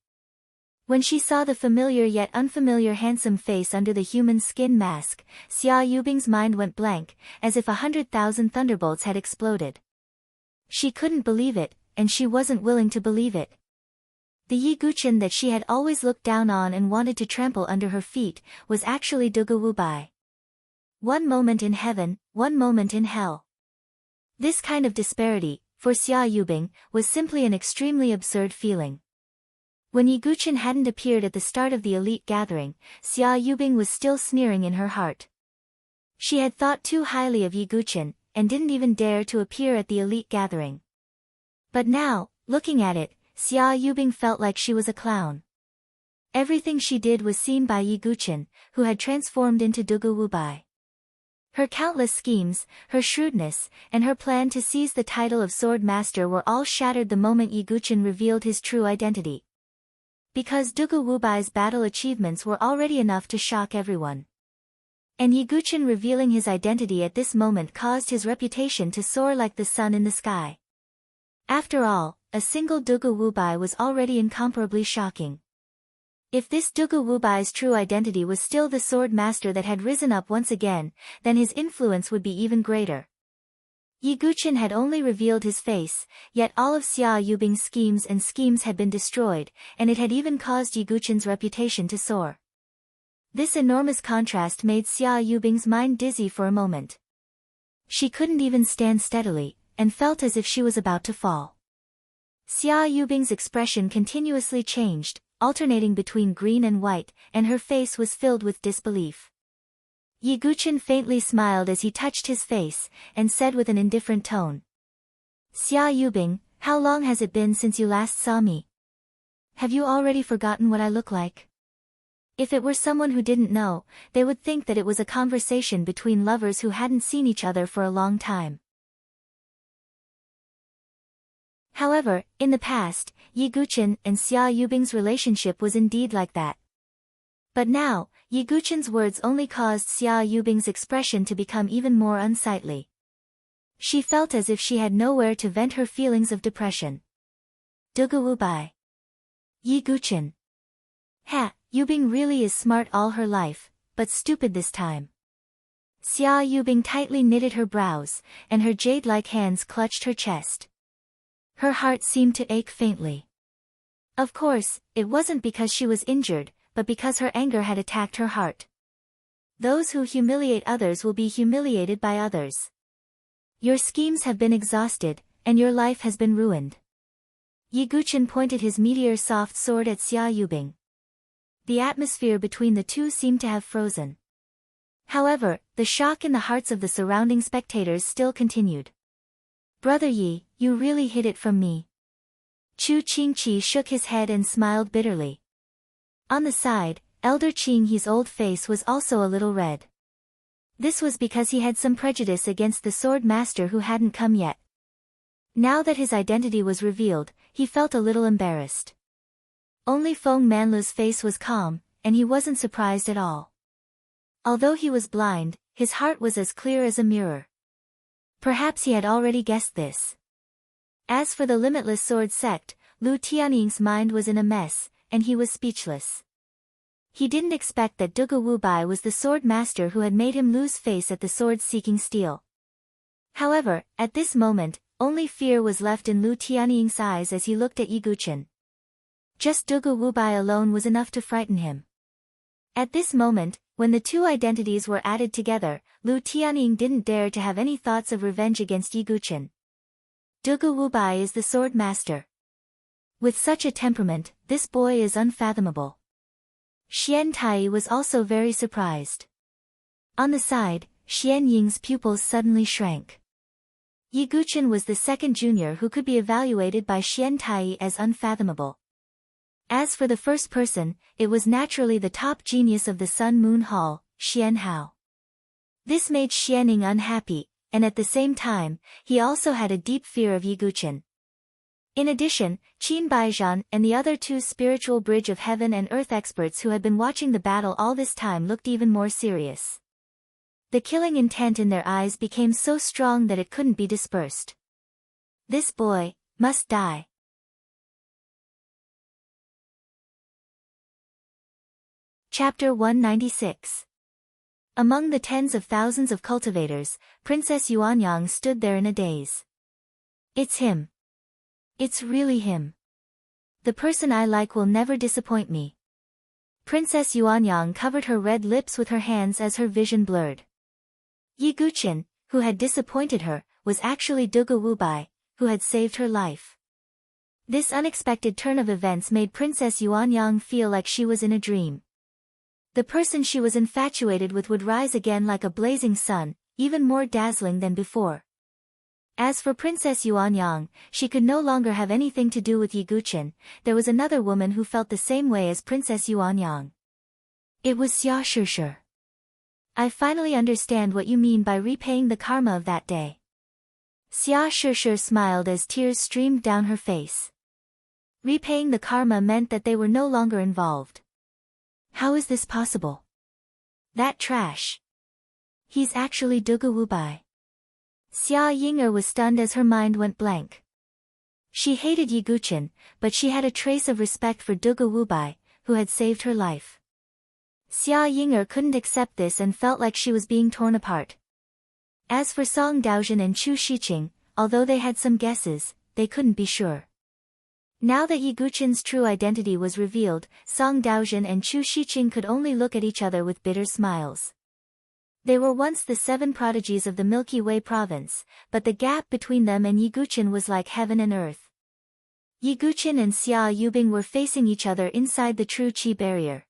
A: When she saw the familiar yet unfamiliar handsome face under the human skin mask, Xia Yubing's mind went blank, as if 100,000 thunderbolts had exploded. She couldn't believe it, and she wasn't willing to believe it. The Yiguchen that she had always looked down on and wanted to trample under her feet, was actually Dugu Wubai. One moment in heaven, one moment in hell. This kind of disparity, for Xia Yubing, was simply an extremely absurd feeling. When Yiguchen hadn't appeared at the start of the elite gathering, Xia Yubing was still sneering in her heart. She had thought too highly of Yiguchen, and didn't even dare to appear at the elite gathering. But now, looking at it, Xia Yubing felt like she was a clown. Everything she did was seen by Yiguchen, who had transformed into Dugu Wubai. Her countless schemes, her shrewdness, and her plan to seize the title of Sword Master were all shattered the moment Yiguchen revealed his true identity. Because Dugu Wubai's battle achievements were already enough to shock everyone. And Yiguchen revealing his identity at this moment caused his reputation to soar like the sun in the sky. After all, a single Dugu Wubai was already incomparably shocking. If this Dugu Wubai's true identity was still the sword master that had risen up once again, then his influence would be even greater. Yiguchen had only revealed his face, yet all of Xia Yubing's schemes had been destroyed, and it had even caused Yiguchen's reputation to soar. This enormous contrast made Xia Yubing's mind dizzy for a moment. She couldn't even stand steadily, and felt as if she was about to fall. Xia Yubing's expression continuously changed, alternating between green and white, and her face was filled with disbelief. Yi Guqin faintly smiled as he touched his face, and said with an indifferent tone. Xia Yubing, how long has it been since you last saw me? Have you already forgotten what I look like? If it were someone who didn't know, they would think that it was a conversation between lovers who hadn't seen each other for a long time. However, in the past, Yi Guqin and Xia Yubing's relationship was indeed like that. But now, Yi Guqin's words only caused Xia Yubing's expression to become even more unsightly. She felt as if she had nowhere to vent her feelings of depression. Dugu bai. Yi Guqin. Ha, Yubing really is smart all her life, but stupid this time. Xia Yubing tightly knitted her brows, and her jade-like hands clutched her chest. Her heart seemed to ache faintly. Of course, it wasn't because she was injured, but because her anger had attacked her heart. Those who humiliate others will be humiliated by others. Your schemes have been exhausted, and your life has been ruined. Yi Guqin pointed his meteor-soft sword at Xia Yubing. The atmosphere between the two seemed to have frozen. However, the shock in the hearts of the surrounding spectators still continued. Brother Yi, you really hid it from me. Chu Qingqi shook his head and smiled bitterly. On the side, Elder Qinghe's old face was also a little red. This was because he had some prejudice against the sword master who hadn't come yet. Now that his identity was revealed, he felt a little embarrassed. Only Feng Manlu's face was calm, and he wasn't surprised at all. Although he was blind, his heart was as clear as a mirror. Perhaps he had already guessed this. As for the limitless sword sect, Lu Tianying's mind was in a mess, and he was speechless. He didn't expect that Dugu Wubai was the sword master who had made him lose face at the sword-seeking steel. However, at this moment, only fear was left in Lu Tianying's eyes as he looked at Yi Guqin. Just Dugu Wubai alone was enough to frighten him. At this moment, when the two identities were added together, Lu Tianying didn't dare to have any thoughts of revenge against Yi Guqin. Dugu Wubai is the sword master. With such a temperament, this boy is unfathomable. Xian Tai was also very surprised. On the side, Xian Ying's pupils suddenly shrank. Yi Guqin was the second junior who could be evaluated by Xian Tai as unfathomable. As for the first person, it was naturally the top genius of the Sun Moon Hall, Xian Hao. This made Xianing unhappy, and at the same time, he also had a deep fear of Yi Guqin. In addition, Qin Baijian and the other two spiritual bridge of heaven and earth experts who had been watching the battle all this time looked even more serious. The killing intent in their eyes became so strong that it couldn't be dispersed. This boy must die. Chapter 196. Among the tens of thousands of cultivators, Princess Yuanyang stood there in a daze. It's him. It's really him. The person I like will never disappoint me. Princess Yuanyang covered her red lips with her hands as her vision blurred. Yi Guqin, who had disappointed her, was actually Dugu Wubai, who had saved her life. This unexpected turn of events made Princess Yuanyang feel like she was in a dream. The person she was infatuated with would rise again like a blazing sun, even more dazzling than before. As for Princess Yuanyang, she could no longer have anything to do with Yi Guqin. There was another woman who felt the same way as Princess Yuanyang. It was Xia Shishir. I finally understand what you mean by repaying the karma of that day. Xia Shishir smiled as tears streamed down her face. Repaying the karma meant that they were no longer involved. How is this possible? That trash. He's actually Dugu Wubai. Xia Ying'er was stunned as her mind went blank. She hated Yi Guqin, but she had a trace of respect for Dugu Wubai, who had saved her life. Xia Ying'er couldn't accept this and felt like she was being torn apart. As for Song Daozhen and Chu Shiqing, although they had some guesses, they couldn't be sure. Now that Yi Guqin's true identity was revealed, Song Daozhen and Chu Shiqing could only look at each other with bitter smiles. They were once the 7 prodigies of the Milky Way province, but the gap between them and Yiguchen was like heaven and earth. Yiguchen and Xia Yubing were facing each other inside the true Qi barrier.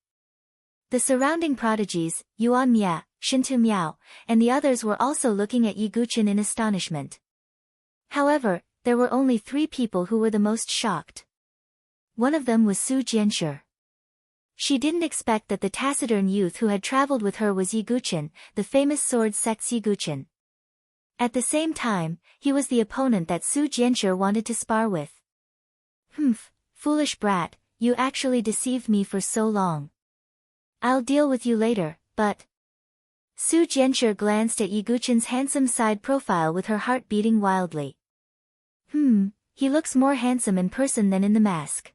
A: The surrounding prodigies, Yuan Mia, Shintu Miao, and the others were also looking at Yiguchen in astonishment. However, there were only 3 people who were the most shocked. One of them was Su Jianshi. She didn't expect that the taciturn youth who had traveled with her was Yiguchen, the famous sword sect's Yiguchen. At the same time, he was the opponent that Su Jianshi wanted to spar with. Humph, foolish brat, you actually deceived me for so long. I'll deal with you later, but... Su Jianshi glanced at Yiguchen's handsome side profile with her heart beating wildly. He looks more handsome in person than in the mask.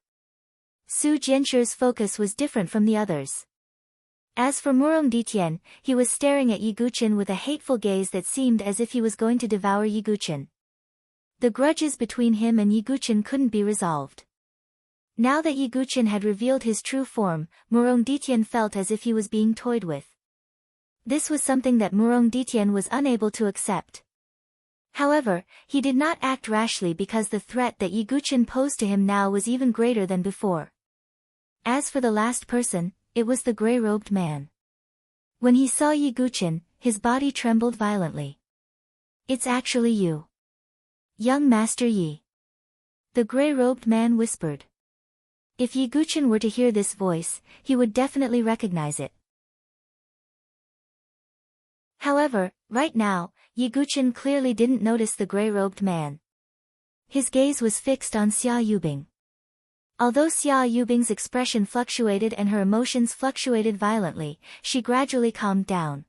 A: Su Jianshi's focus was different from the others. As for Murong Ditian, he was staring at Yiguchen with a hateful gaze that seemed as if he was going to devour Yiguchen. The grudges between him and Yiguchen couldn't be resolved. Now that Yiguchen had revealed his true form, Murong Ditian felt as if he was being toyed with. This was something that Murong Ditian was unable to accept. However, he did not act rashly because the threat that Yiguchen posed to him now was even greater than before. As for the last person, it was the grey-robed man. When he saw Yiguchen, his body trembled violently. It's actually you. Young Master Yi. The grey-robed man whispered. If Yiguchen were to hear this voice, he would definitely recognize it. However, right now, Yiguchen clearly didn't notice the grey-robed man. His gaze was fixed on Xia Yubing. Although Xia Yubing's expression fluctuated and her emotions fluctuated violently, she gradually calmed down.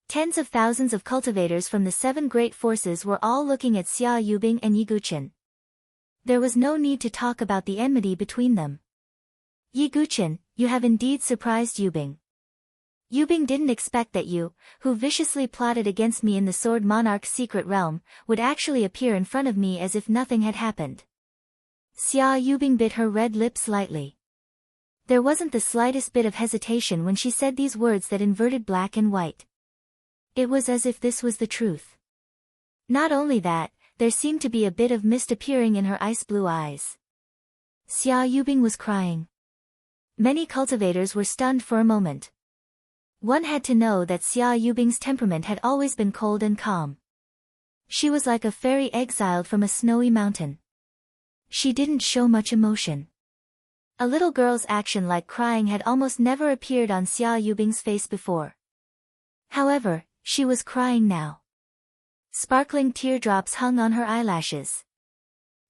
A: Tens of thousands of cultivators from the 7 great forces were all looking at Xia Yubing and Yiguchen. There was no need to talk about the enmity between them. Yiguchen, you have indeed surprised Yubing. Yubing didn't expect that you, who viciously plotted against me in the Sword Monarch's secret realm, would actually appear in front of me as if nothing had happened. Xia Yubing bit her red lips lightly. There wasn't the slightest bit of hesitation when she said these words that inverted black and white. It was as if this was the truth. Not only that, there seemed to be a bit of mist appearing in her ice-blue eyes. Xia Yubing was crying. Many cultivators were stunned for a moment. One had to know that Xia Yubing's temperament had always been cold and calm. She was like a fairy exiled from a snowy mountain. She didn't show much emotion. A little girl's action like crying had almost never appeared on Xia Yubing's face before. However, she was crying now. Sparkling teardrops hung on her eyelashes.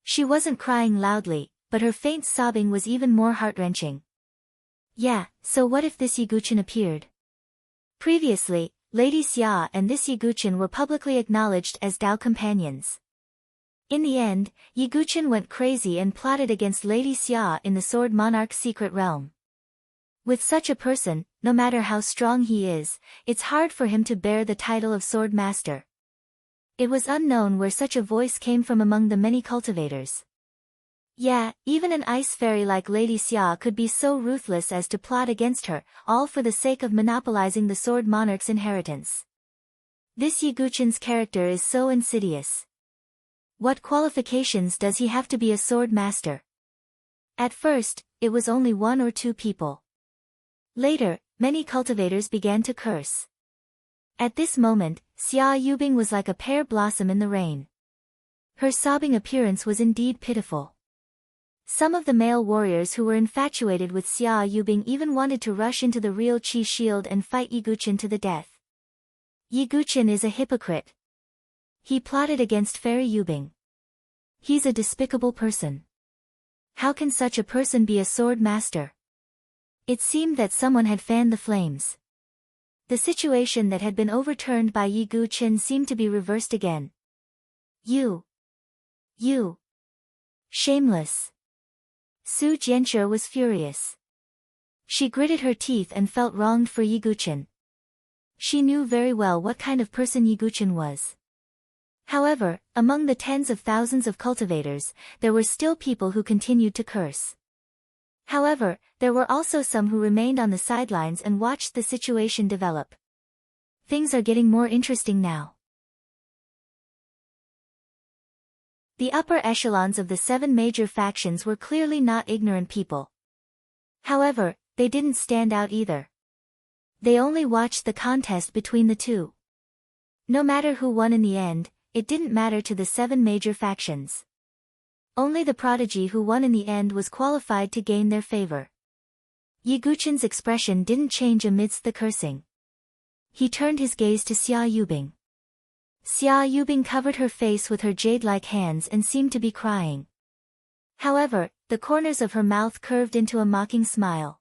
A: She wasn't crying loudly, but her faint sobbing was even more heart-wrenching. Yeah, so what if this Yiguchen appeared? Previously, Lady Xia and this Yiguchen were publicly acknowledged as Dao companions. In the end, Yiguchen went crazy and plotted against Lady Xia in the Sword Monarch's secret realm. With such a person, no matter how strong he is, it's hard for him to bear the title of Sword Master. It was unknown where such a voice came from among the many cultivators. Yeah, even an ice fairy like Lady Xia could be so ruthless as to plot against her, all for the sake of monopolizing the Sword Monarch's inheritance. This Yiguchen's character is so insidious. What qualifications does he have to be a sword master? At first, it was only 1 or 2 people. Later, many cultivators began to curse. At this moment, Xia Yubing was like a pear blossom in the rain. Her sobbing appearance was indeed pitiful. Some of the male warriors who were infatuated with Xia Yubing even wanted to rush into the real Qi shield and fight Yiguchen to the death. Yiguchen is a hypocrite. He plotted against Fairy Yubing. He's a despicable person. How can such a person be a sword master? It seemed that someone had fanned the flames. The situation that had been overturned by Yiguchen seemed to be reversed again. You. Shameless. Su Jianshi was furious. She gritted her teeth and felt wronged for Yiguchen. She knew very well what kind of person Yiguchen was. However, among the tens of thousands of cultivators, there were still people who continued to curse. However, there were also some who remained on the sidelines and watched the situation develop. Things are getting more interesting now. The upper echelons of the 7 major factions were clearly not ignorant people. However, they didn't stand out either. They only watched the contest between the two. No matter who won in the end, it didn't matter to the 7 major factions. Only the prodigy who won in the end was qualified to gain their favor. Yiguchen's expression didn't change amidst the cursing. He turned his gaze to Xia Yubing. Xia Yubing covered her face with her jade-like hands and seemed to be crying. However, the corners of her mouth curved into a mocking smile.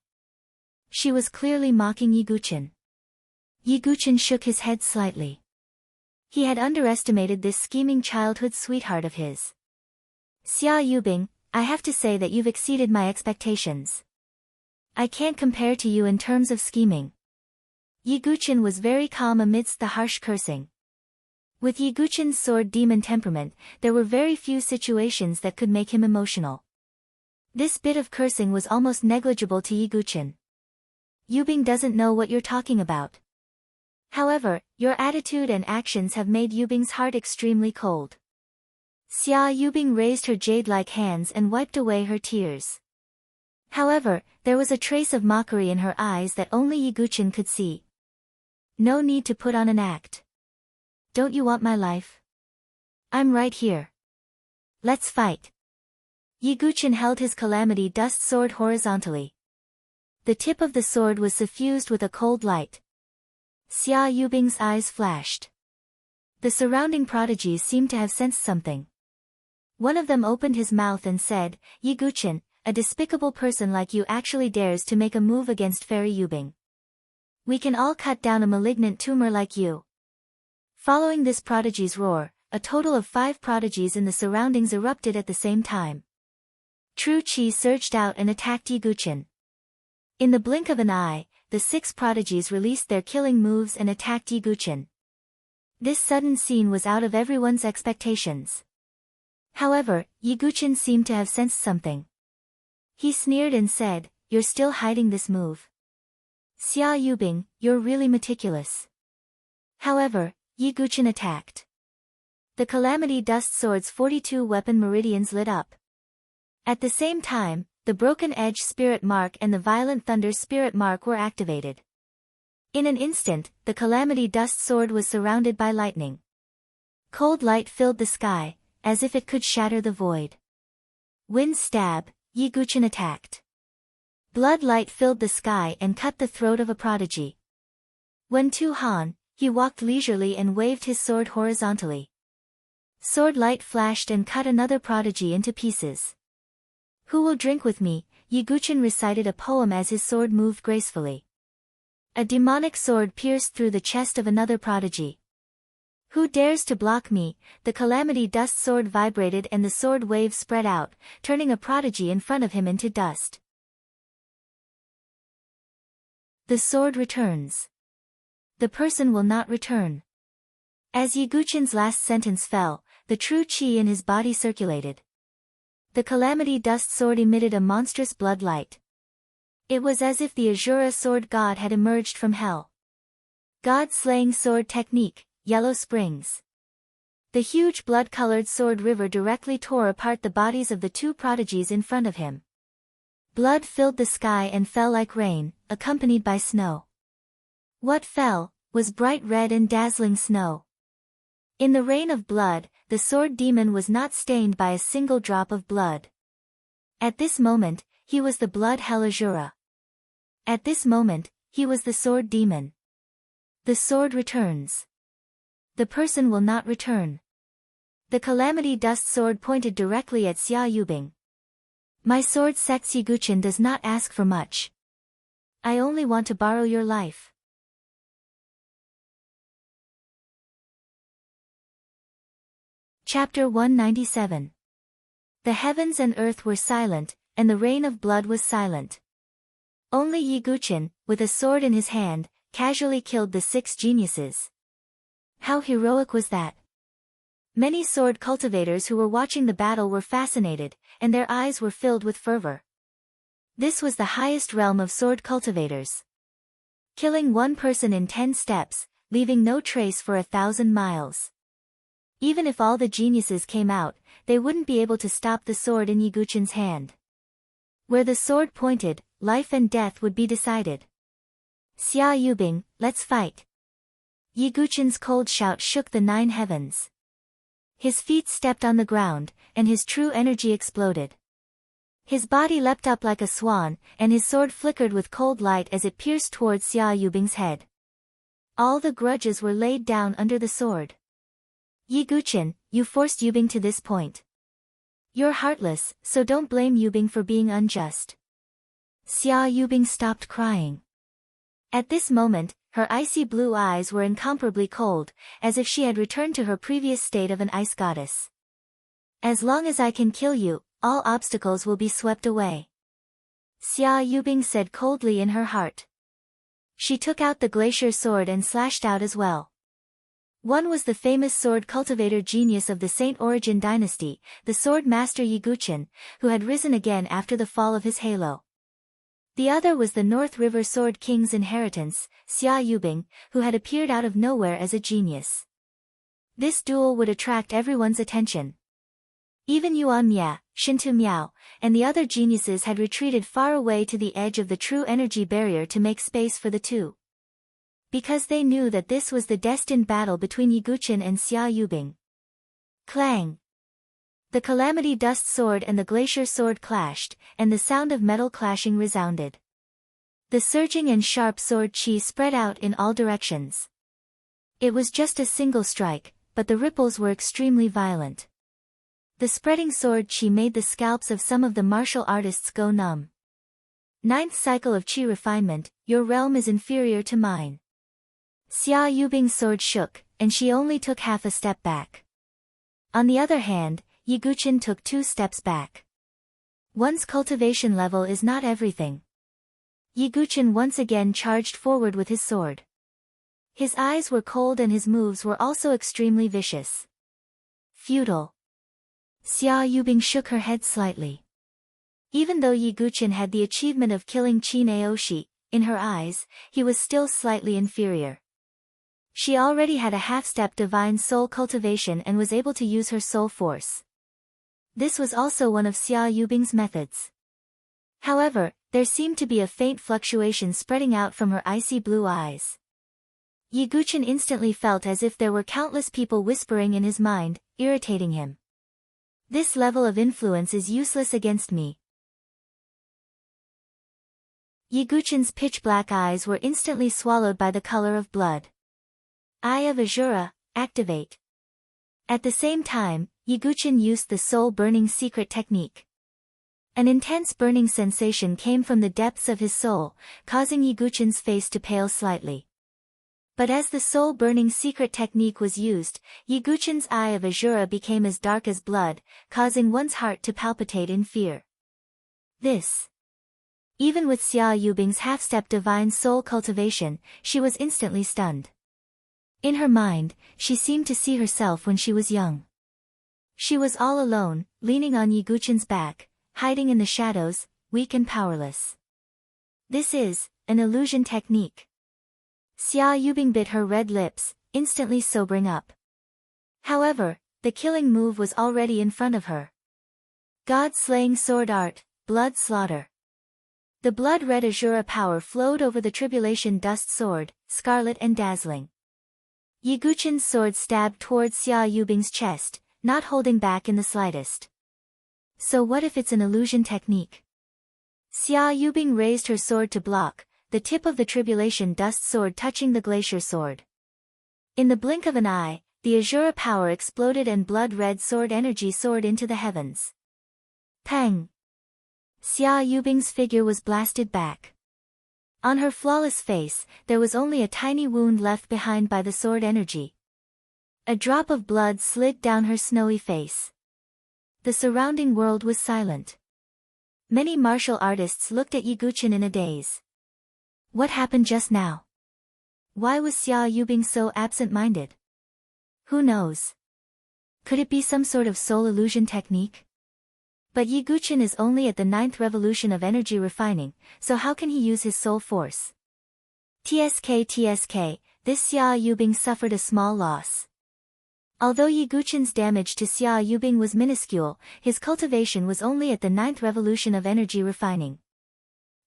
A: She was clearly mocking Yiguchen. Yiguchen shook his head slightly. He had underestimated this scheming childhood sweetheart of his. Xia Yubing, I have to say that you've exceeded my expectations. I can't compare to you in terms of scheming. Yiguchen was very calm amidst the harsh cursing. With Yiguchen's sword demon temperament, there were very few situations that could make him emotional. This bit of cursing was almost negligible to Yiguchen. Yubing doesn't know what you're talking about. However, your attitude and actions have made Yubing's heart extremely cold. Xia Yubing raised her jade-like hands and wiped away her tears. However, there was a trace of mockery in her eyes that only Yiguchen could see. No need to put on an act. Don't you want my life? I'm right here. Let's fight. Yiguchen held his calamity dust sword horizontally. The tip of the sword was suffused with a cold light. Xia Yubing's eyes flashed. The surrounding prodigies seemed to have sensed something. One of them opened his mouth and said, Yiguchen, a despicable person like you actually dares to make a move against Fairy Yubing. We can all cut down a malignant tumor like you. Following this prodigy's roar, a total of 5 prodigies in the surroundings erupted at the same time. True Qi surged out and attacked Yiguchen. In the blink of an eye, the 6 prodigies released their killing moves and attacked Yiguchen. This sudden scene was out of everyone's expectations. However, Yiguchen seemed to have sensed something. He sneered and said, You're still hiding this move. Xia Yubing, you're really meticulous. However, Yiguchen attacked. The Calamity Dust Sword's 42 weapon meridians lit up. At the same time, the Broken Edge Spirit Mark and the Violent Thunder Spirit Mark were activated. In an instant, the Calamity Dust Sword was surrounded by lightning. Cold light filled the sky, as if it could shatter the void. Wind stab, Yiguchen attacked. Blood light filled the sky and cut the throat of a prodigy. When Tu Han, he walked leisurely and waved his sword horizontally. Sword light flashed and cut another prodigy into pieces. Who will drink with me? Yiguchen recited a poem as his sword moved gracefully. A demonic sword pierced through the chest of another prodigy. Who dares to block me? The Calamity Dust Sword vibrated and the sword wave spread out, turning a prodigy in front of him into dust. The sword returns. The person will not return. As Yiguchen's last sentence fell, the true qi in his body circulated. The Calamity Dust Sword emitted a monstrous blood light. It was as if the Azura Sword God had emerged from hell. God-slaying sword technique, Yellow Springs. The huge blood-colored sword river directly tore apart the bodies of the 2 prodigies in front of him. Blood filled the sky and fell like rain, accompanied by snow. What fell was bright red and dazzling snow. In the rain of blood, the sword demon was not stained by a single drop of blood. At this moment, he was the blood hell Azura. At this moment, he was the sword demon. The sword returns. The person will not return. The Calamity Dust Sword pointed directly at Xia Yubing. My sword Sect Yiguchen does not ask for much. I only want to borrow your life. Chapter 197. The heavens and earth were silent, and the rain of blood was silent. Only Yiguchen, with a sword in his hand, casually killed the 6 geniuses. How heroic was that? Many sword cultivators who were watching the battle were fascinated, and their eyes were filled with fervor. This was the highest realm of sword cultivators. Killing one person in 10 steps, leaving no trace for 1,000 miles. Even if all the geniuses came out, they wouldn't be able to stop the sword in Yiguchen's hand. Where the sword pointed, life and death would be decided. Xia Yubing, let's fight. Yiguchen's cold shout shook the 9 heavens. His feet stepped on the ground, and his true energy exploded. His body leapt up like a swan, and his sword flickered with cold light as it pierced towards Xia Yubing's head. All the grudges were laid down under the sword. Yiguchen, you forced Yubing to this point. You're heartless, so don't blame Yubing for being unjust. Xia Yubing stopped crying. At this moment, her icy blue eyes were incomparably cold, as if she had returned to her previous state of an ice goddess. As long as I can kill you, all obstacles will be swept away. Xia Yubing said coldly in her heart. She took out the glacier sword and slashed out as well. One was the famous sword cultivator genius of the Saint Origin dynasty, the sword master Yiguchen, who had risen again after the fall of his halo. The other was the North River Sword King's inheritance, Xia Yubing, who had appeared out of nowhere as a genius. This duel would attract everyone's attention. Even Yuan Mia, Shintu Miao, and the other geniuses had retreated far away to the edge of the true energy barrier to make space for the two. Because they knew that this was the destined battle between Yiguchen and Xia Yubing. Clang! The Calamity Dust Sword and the Glacier Sword clashed, and the sound of metal clashing resounded. The surging and sharp sword chi spread out in all directions. It was just a single strike, but the ripples were extremely violent. The spreading sword chi made the scalps of some of the martial artists go numb. 9th cycle of chi refinement, your realm is inferior to mine. Xia Yubing's sword shook, and she only took half a step back. On the other hand, Yiguchen took 2 steps back. One's cultivation level is not everything. Yiguchen once again charged forward with his sword. His eyes were cold and his moves were also extremely vicious. Futile. Xia Yubing shook her head slightly. Even though Yiguchen had the achievement of killing Qin Aoshi, in her eyes, he was still slightly inferior. She already had a half-step divine soul cultivation and was able to use her soul force. This was also one of Xia Yubing's methods. However, there seemed to be a faint fluctuation spreading out from her icy blue eyes. Yiguchen instantly felt as if there were countless people whispering in his mind, irritating him. This level of influence is useless against me. Yiguchen's pitch-black eyes were instantly swallowed by the color of blood. Eye of Azura, activate. At the same time, Yiguchen used the soul-burning secret technique. An intense burning sensation came from the depths of his soul, causing Yiguchen's face to pale slightly. But as the soul-burning secret technique was used, Yiguchen's Eye of Azura became as dark as blood, causing one's heart to palpitate in fear. This. Even with Xia Yubing's half-step divine soul cultivation, she was instantly stunned. In her mind, she seemed to see herself when she was young. She was all alone, leaning on Yiguchen's back, hiding in the shadows, weak and powerless. This is an illusion technique. Xia Yubing bit her red lips, instantly sobering up. However, the killing move was already in front of her. God-slaying sword art, blood slaughter. The blood-red Azura power flowed over the tribulation dust sword, scarlet and dazzling. Yiguchen's sword stabbed towards Xia Yubing's chest, not holding back in the slightest. So what if it's an illusion technique? Xia Yubing raised her sword to block, the tip of the tribulation dust sword touching the glacier sword. In the blink of an eye, the Azura power exploded and blood-red sword energy soared into the heavens. Pang! Xia Yubing's figure was blasted back. On her flawless face, there was only a tiny wound left behind by the sword energy. A drop of blood slid down her snowy face. The surrounding world was silent. Many martial artists looked at Yiguchen in a daze. What happened just now? Why was Xia Yubing so absent-minded? Who knows? Could it be some sort of soul illusion technique? But Yiguchen is only at the 9th revolution of energy refining, so how can he use his soul force? TSK, this Xia Yubing suffered a small loss. Although Yi Guqin's damage to Xia Yubing was minuscule, his cultivation was only at the 9th revolution of energy refining.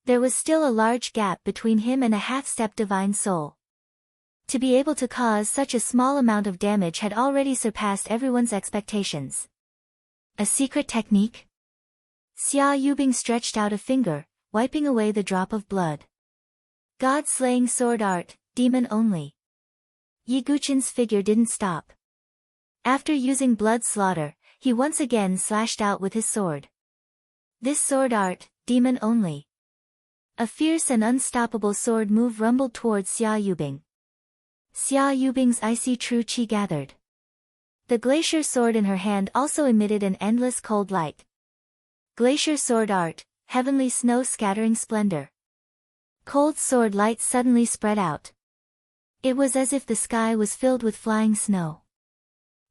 A: There was still a large gap between him and a half-step divine soul. To be able to cause such a small amount of damage had already surpassed everyone's expectations. A secret technique? Xia Yubing stretched out a finger, wiping away the drop of blood. God-slaying sword art, demon only. Yi Guqin's figure didn't stop. After using blood slaughter, he once again slashed out with his sword. This sword art, demon only. A fierce and unstoppable sword move rumbled towards Xia Yubing. Xia Yubing's icy true qi gathered. The glacier sword in her hand also emitted an endless cold light. Glacier sword art, heavenly snow scattering splendor. Cold sword light suddenly spread out. It was as if the sky was filled with flying snow.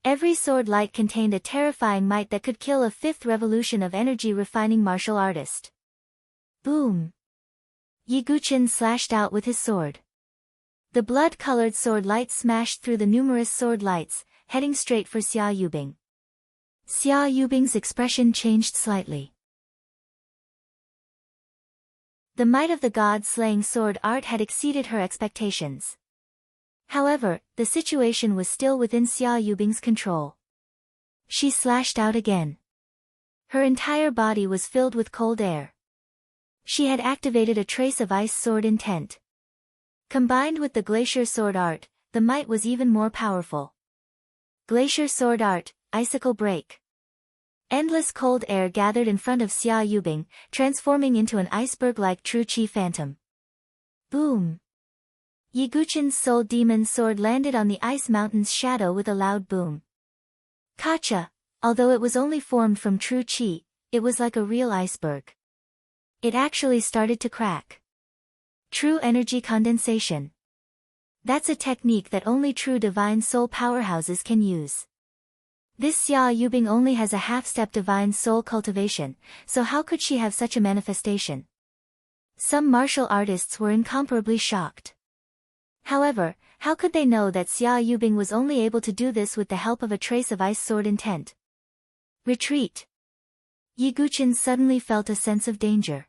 A: Every sword light contained a terrifying might that could kill a 5th revolution of energy refining martial artist. Boom! Yi Guqin slashed out with his sword. The blood-colored sword light smashed through the numerous sword lights, heading straight for Xia Yubing. Xia Yubing's expression changed slightly. The might of the god-slaying sword art had exceeded her expectations. However, the situation was still within Xia Yubing's control. She slashed out again. Her entire body was filled with cold air. She had activated a trace of ice sword intent. Combined with the glacier sword art, the might was even more powerful. Glacier sword art, icicle break. Endless cold air gathered in front of Xia Yubing, transforming into an iceberg-like true qi phantom. Boom! Yi Guqin's soul demon sword landed on the ice mountain's shadow with a loud boom. Kacha, although it was only formed from true qi, it was like a real iceberg. It actually started to crack. True energy condensation. That's a technique that only true divine soul powerhouses can use. This Xia Yubing only has a half-step divine soul cultivation, so how could she have such a manifestation? Some martial artists were incomparably shocked. However, how could they know that Xia Yubing was only able to do this with the help of a trace of ice sword intent? Retreat! Yi Guqin suddenly felt a sense of danger.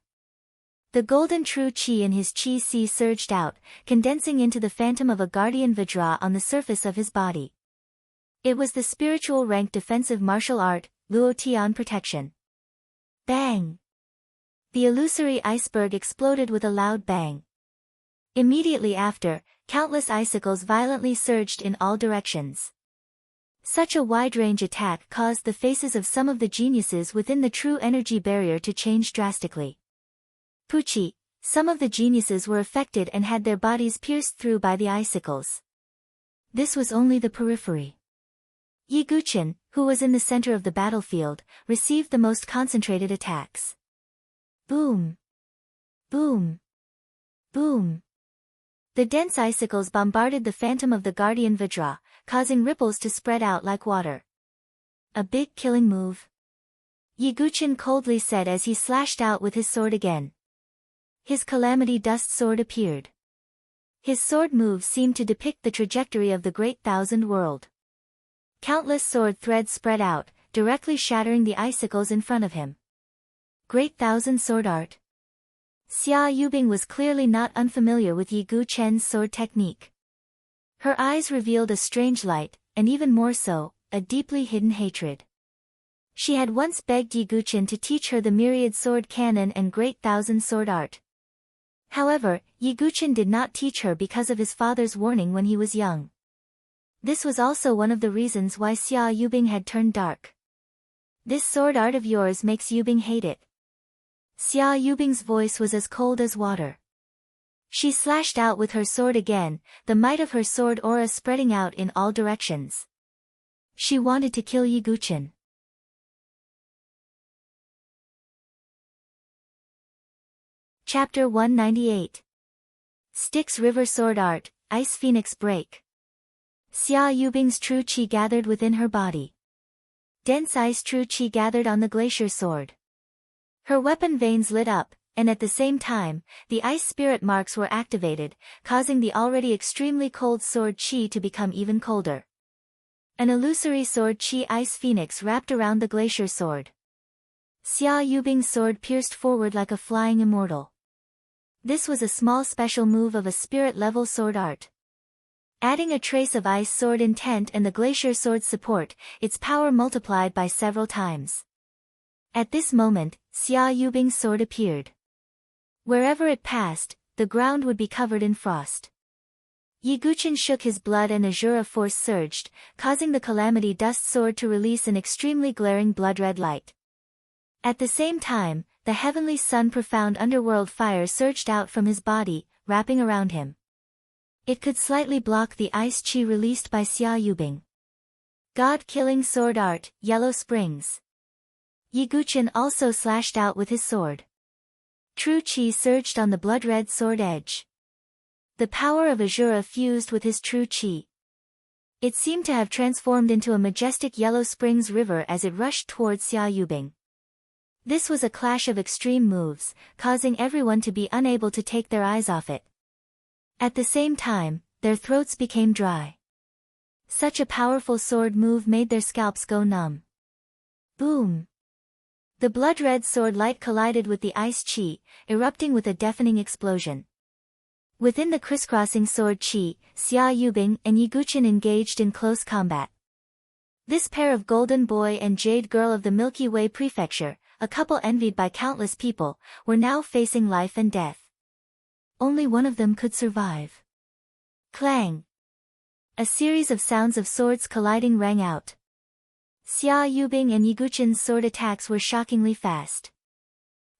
A: The golden true qi in his qi sea surged out, condensing into the phantom of a guardian Vajra on the surface of his body. It was the spiritual rank defensive martial art, Luo Tian protection. Bang! The illusory iceberg exploded with a loud bang. Immediately after, countless icicles violently surged in all directions. Such a wide-range attack caused the faces of some of the geniuses within the true energy barrier to change drastically. Pucci, some of the geniuses were affected and had their bodies pierced through by the icicles. This was only the periphery. Yi Guqin, who was in the center of the battlefield, received the most concentrated attacks. Boom! Boom! Boom! The dense icicles bombarded the phantom of the guardian Vajra, causing ripples to spread out like water. A big killing move. Yi Guqin coldly said as he slashed out with his sword again. His calamity dust sword appeared. His sword move seemed to depict the trajectory of the Great Thousand World. Countless sword threads spread out, directly shattering the icicles in front of him. Great Thousand Sword Art. Xia Yubing was clearly not unfamiliar with Yi Guqin's sword technique. Her eyes revealed a strange light, and even more so, a deeply hidden hatred. She had once begged Yi Guqin to teach her the myriad sword canon and Great Thousand Sword Art. However, Yi Guqin did not teach her because of his father's warning when he was young. This was also one of the reasons why Xia Yubing had turned dark. This sword art of yours makes Yubing hate it. Xia Yubing's voice was as cold as water. She slashed out with her sword again, the might of her sword aura spreading out in all directions. She wanted to kill Yi Guqin. Chapter 198. Styx River Sword Art, Ice Phoenix Break. Xia Yubing's true qi gathered within her body. Dense ice true qi gathered on the glacier sword. Her weapon veins lit up, and at the same time, the ice spirit marks were activated, causing the already extremely cold sword Qi to become even colder. An illusory sword Qi ice phoenix wrapped around the glacier sword. Xia Yubing's sword pierced forward like a flying immortal. This was a small special move of a spirit-level sword art. Adding a trace of ice sword intent and the glacier sword's support, its power multiplied by several times. At this moment, Xia Yubing's sword appeared. Wherever it passed, the ground would be covered in frost. Yi Guqin shook his blood and azura force surged, causing the calamity dust sword to release an extremely glaring blood-red light. At the same time, the heavenly sun profound underworld fire surged out from his body, wrapping around him. It could slightly block the ice chi released by Xia Yubing. God-killing sword art, Yellow Springs. Yi Guqin also slashed out with his sword. True chi surged on the blood-red sword edge. The power of azura fused with his true chi. It seemed to have transformed into a majestic Yellow Springs river as it rushed towards Xia Yubing. This was a clash of extreme moves, causing everyone to be unable to take their eyes off it. At the same time, their throats became dry. Such a powerful sword move made their scalps go numb. Boom! The blood-red sword light collided with the ice chi, erupting with a deafening explosion. Within the crisscrossing sword chi, Xia Yubing and Yi Guqin engaged in close combat. This pair of golden boy and jade girl of the Milky Way prefecture, a couple envied by countless people, were now facing life and death. Only one of them could survive. Clang! A series of sounds of swords colliding rang out. Xia Yubing and Yi Guqin's sword attacks were shockingly fast.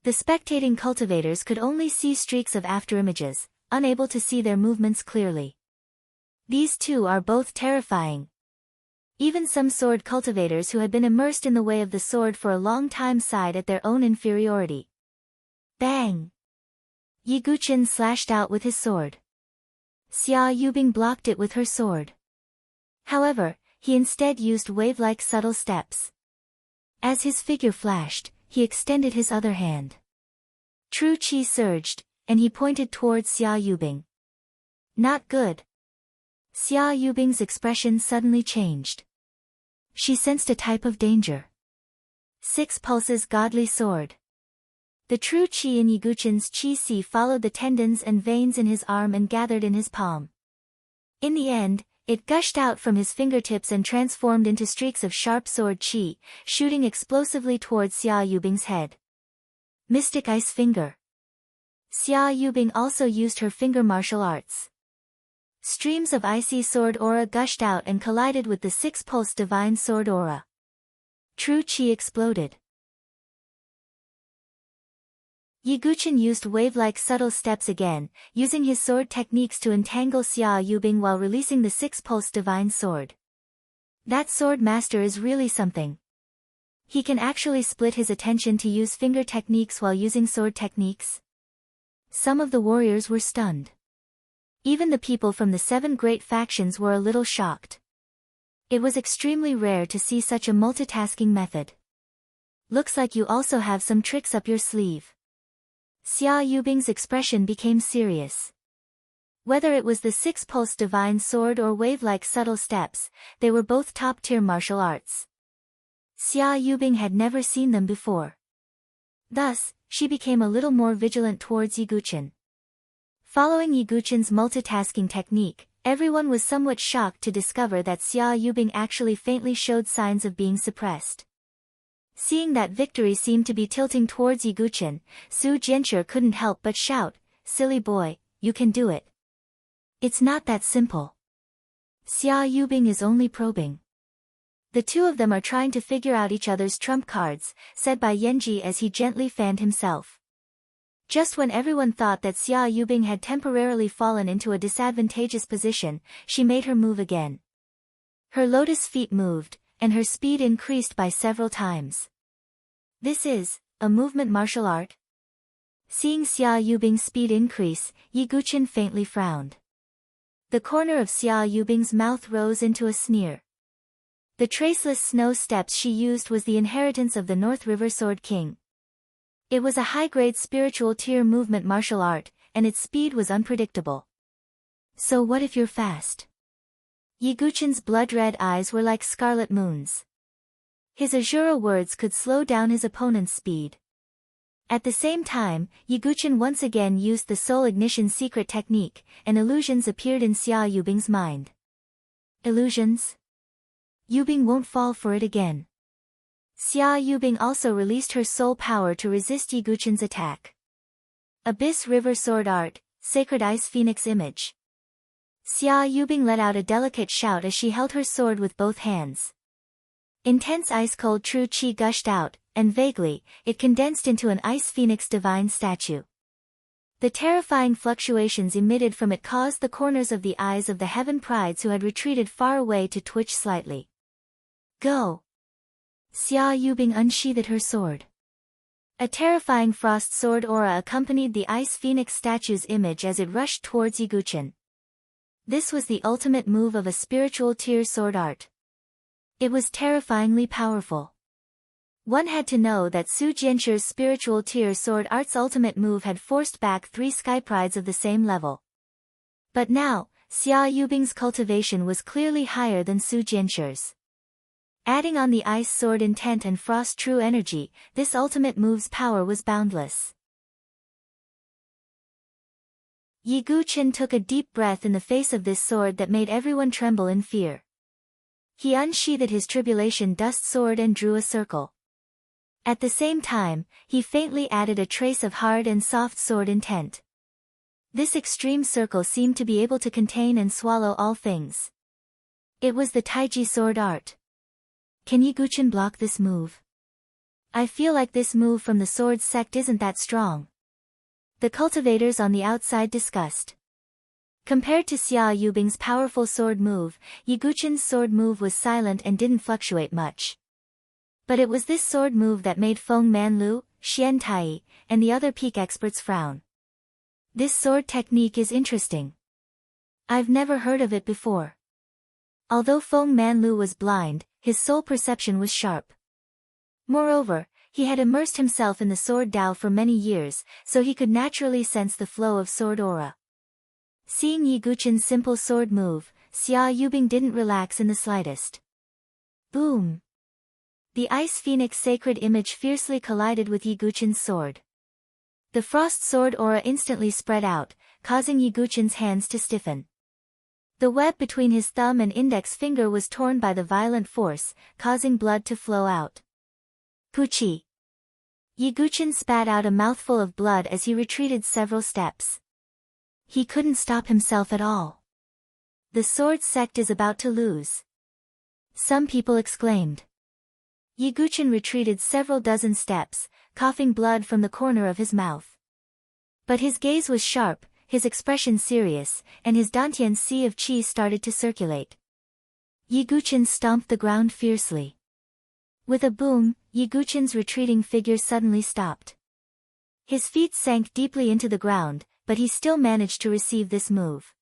A: The spectating cultivators could only see streaks of afterimages, unable to see their movements clearly. These two are both terrifying. Even some sword cultivators who had been immersed in the way of the sword for a long time sighed at their own inferiority. Bang! Yi Guqin slashed out with his sword. Xia Yubing blocked it with her sword. However, he instead used wave-like subtle steps. As his figure flashed, he extended his other hand. True chi surged, and he pointed towards Xia Yubing. Not good. Xia Yubing's expression suddenly changed. She sensed a type of danger. 6 Pulses Godly Sword. The true chi in Yi Guqin's chi-si followed the tendons and veins in his arm and gathered in his palm. In the end, it gushed out from his fingertips and transformed into streaks of sharp sword chi, shooting explosively towards Xia Yubing's head. Mystic Ice Finger. Xia Yubing also used her finger martial arts. Streams of icy sword aura gushed out and collided with the 6-pulse divine sword aura. True chi exploded. Yi Guqin used wave-like subtle steps again, using his sword techniques to entangle Xia Yubing while releasing the 6-pulse divine sword. That sword master is really something. He can actually split his attention to use finger techniques while using sword techniques. Some of the warriors were stunned. Even the people from the 7 great factions were a little shocked. It was extremely rare to see such a multitasking method. Looks like you also have some tricks up your sleeve. Xia Yubing's expression became serious. Whether it was the 6-pulse divine sword or wave-like subtle steps, they were both top-tier martial arts. Xia Yubing had never seen them before. Thus, she became a little more vigilant towards Yi Guqin. Following Yi Guqin's multitasking technique, everyone was somewhat shocked to discover that Xia Yubing actually faintly showed signs of being suppressed. Seeing that victory seemed to be tilting towards Yi Guqin, Su Jianche couldn't help but shout, "Silly boy, you can do it. It's not that simple. Xia Yubing is only probing. The two of them are trying to figure out each other's trump cards," said Bai Yanji as he gently fanned himself. Just when everyone thought that Xia Yubing had temporarily fallen into a disadvantageous position, she made her move again. Her lotus feet moved, and her speed increased by several times. This is a movement martial art? Seeing Xia Yubing's speed increase, Yi Guqin faintly frowned. The corner of Xia Yubing's mouth rose into a sneer. The traceless snow steps she used was the inheritance of the North River Sword King. It was a high-grade spiritual tier movement martial art, and its speed was unpredictable. So what if you're fast? Yiguchin's blood-red eyes were like scarlet moons. His Azura words could slow down his opponent's speed. At the same time, Yiguchin once again used the soul ignition secret technique, and illusions appeared in Xia Yubing's mind. Illusions? Yubing won't fall for it again. Xia Yubing also released her soul power to resist Yiguchin's attack. Abyss River Sword Art, Sacred Ice Phoenix Image. Xia Yubing let out a delicate shout as she held her sword with both hands. Intense ice-cold true chi gushed out, and vaguely, it condensed into an ice phoenix divine statue. The terrifying fluctuations emitted from it caused the corners of the eyes of the heaven prides who had retreated far away to twitch slightly. Go! Xia Yubing unsheathed her sword. A terrifying frost sword aura accompanied the ice phoenix statue's image as it rushed towards Yiguchin. This was the ultimate move of a spiritual tier sword art. It was terrifyingly powerful. One had to know that Su Jianchu's spiritual tier sword art's ultimate move had forced back 3 sky prides of the same level. But now, Xia Yubing's cultivation was clearly higher than Su Jianchu's. Adding on the ice sword intent and frost true energy, this ultimate move's power was boundless. Yiguchin took a deep breath in the face of this sword that made everyone tremble in fear. He unsheathed his tribulation dust sword and drew a circle. At the same time, he faintly added a trace of hard and soft sword intent. This extreme circle seemed to be able to contain and swallow all things. It was the Taiji sword art. Can Yiguchin block this move? I feel like this move from the sword sect isn't that strong. The cultivators on the outside discussed. Compared to Xia Yubing's powerful sword move, Yiguchin's sword move was silent and didn't fluctuate much. But it was this sword move that made Feng Manlu, Xian Tai, and the other peak experts frown. This sword technique is interesting. I've never heard of it before. Although Feng Manlu was blind, his soul perception was sharp. Moreover, he had immersed himself in the sword Dao for many years, so he could naturally sense the flow of sword aura. Seeing Yiguchin's simple sword move, Xia Yubing didn't relax in the slightest. Boom! The ice phoenix sacred image fiercely collided with Yiguchin's sword. The frost sword aura instantly spread out, causing Yiguchin's hands to stiffen. The web between his thumb and index finger was torn by the violent force, causing blood to flow out. Puchi! Yiguchin spat out a mouthful of blood as he retreated several steps. He couldn't stop himself at all. The sword sect is about to lose. Some people exclaimed. Yiguchin retreated several dozen steps, coughing blood from the corner of his mouth. But his gaze was sharp, his expression serious, and his Dantian sea of qi started to circulate. Yiguchin stomped the ground fiercely. With a boom, Yiguchin's retreating figure suddenly stopped. His feet sank deeply into the ground, but he still managed to receive this move.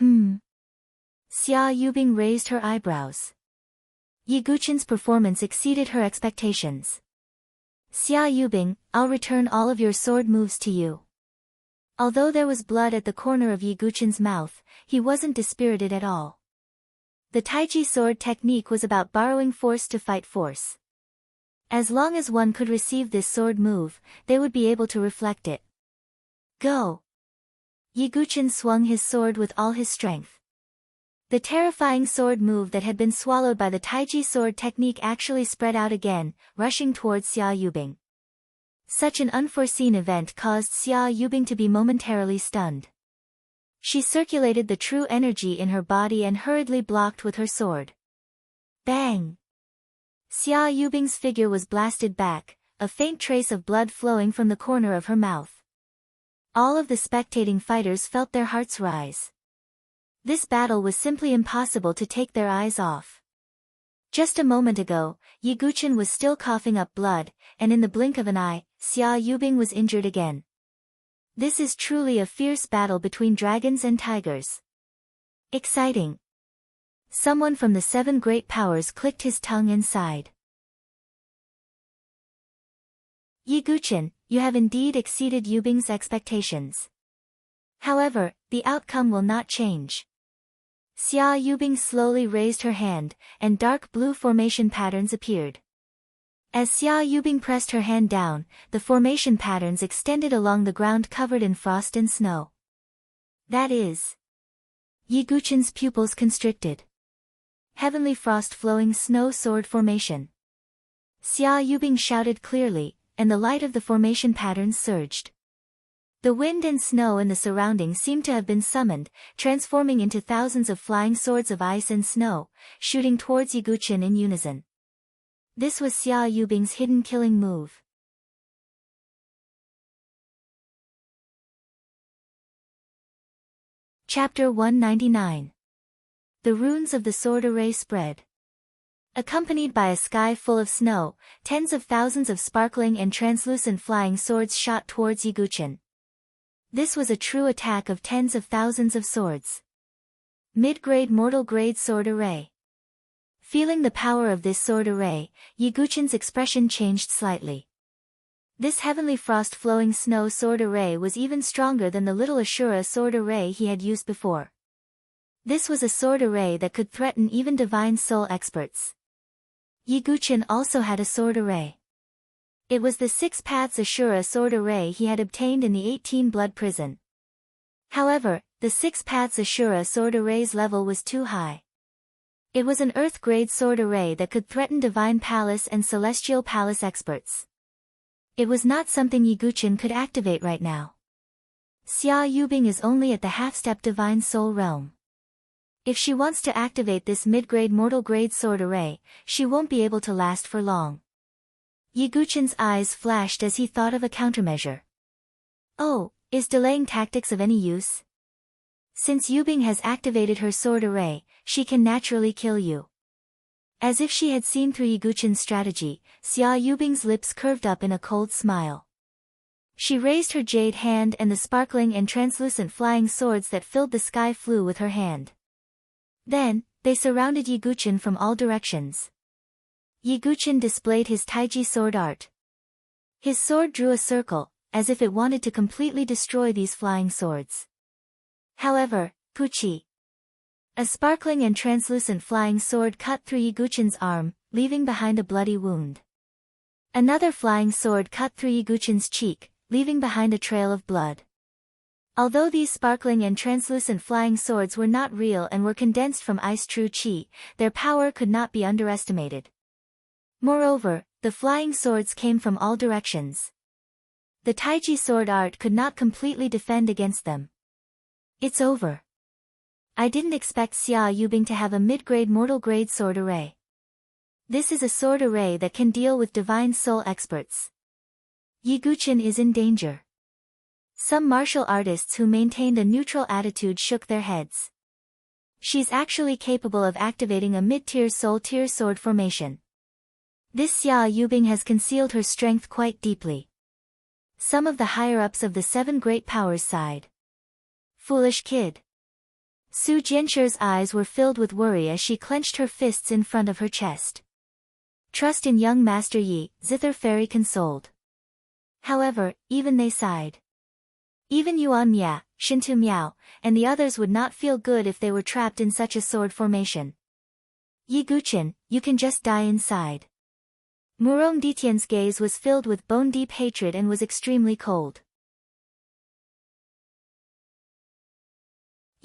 A: Xia Yubing raised her eyebrows. Yiguchin's performance exceeded her expectations. Xia Yubing, I'll return all of your sword moves to you. Although there was blood at the corner of Yiguchin's mouth, he wasn't dispirited at all. The Taiji sword technique was about borrowing force to fight force. As long as one could receive this sword move, they would be able to reflect it. Go! Yiguchin swung his sword with all his strength. The terrifying sword move that had been swallowed by the Taiji sword technique actually spread out again, rushing towards Xia Yubing. Such an unforeseen event caused Xia Yubing to be momentarily stunned. She circulated the true energy in her body and hurriedly blocked with her sword. Bang! Xia Yubing's figure was blasted back, a faint trace of blood flowing from the corner of her mouth. All of the spectating fighters felt their hearts rise. This battle was simply impossible to take their eyes off. Just a moment ago, Yiguchin was still coughing up blood, and in the blink of an eye, Xia Yubing was injured again. This is truly a fierce battle between dragons and tigers. Exciting. Someone from the 7 great powers clicked his tongue and sighed. Yiguchen, you have indeed exceeded Yubing's expectations. However, the outcome will not change. Xia Yubing slowly raised her hand, and dark blue formation patterns appeared. As Xia Yubing pressed her hand down, the formation patterns extended along the ground covered in frost and snow. That is. Yiguchen's pupils constricted. Heavenly frost flowing snow sword formation. Xia Yubing shouted clearly, and the light of the formation patterns surged. The wind and snow in the surroundings seemed to have been summoned, transforming into thousands of flying swords of ice and snow, shooting towards Yiguchen in unison. This was Xia Yubing's hidden killing move. Chapter 199. The runes of the sword array spread. Accompanied by a sky full of snow, tens of thousands of sparkling and translucent flying swords shot towards Yiguchen. This was a true attack of tens of thousands of swords. Mid-grade mortal grade sword array. Feeling the power of this sword array, Yiguchen's expression changed slightly. This heavenly frost flowing snow sword array was even stronger than the little Ashura sword array he had used before. This was a sword array that could threaten even divine soul experts. Yiguchen also had a sword array. It was the 6 Paths Ashura sword array he had obtained in the 18 Blood Prison. However, the 6 Paths Ashura sword array's level was too high. It was an Earth-grade sword array that could threaten Divine Palace and Celestial Palace experts. It was not something Yiguchen could activate right now. Xia Yubing is only at the half-step Divine Soul realm. If she wants to activate this mid-grade mortal-grade sword array, she won't be able to last for long. Yiguchen's eyes flashed as he thought of a countermeasure. Oh, is delaying tactics of any use? Since Yubing has activated her sword array, she can naturally kill you. As if she had seen through Yiguchen's strategy, Xia Yubing's lips curved up in a cold smile. She raised her jade hand and the sparkling and translucent flying swords that filled the sky flew with her hand. Then, they surrounded Yiguchen from all directions. Yiguchen displayed his Taiji sword art. His sword drew a circle, as if it wanted to completely destroy these flying swords. However, Puchi. A sparkling and translucent flying sword cut through Yiguchen's arm, leaving behind a bloody wound. Another flying sword cut through Yiguchen's cheek, leaving behind a trail of blood. Although these sparkling and translucent flying swords were not real and were condensed from ice true chi, their power could not be underestimated. Moreover, the flying swords came from all directions. The Taiji sword art could not completely defend against them. It's over. I didn't expect Xia Yubing to have a mid-grade mortal-grade sword array. This is a sword array that can deal with divine soul experts. Yiguchen is in danger. Some martial artists who maintained a neutral attitude shook their heads. She's actually capable of activating a mid-tier soul-tier sword formation. This Xia Yubing has concealed her strength quite deeply. Some of the higher-ups of the 7 great powers sighed. Foolish kid. Su Jinshi's eyes were filled with worry as she clenched her fists in front of her chest. Trust in young Master Yi, Zither Fairy consoled. However, even they sighed. Even Yuan Mia, Shintu Miao, and the others would not feel good if they were trapped in such a sword formation. Yiguchen, you can just die inside. Murong Ditian's gaze was filled with bone-deep hatred and was extremely cold.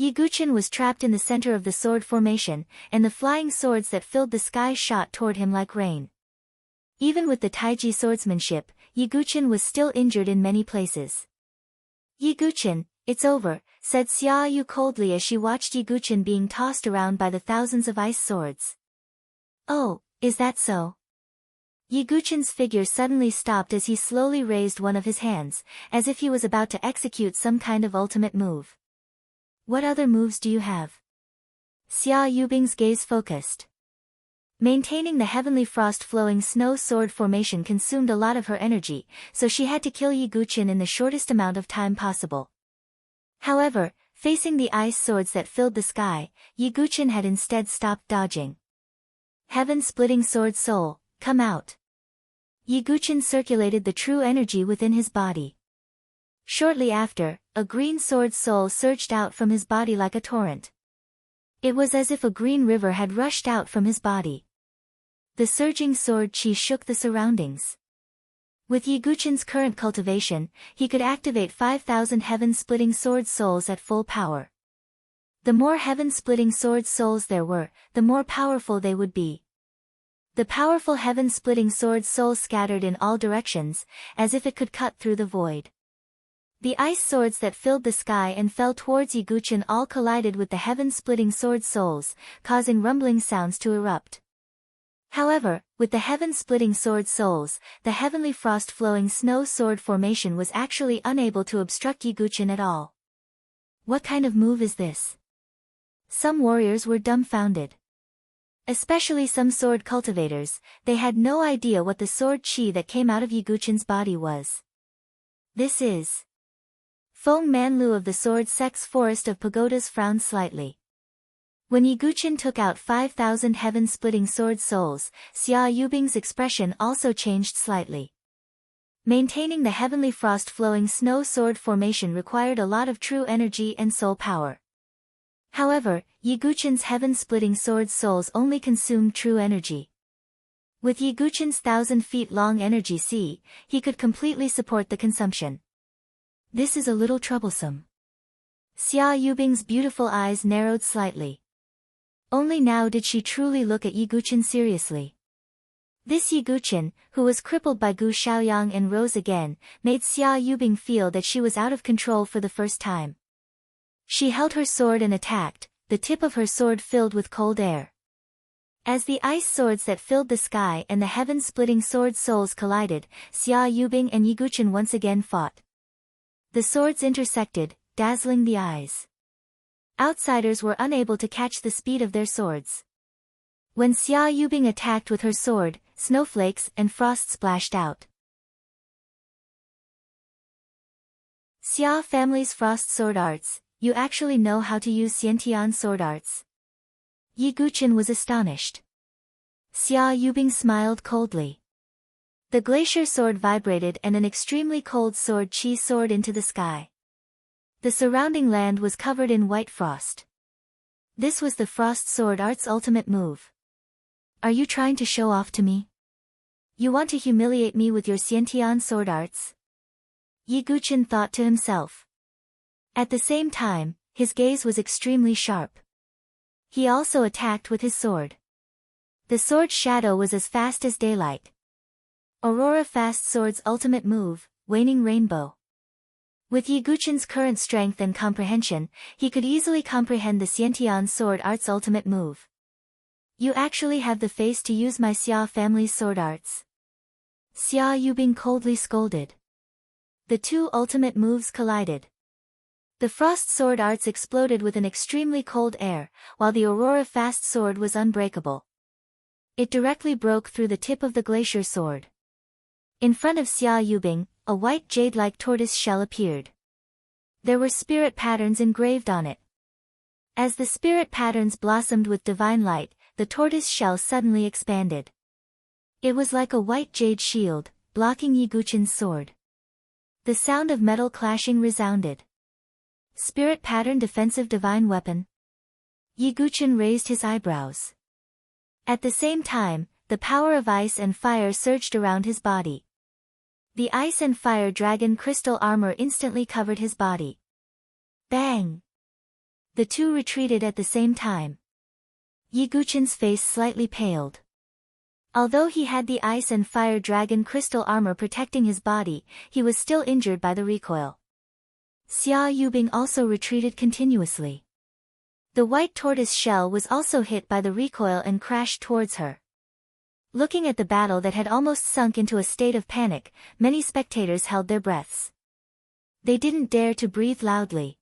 A: Yiguchen was trapped in the center of the sword formation, and the flying swords that filled the sky shot toward him like rain. Even with the Taiji swordsmanship, Yiguchen was still injured in many places. Yiguchen, it's over, said Xia Yu coldly as she watched Yiguchen being tossed around by the thousands of ice swords. Oh, is that so? Yiguchen's figure suddenly stopped as he slowly raised one of his hands, as if he was about to execute some kind of ultimate move. What other moves do you have? Xia Yubing's gaze focused. Maintaining the heavenly frost-flowing snow sword formation consumed a lot of her energy, so she had to kill Yiguchen in the shortest amount of time possible. However, facing the ice swords that filled the sky, Yiguchen had instead stopped dodging. Heaven-splitting sword soul, come out. Yiguchen circulated the true energy within his body. Shortly after, a green sword soul surged out from his body like a torrent. It was as if a green river had rushed out from his body. The surging sword chi shook the surroundings. With Yiguchen's current cultivation, he could activate 5,000 heaven-splitting sword souls at full power. The more heaven-splitting sword souls there were, the more powerful they would be. The powerful heaven-splitting sword soul scattered in all directions, as if it could cut through the void. The ice swords that filled the sky and fell towards Yiguchen all collided with the heaven-splitting sword souls, causing rumbling sounds to erupt. However, with the heaven-splitting sword souls, the heavenly frost-flowing snow sword formation was actually unable to obstruct Yiguchen at all. What kind of move is this? Some warriors were dumbfounded. Especially some sword cultivators, they had no idea what the sword chi that came out of Yiguchen's body was. This is... Feng Manlu of the Sword Sex Forest of Pagodas frowned slightly. When Yiguchen took out 5,000 heaven-splitting sword souls, Xia Yubing's expression also changed slightly. Maintaining the heavenly frost-flowing snow sword formation required a lot of true energy and soul power. However, Yiguchen's heaven-splitting sword souls only consumed true energy. With Yiguchen's 1,000 feet long energy sea, he could completely support the consumption. This is a little troublesome. Xia Yubing's beautiful eyes narrowed slightly. Only now did she truly look at Yiguchen seriously. This Yiguchen, who was crippled by Gu Xiaoyang and rose again, made Xia Yubing feel that she was out of control for the first time. She held her sword and attacked, the tip of her sword filled with cold air. As the ice swords that filled the sky and the heaven-splitting sword souls collided, Xia Yubing and Yiguchen once again fought. The swords intersected, dazzling the eyes. Outsiders were unable to catch the speed of their swords. When Xia Yubing attacked with her sword, snowflakes and frost splashed out. Xia family's frost sword arts, you actually know how to use Xiantian sword arts? Yiguchen was astonished. Xia Yubing smiled coldly. The glacier sword vibrated and an extremely cold sword chi soared into the sky. The surrounding land was covered in white frost. This was the frost sword art's ultimate move. Are you trying to show off to me? You want to humiliate me with your Xiantian sword arts? Yiguchen thought to himself. At the same time, his gaze was extremely sharp. He also attacked with his sword. The sword's shadow was as fast as daylight. Aurora Fast Sword's ultimate move, Waning Rainbow. With Yiguchen's current strength and comprehension, he could easily comprehend the Xiantian sword art's ultimate move. You actually have the face to use my Xia family's sword arts. Xia Yubing coldly scolded. The two ultimate moves collided. The frost sword arts exploded with an extremely cold air, while the Aurora Fast Sword was unbreakable. It directly broke through the tip of the glacier sword. In front of Xia Yubing, a white jade-like tortoise shell appeared. There were spirit patterns engraved on it. As the spirit patterns blossomed with divine light, the tortoise shell suddenly expanded. It was like a white jade shield, blocking Yiguchen's sword. The sound of metal clashing resounded. Spirit pattern defensive divine weapon. Yiguchen raised his eyebrows. At the same time, the power of ice and fire surged around his body. The ice and fire dragon crystal armor instantly covered his body. Bang! The two retreated at the same time. Yiguchen's face slightly paled. Although he had the ice and fire dragon crystal armor protecting his body, he was still injured by the recoil. Xia Yubing also retreated continuously. The white tortoise shell was also hit by the recoil and crashed towards her. Looking at the battle that had almost sunk into a state of panic, many spectators held their breaths. They didn't dare to breathe loudly.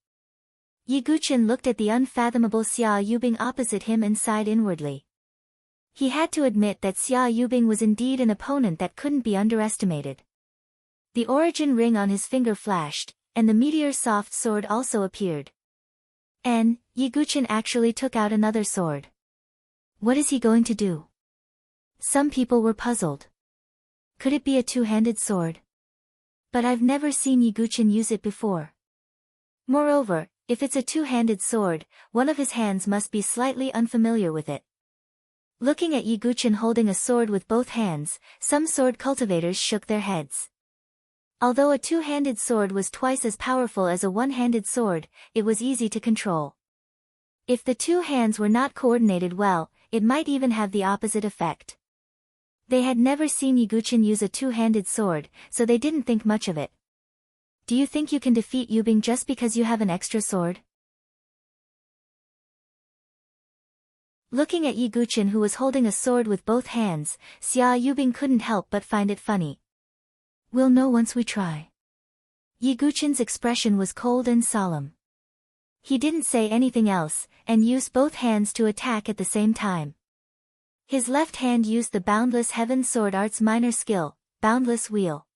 A: Yiguchen looked at the unfathomable Xia Yubing opposite him and sighed inwardly. He had to admit that Xia Yubing was indeed an opponent that couldn't be underestimated. The origin ring on his finger flashed, and the meteor soft sword also appeared. Yiguchen actually took out another sword. What is he going to do? Some people were puzzled. Could it be a two-handed sword? But I've never seen Yiguchin use it before. Moreover, if it's a two-handed sword, one of his hands must be slightly unfamiliar with it. Looking at Yiguchin holding a sword with both hands, some sword cultivators shook their heads. Although a two-handed sword was twice as powerful as a one-handed sword, it was easy to control. If the two hands were not coordinated well, it might even have the opposite effect. They had never seen Yiguchin use a two-handed sword, so they didn't think much of it. Do you think you can defeat Yubing just because you have an extra sword? Looking at Yiguchin who was holding a sword with both hands, Xia Yubing couldn't help but find it funny. We'll know once we try. Yiguchin's expression was cold and solemn. He didn't say anything else, and used both hands to attack at the same time. His left hand used the Boundless Heaven Sword Art's minor skill, Boundless Wheel.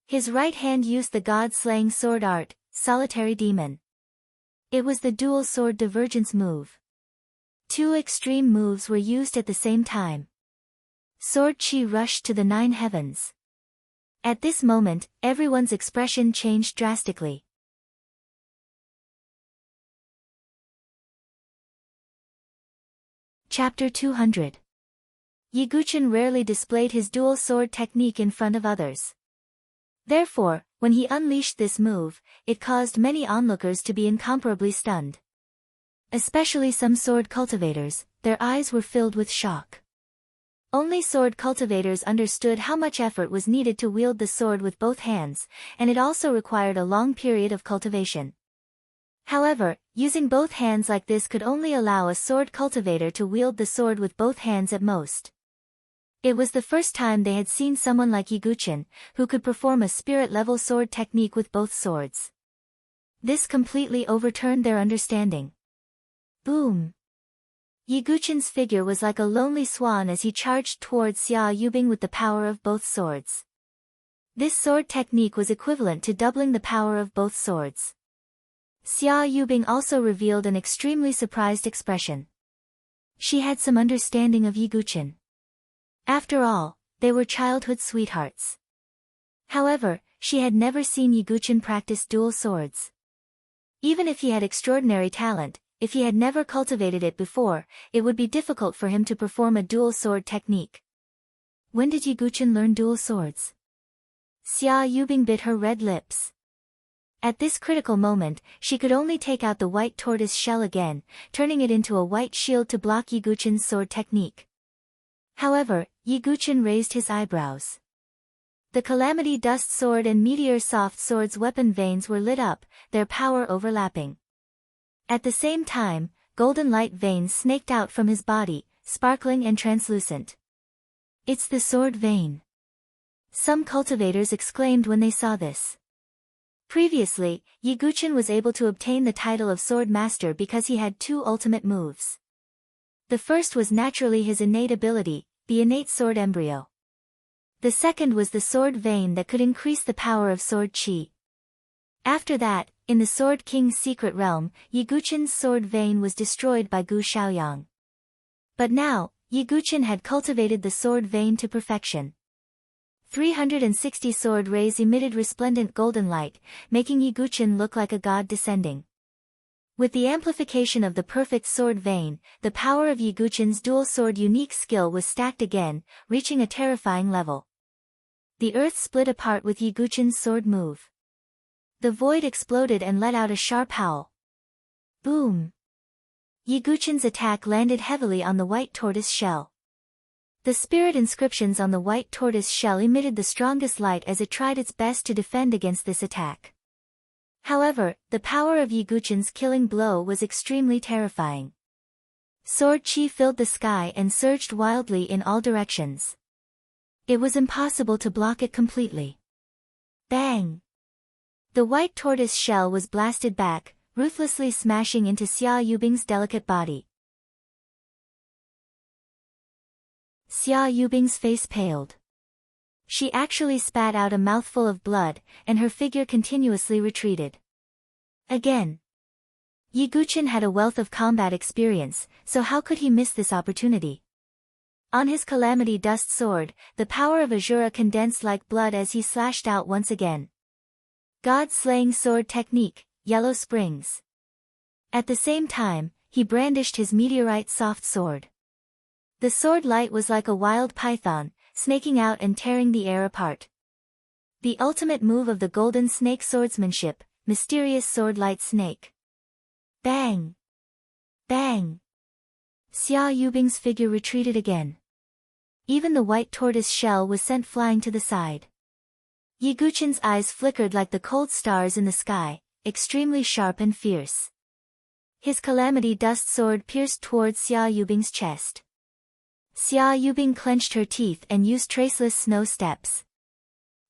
A: His right hand used the God-slaying sword art, Solitary Demon. It was the dual sword divergence move. Two extreme moves were used at the same time. Sword chi rushed to the 9 heavens. At this moment, everyone's expression changed drastically. Chapter 200. Yiguchin rarely displayed his dual sword technique in front of others. Therefore, when he unleashed this move, it caused many onlookers to be incomparably stunned. Especially some sword cultivators, their eyes were filled with shock. Only sword cultivators understood how much effort was needed to wield the sword with both hands, and it also required a long period of cultivation. However, using both hands like this could only allow a sword cultivator to wield the sword with both hands at most. It was the first time they had seen someone like Yiguchin, who could perform a spirit-level sword technique with both swords. This completely overturned their understanding. Boom! Yiguchin's figure was like a lonely swan as he charged towards Xia Yubing with the power of both swords. This sword technique was equivalent to doubling the power of both swords. Xia Yubing also revealed an extremely surprised expression. She had some understanding of Yiguchin. After all, they were childhood sweethearts. However, she had never seen Yiguchin practice dual swords. Even if he had extraordinary talent, if he had never cultivated it before, it would be difficult for him to perform a dual sword technique. When did Yiguchin learn dual swords? Xia Yubing bit her red lips. At this critical moment, she could only take out the white tortoise shell again, turning it into a white shield to block Yiguchin's sword technique. However, Yiguchin raised his eyebrows. The Calamity Dust Sword and Meteor Soft Sword's weapon veins were lit up, their power overlapping. At the same time, golden light veins snaked out from his body, sparkling and translucent. It's the sword vein. Some cultivators exclaimed when they saw this. Previously, Yiguchin was able to obtain the title of Sword Master because he had two ultimate moves. The first was naturally his innate ability, the innate sword embryo. The second was the sword vein that could increase the power of sword chi. After that, in the Sword King's secret realm, Yiguchin's sword vein was destroyed by Gu Xiaoyang. But now, Yiguchin had cultivated the sword vein to perfection. 360 sword rays emitted resplendent golden light, making Yiguchin look like a god descending. With the amplification of the perfect sword vein, the power of Yiguchin's dual sword unique skill was stacked again, reaching a terrifying level. The earth split apart with Yiguchin's sword move. The void exploded and let out a sharp howl. Boom! Yiguchin's attack landed heavily on the white tortoise shell. The spirit inscriptions on the white tortoise shell emitted the strongest light as it tried its best to defend against this attack. However, the power of Yiguchin's killing blow was extremely terrifying. Sword chi filled the sky and surged wildly in all directions. It was impossible to block it completely. Bang! The white tortoise shell was blasted back, ruthlessly smashing into Xia Yubing's delicate body. Xia Yubing's face paled. She actually spat out a mouthful of blood, and her figure continuously retreated. Again. Yiguchin had a wealth of combat experience, so how could he miss this opportunity? On his calamity dust sword, the power of Azura condensed like blood as he slashed out once again. God-slaying sword technique, Yellow Springs. At the same time, he brandished his meteorite soft sword. The sword light was like a wild python, snaking out and tearing the air apart. The ultimate move of the golden snake swordsmanship, mysterious sword light snake. Bang! Bang! Xia Yubing's figure retreated again. Even the white tortoise shell was sent flying to the side. Yi Guqin's eyes flickered like the cold stars in the sky, extremely sharp and fierce. His calamity dust sword pierced towards Xia Yubing's chest. Xia Yubing clenched her teeth and used traceless snow steps.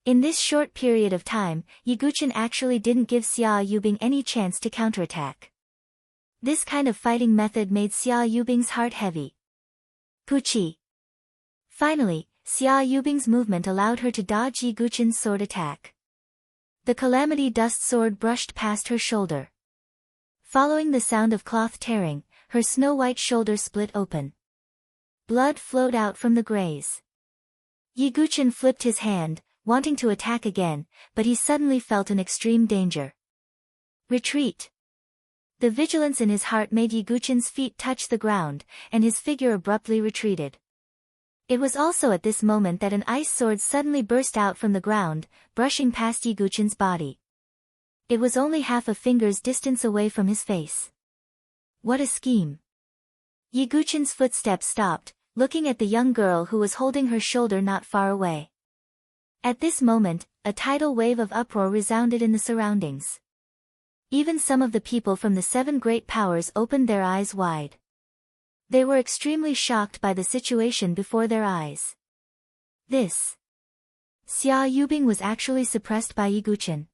A: In this short period of time, Yi Guqin actually didn't give Xia Yubing any chance to counterattack. This kind of fighting method made Xia Yubing's heart heavy. Puchi. Finally, Xia Yubing's movement allowed her to dodge Yi Guqin's sword attack. The calamity dust sword brushed past her shoulder. Following the sound of cloth tearing, her snow-white shoulder split open. Blood flowed out from the graze. Yi Guqin flipped his hand, wanting to attack again, but he suddenly felt an extreme danger. Retreat. The vigilance in his heart made Yi Guqin's feet touch the ground, and his figure abruptly retreated. It was also at this moment that an ice sword suddenly burst out from the ground, brushing past Yi Guqin's body. It was only half a finger's distance away from his face. What a scheme! Yi Guqin's footsteps stopped, looking at the young girl who was holding her shoulder not far away. At this moment, a tidal wave of uproar resounded in the surroundings. Even some of the people from the 7 great powers opened their eyes wide. They were extremely shocked by the situation before their eyes. This. Xia Yubing was actually suppressed by Yi Guqin.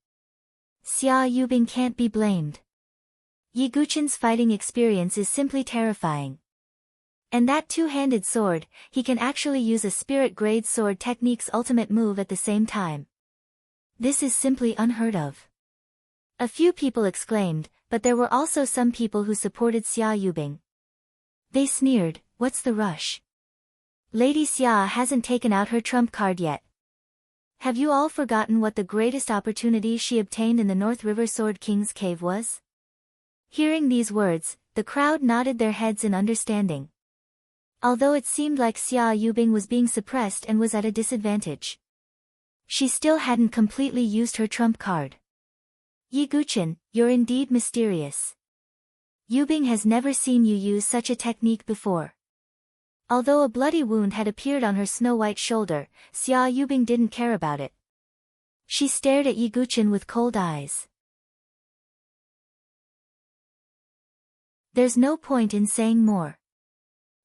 A: Xia Yubing can't be blamed. Yi Guqin's fighting experience is simply terrifying. And that two-handed sword, he can actually use a spirit-grade sword technique's ultimate move at the same time. This is simply unheard of. A few people exclaimed, but there were also some people who supported Xia Yubing. They sneered, "What's the rush? Lady Xia hasn't taken out her trump card yet. Have you all forgotten what the greatest opportunity she obtained in the North River Sword King's cave was?" Hearing these words, the crowd nodded their heads in understanding. Although it seemed like Xia Yubing was being suppressed and was at a disadvantage, she still hadn't completely used her trump card. Yi Guqin, you're indeed mysterious. Yubing has never seen you use such a technique before. Although a bloody wound had appeared on her snow-white shoulder, Xia Yubing didn't care about it. She stared at Yi Guqin with cold eyes. There's no point in saying more.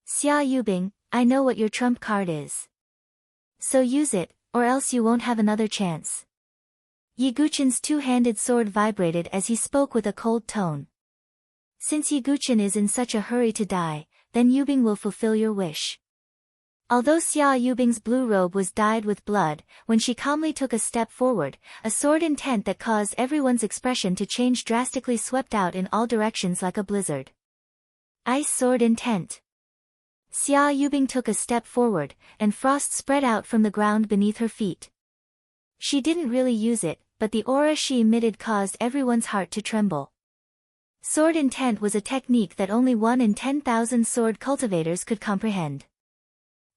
A: Xia Yubing, I know what your trump card is. So use it, or else you won't have another chance. Yi Guqin's two-handed sword vibrated as he spoke with a cold tone. Since Yi Guqin is in such a hurry to die, then Yubing will fulfill your wish. Although Xia Yubing's blue robe was dyed with blood, when she calmly took a step forward, a sword intent that caused everyone's expression to change drastically swept out in all directions like a blizzard. Ice sword intent. Xia Yubing took a step forward, and frost spread out from the ground beneath her feet. She didn't really use it, but the aura she emitted caused everyone's heart to tremble. Sword intent was a technique that only 1 in 10,000 sword cultivators could comprehend.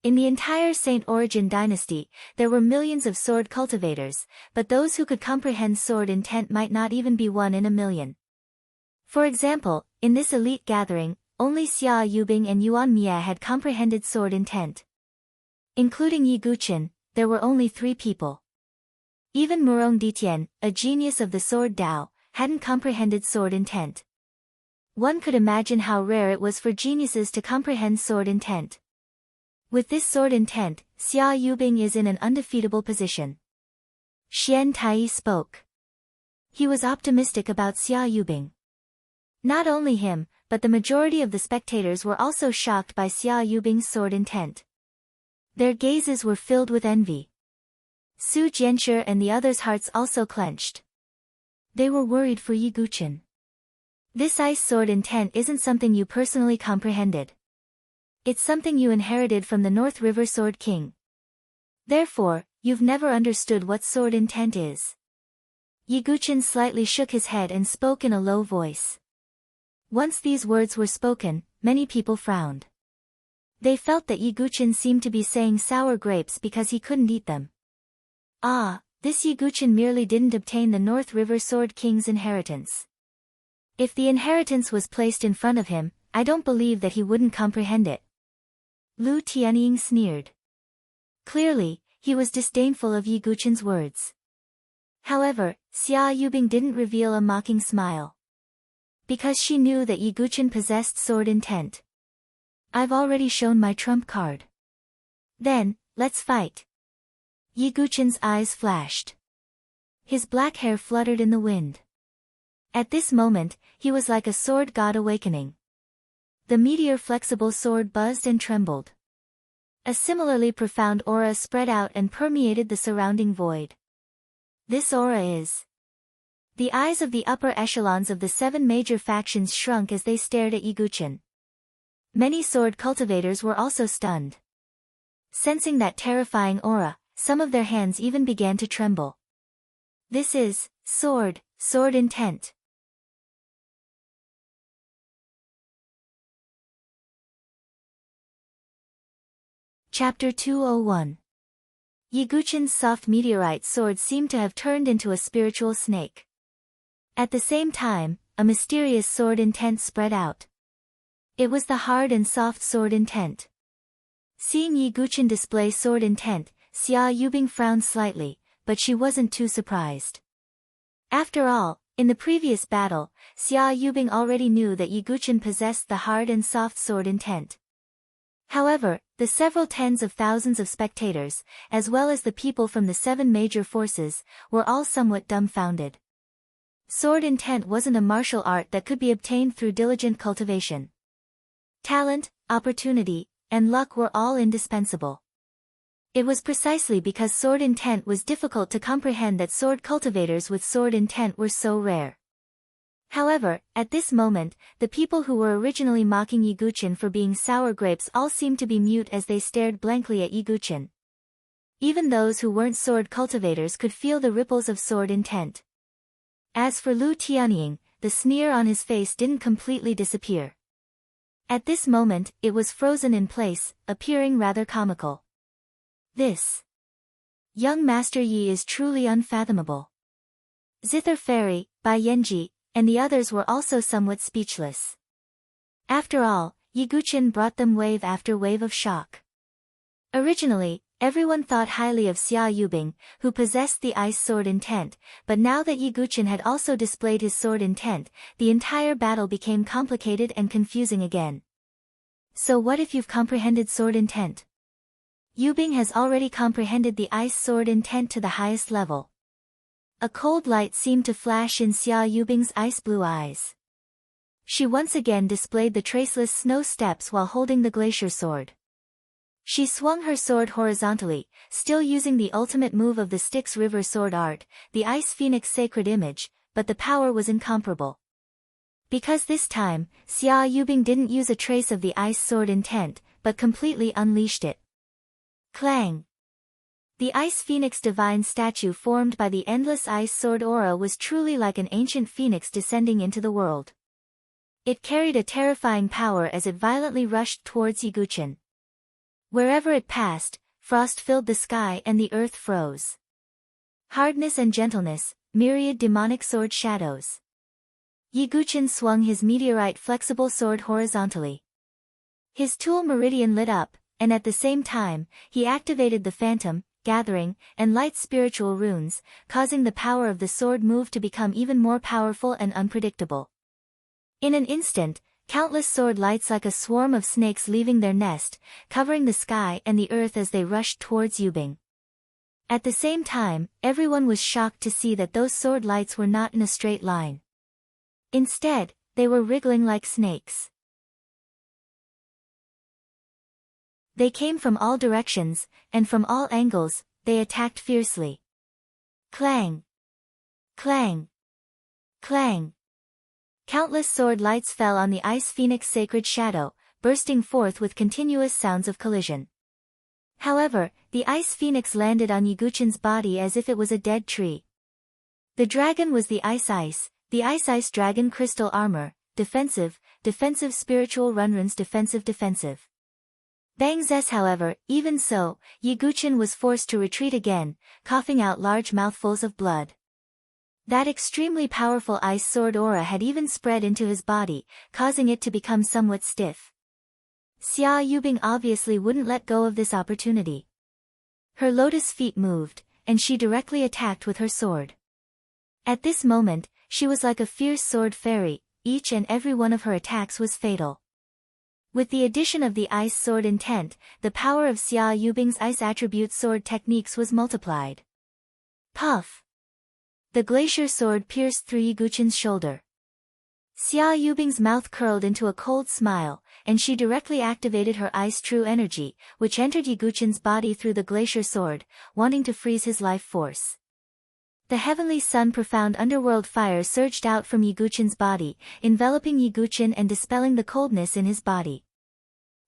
A: In the entire Saint Origin dynasty, there were millions of sword cultivators, but those who could comprehend sword intent might not even be 1 in a million. For example, in this elite gathering, only Xia Yubing and Yuan Mie had comprehended sword intent. Including Yi Guqin, there were only 3 people. Even Murong Ditian, a genius of the sword Dao, hadn't comprehended sword intent. One could imagine how rare it was for geniuses to comprehend sword intent. With this sword intent, Xia Yubing is in an undefeatable position. Xian Tai spoke. He was optimistic about Xia Yubing. Not only him, but the majority of the spectators were also shocked by Xia Yubing's sword intent. Their gazes were filled with envy. Su Jianshi and the others' hearts also clenched. They were worried for Yi Guqin. This ice sword intent isn't something you personally comprehended. It's something you inherited from the North River Sword King. Therefore, you've never understood what sword intent is. Yiguchin slightly shook his head and spoke in a low voice. Once these words were spoken, many people frowned. They felt that Yiguchin seemed to be saying sour grapes because he couldn't eat them. Ah, this Yiguchin merely didn't obtain the North River Sword King's inheritance. If the inheritance was placed in front of him, I don't believe that he wouldn't comprehend it. Lu Tianying sneered. Clearly, he was disdainful of Yiguchin's words. However, Xia Yubing didn't reveal a mocking smile. Because she knew that Yiguchin possessed sword intent. I've already shown my trump card. Then, let's fight. Yiguchin's eyes flashed. His black hair fluttered in the wind. At this moment, he was like a sword god awakening. The meteor-flexible sword buzzed and trembled. A similarly profound aura spread out and permeated the surrounding void. This aura is... The eyes of the upper echelons of the 7 major factions shrunk as they stared at Yiguchin. Many sword cultivators were also stunned. Sensing that terrifying aura, some of their hands even began to tremble. This is sword intent. Chapter 201. Yiguchin's soft meteorite sword seemed to have turned into a spiritual snake. At the same time, a mysterious sword intent spread out. It was the hard and soft sword intent. Seeing Yiguchin display sword intent, Xia Yubing frowned slightly, but she wasn't too surprised. After all, in the previous battle, Xia Yubing already knew that Yiguchin possessed the hard and soft sword intent. However, the several tens of thousands of spectators, as well as the people from the 7 major forces, were all somewhat dumbfounded. Sword intent wasn't a martial art that could be obtained through diligent cultivation. Talent, opportunity, and luck were all indispensable. It was precisely because sword intent was difficult to comprehend that sword cultivators with sword intent were so rare. However, at this moment, the people who were originally mocking Yiguchin for being sour grapes all seemed to be mute as they stared blankly at Yiguchin. Even those who weren't sword cultivators could feel the ripples of sword intent. As for Lu Tianying, the sneer on his face didn't completely disappear. At this moment, it was frozen in place, appearing rather comical. This young Master Yi is truly unfathomable. Zither Fairy, Bai Yanji, and the others were also somewhat speechless. After all, Yiguchin brought them wave after wave of shock. Originally, everyone thought highly of Xia Yubing, who possessed the ice sword intent, but now that Yiguchin had also displayed his sword intent, the entire battle became complicated and confusing again. So what if you've comprehended sword intent? Yubing has already comprehended the ice sword intent to the highest level. A cold light seemed to flash in Xia Yubing's ice-blue eyes. She once again displayed the traceless snow steps while holding the glacier sword. She swung her sword horizontally, still using the ultimate move of the Styx River sword art, the Ice Phoenix sacred image, but the power was incomparable. Because this time, Xia Yubing didn't use a trace of the ice sword intent, but completely unleashed it. Clang! The Ice Phoenix divine statue formed by the endless ice sword aura was truly like an ancient phoenix descending into the world. It carried a terrifying power as it violently rushed towards Yiguchin. Wherever it passed, frost filled the sky and the earth froze. Hardness and gentleness, myriad demonic sword shadows. Yiguchin swung his meteorite flexible sword horizontally. His tool meridian lit up, and at the same time, he activated the phantom, gathering, and light spiritual runes, causing the power of the sword move to become even more powerful and unpredictable. In an instant, countless sword lights like a swarm of snakes leaving their nest, covering the sky and the earth as they rushed towards Yubing. At the same time, everyone was shocked to see that those sword lights were not in a straight line. Instead, they were wriggling like snakes. They came from all directions, and from all angles, they attacked fiercely. Clang! Clang! Clang! Countless sword lights fell on the Ice Phoenix sacred shadow, bursting forth with continuous sounds of collision. However, the ice phoenix landed on Yiguchin's body as if it was a dead tree. The dragon was the the ice dragon crystal armor, defensive spiritual runruns defensive. Bangzes however, even so, Yiguchin was forced to retreat again, coughing out large mouthfuls of blood. That extremely powerful ice sword aura had even spread into his body, causing it to become somewhat stiff. Xia Yubing obviously wouldn't let go of this opportunity. Her lotus feet moved, and she directly attacked with her sword. At this moment, she was like a fierce sword fairy, each and every one of her attacks was fatal. With the addition of the ice sword intent, the power of Xia Yubing's ice attribute sword techniques was multiplied. Puff! The glacier sword pierced through Yiguchin's shoulder. Xia Yubing's mouth curled into a cold smile, and she directly activated her ice true energy, which entered Yiguchin's body through the glacier sword, wanting to freeze his life force. The heavenly sun profound underworld fire surged out from Yiguchin's body, enveloping Yiguchin and dispelling the coldness in his body.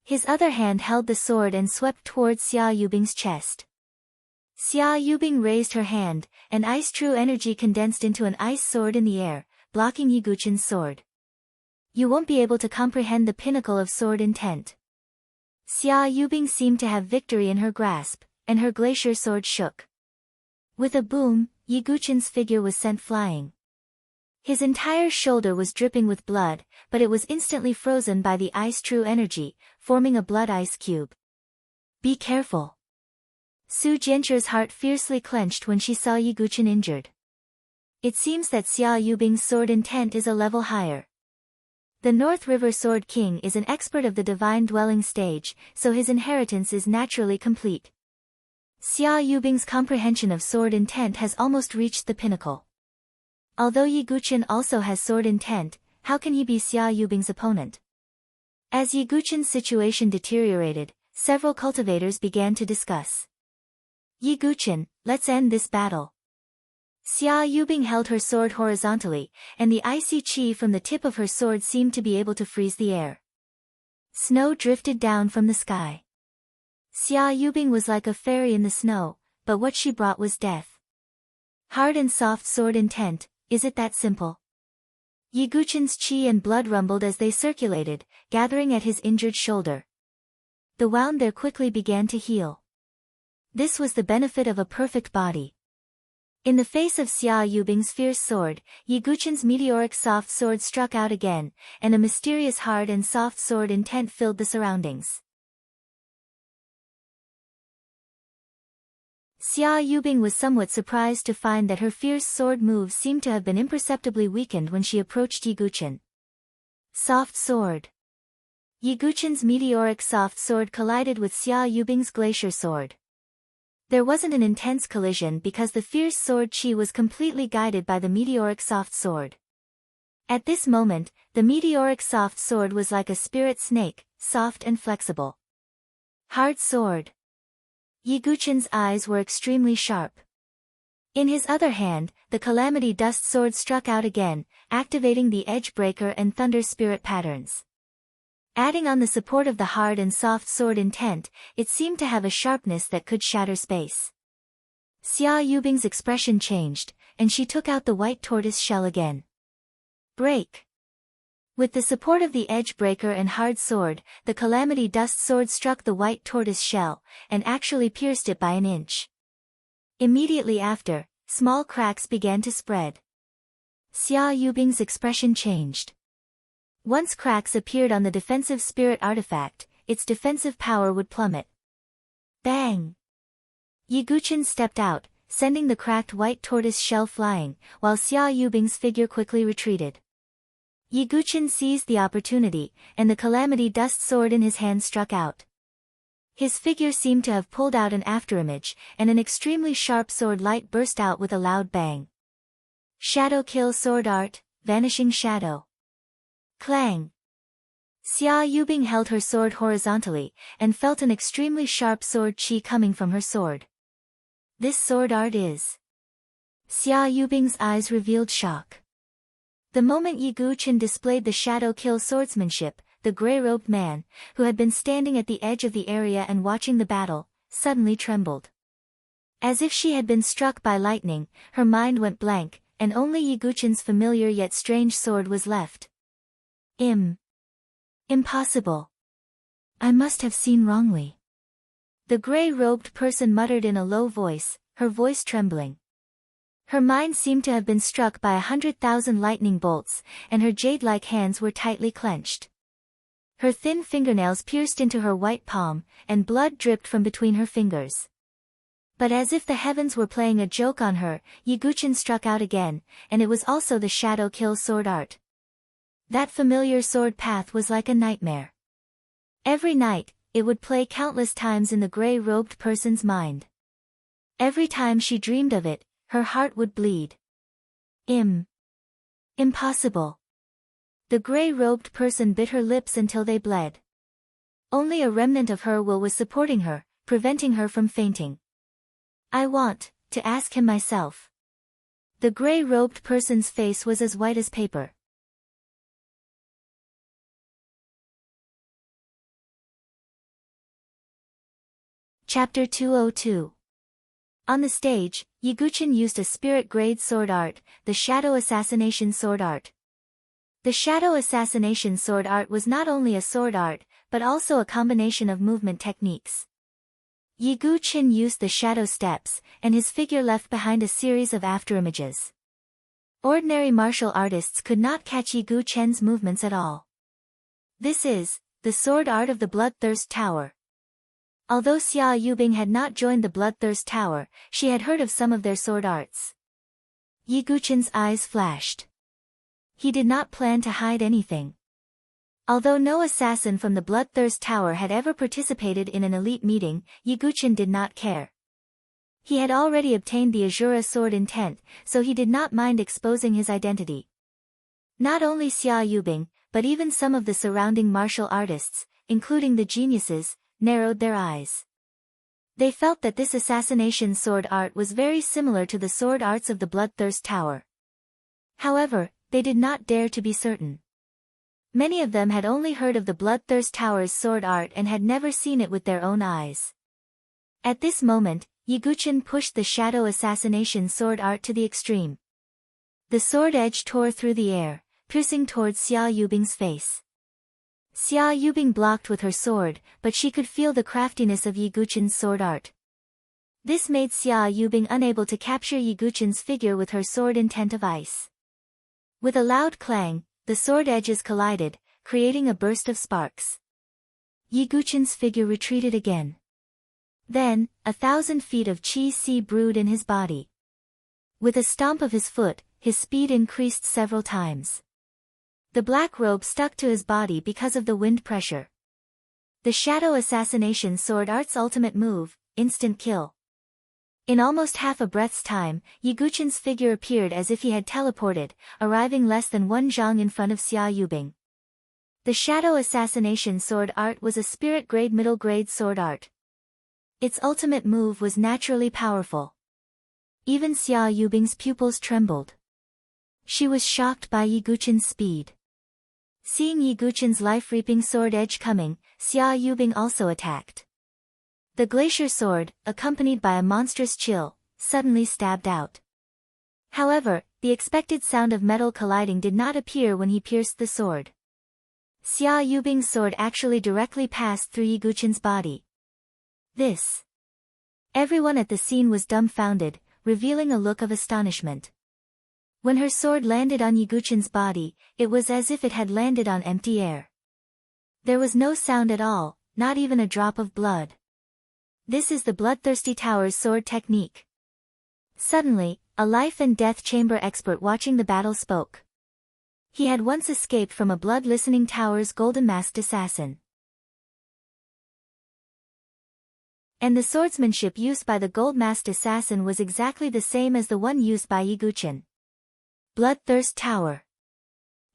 A: His other hand held the sword and swept towards Xia Yubing's chest. Xia Yubing raised her hand, and ice true energy condensed into an ice sword in the air, blocking Yiguchin's sword. You won't be able to comprehend the pinnacle of sword intent. Xia Yubing seemed to have victory in her grasp, and her glacier sword shook. With a boom, Yiguchin's figure was sent flying. His entire shoulder was dripping with blood, but it was instantly frozen by the ice true energy, forming a blood ice cube. Be careful. Su Jianchu's heart fiercely clenched when she saw Yiguchin injured. It seems that Xia Yubing's sword intent is a level higher. The North River Sword King is an expert of the Divine Dwelling stage, so his inheritance is naturally complete. Xia Yubing's comprehension of sword intent has almost reached the pinnacle. Although Yiguchin also has sword intent, how can he be Xia Yubing's opponent? As Yiguchin's situation deteriorated, several cultivators began to discuss. Yiguchin, let's end this battle. Xia Yubing held her sword horizontally, and the icy chi from the tip of her sword seemed to be able to freeze the air. Snow drifted down from the sky. Xia Yubing was like a fairy in the snow, but what she brought was death. Hard and soft sword intent, is it that simple? Yiguchin's chi and blood rumbled as they circulated, gathering at his injured shoulder. The wound there quickly began to heal. This was the benefit of a perfect body. In the face of Xia Yubing's fierce sword, Yiguchin's meteoric soft sword struck out again, and a mysterious hard and soft sword intent filled the surroundings. Xia Yubing was somewhat surprised to find that her fierce sword moves seemed to have been imperceptibly weakened when she approached Yiguchin. Soft sword. Yiguchin's meteoric soft sword collided with Xia Yubing's glacier sword. There wasn't an intense collision because the fierce sword chi was completely guided by the meteoric soft sword. At this moment, the meteoric soft sword was like a spirit snake, soft and flexible. Hard sword. Yiguchin's eyes were extremely sharp. In his other hand, the Calamity Dust sword struck out again, activating the Edge Breaker and Thunder Spirit patterns. Adding on the support of the hard and soft sword intent, it seemed to have a sharpness that could shatter space. Xia Yubing's expression changed, and she took out the white tortoise shell again. Break! With the support of the Edge Breaker and hard sword, the Calamity Dust sword struck the white tortoise shell, and actually pierced it by an inch. Immediately after, small cracks began to spread. Xia Yubing's expression changed. Once cracks appeared on the defensive spirit artifact, its defensive power would plummet. Bang! Yiguchin stepped out, sending the cracked white tortoise shell flying, while Xia Yubing's figure quickly retreated. Yiguchin seized the opportunity, and the Calamity Dust sword in his hand struck out. His figure seemed to have pulled out an afterimage, and an extremely sharp sword light burst out with a loud bang. Shadow Kill Sword Art, Vanishing Shadow. Clang! Xia Yubing held her sword horizontally, and felt an extremely sharp sword chi coming from her sword. This sword art is... Xia Yubing's eyes revealed shock. The moment Yiguchin displayed the Shadow Kill swordsmanship, the gray-robed man, who had been standing at the edge of the area and watching the battle, suddenly trembled. As if she had been struck by lightning, her mind went blank, and only Yiguchin's familiar yet strange sword was left. Impossible. I must have seen wrongly. The gray-robed person muttered in a low voice, her voice trembling. Her mind seemed to have been struck by 100,000 lightning bolts, and her jade-like hands were tightly clenched. Her thin fingernails pierced into her white palm, and blood dripped from between her fingers. But as if the heavens were playing a joke on her, Yiguchin struck out again, and it was also the shadow kill sword art. That familiar sword path was like a nightmare. Every night, it would play countless times in the gray-robed person's mind. Every time she dreamed of it, her heart would bleed. Impossible. The gray-robed person bit her lips until they bled. Only a remnant of her will was supporting her, preventing her from fainting. I want to ask him myself. The gray-robed person's face was as white as paper. Chapter 202. On the stage, Yiguchin used a spirit-grade sword art, the Shadow Assassination Sword Art. The Shadow Assassination Sword Art was not only a sword art, but also a combination of movement techniques. Yiguchin used the shadow steps, and his figure left behind a series of afterimages. Ordinary martial artists could not catch Yiguchin's movements at all. This is the sword art of the Bloodthirst Tower. Although Xia Yubing had not joined the Bloodthirst Tower, she had heard of some of their sword arts. Yiguchin's eyes flashed. He did not plan to hide anything. Although no assassin from the Bloodthirst Tower had ever participated in an elite meeting, Yiguchin did not care. He had already obtained the Azura sword intent, so he did not mind exposing his identity. Not only Xia Yubing, but even some of the surrounding martial artists, including the geniuses, narrowed their eyes. They felt that this assassination sword art was very similar to the sword arts of the Bloodthirst Tower. However, they did not dare to be certain. Many of them had only heard of the Bloodthirst Tower's sword art and had never seen it with their own eyes. At this moment, Yiguchin pushed the Shadow Assassination sword art to the extreme. The sword edge tore through the air, piercing towards Xia Yubing's face. Xia Yubing blocked with her sword, but she could feel the craftiness of Yiguchin's sword art. This made Xia Yubing unable to capture Yiguchin's figure with her sword intent of ice. With a loud clang, the sword edges collided, creating a burst of sparks. Yiguchin's figure retreated again. Then, 1,000 feet of qi brewed in his body. With a stomp of his foot, his speed increased several times. The black robe stuck to his body because of the wind pressure. The Shadow Assassination sword art's ultimate move, instant kill. In almost half a breath's time, Yiguchin's figure appeared as if he had teleported, arriving less than one zhang in front of Xia Yubing. The Shadow Assassination sword art was a spirit-grade middle-grade sword art. Its ultimate move was naturally powerful. Even Xia Yubing's pupils trembled. She was shocked by Yiguchin's speed. Seeing Yiguchin's life-reaping sword edge coming, Xia Yubing also attacked. The glacier sword, accompanied by a monstrous chill, suddenly stabbed out. However, the expected sound of metal colliding did not appear when he pierced the sword. Xia Yubing's sword actually directly passed through Yiguchin's body. This. Everyone at the scene was dumbfounded, revealing a look of astonishment. When her sword landed on Yiguchin's body, it was as if it had landed on empty air. There was no sound at all, not even a drop of blood. This is the Bloodthirsty Tower's sword technique. Suddenly, a life and death chamber expert watching the battle spoke. He had once escaped from a blood-listening tower's golden-masked assassin. And the swordsmanship used by the gold-masked assassin was exactly the same as the one used by Yiguchin. Bloodthirst Tower.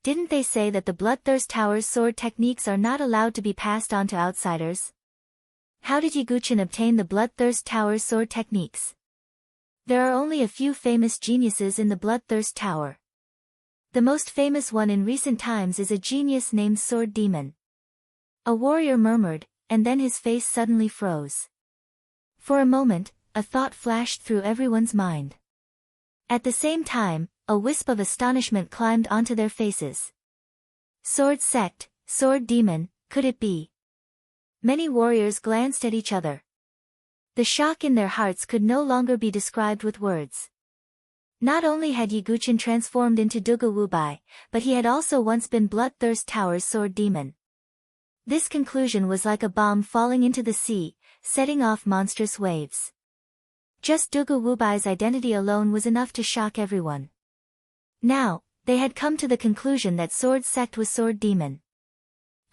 A: Didn't they say that the Bloodthirst Tower's sword techniques are not allowed to be passed on to outsiders? How did Yiguchin obtain the Bloodthirst Tower's sword techniques? There are only a few famous geniuses in the Bloodthirst Tower. The most famous one in recent times is a genius named Sword Demon. A warrior murmured, and then his face suddenly froze. For a moment, a thought flashed through everyone's mind. At the same time, a wisp of astonishment climbed onto their faces. Sword sect, sword demon, could it be? Many warriors glanced at each other. The shock in their hearts could no longer be described with words. Not only had Yiguchin transformed into Duga Wubai, but he had also once been Bloodthirst Tower's sword demon. This conclusion was like a bomb falling into the sea, setting off monstrous waves. Just Duga Wubai's identity alone was enough to shock everyone. Now, they had come to the conclusion that Sword Sect was Sword Demon.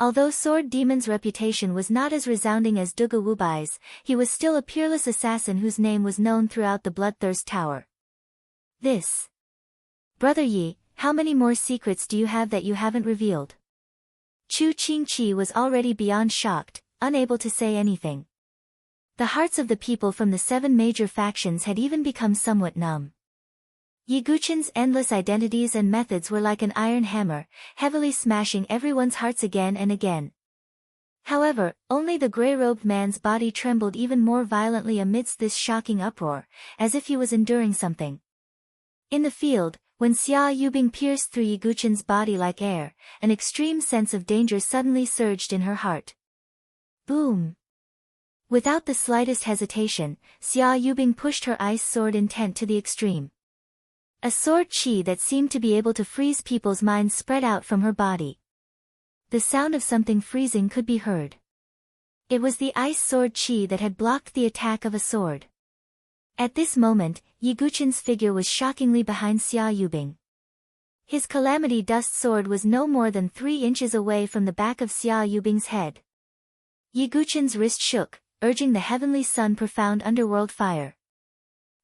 A: Although Sword Demon's reputation was not as resounding as Duga Wubai's, he was still a peerless assassin whose name was known throughout the Bloodthirst Tower. This. Brother Yi, how many more secrets do you have that you haven't revealed? Chu Qingqi was already beyond shocked, unable to say anything. The hearts of the people from the 7 major factions had even become somewhat numb. Yiguchin's endless identities and methods were like an iron hammer, heavily smashing everyone's hearts again and again. However, only the grey-robed man's body trembled even more violently amidst this shocking uproar, as if he was enduring something. In the field, when Xia Yubing pierced through Yiguchin's body like air, an extreme sense of danger suddenly surged in her heart. Boom! Without the slightest hesitation, Xia Yubing pushed her ice sword intent to the extreme. A sword chi that seemed to be able to freeze people's minds spread out from her body. The sound of something freezing could be heard. It was the ice sword chi that had blocked the attack of a sword. At this moment, Yiguchin's figure was shockingly behind Xia Yubing. His calamity dust sword was no more than 3 inches away from the back of Xia Yubing's head. Yiguchin's wrist shook, urging the heavenly sun profound underworld fire.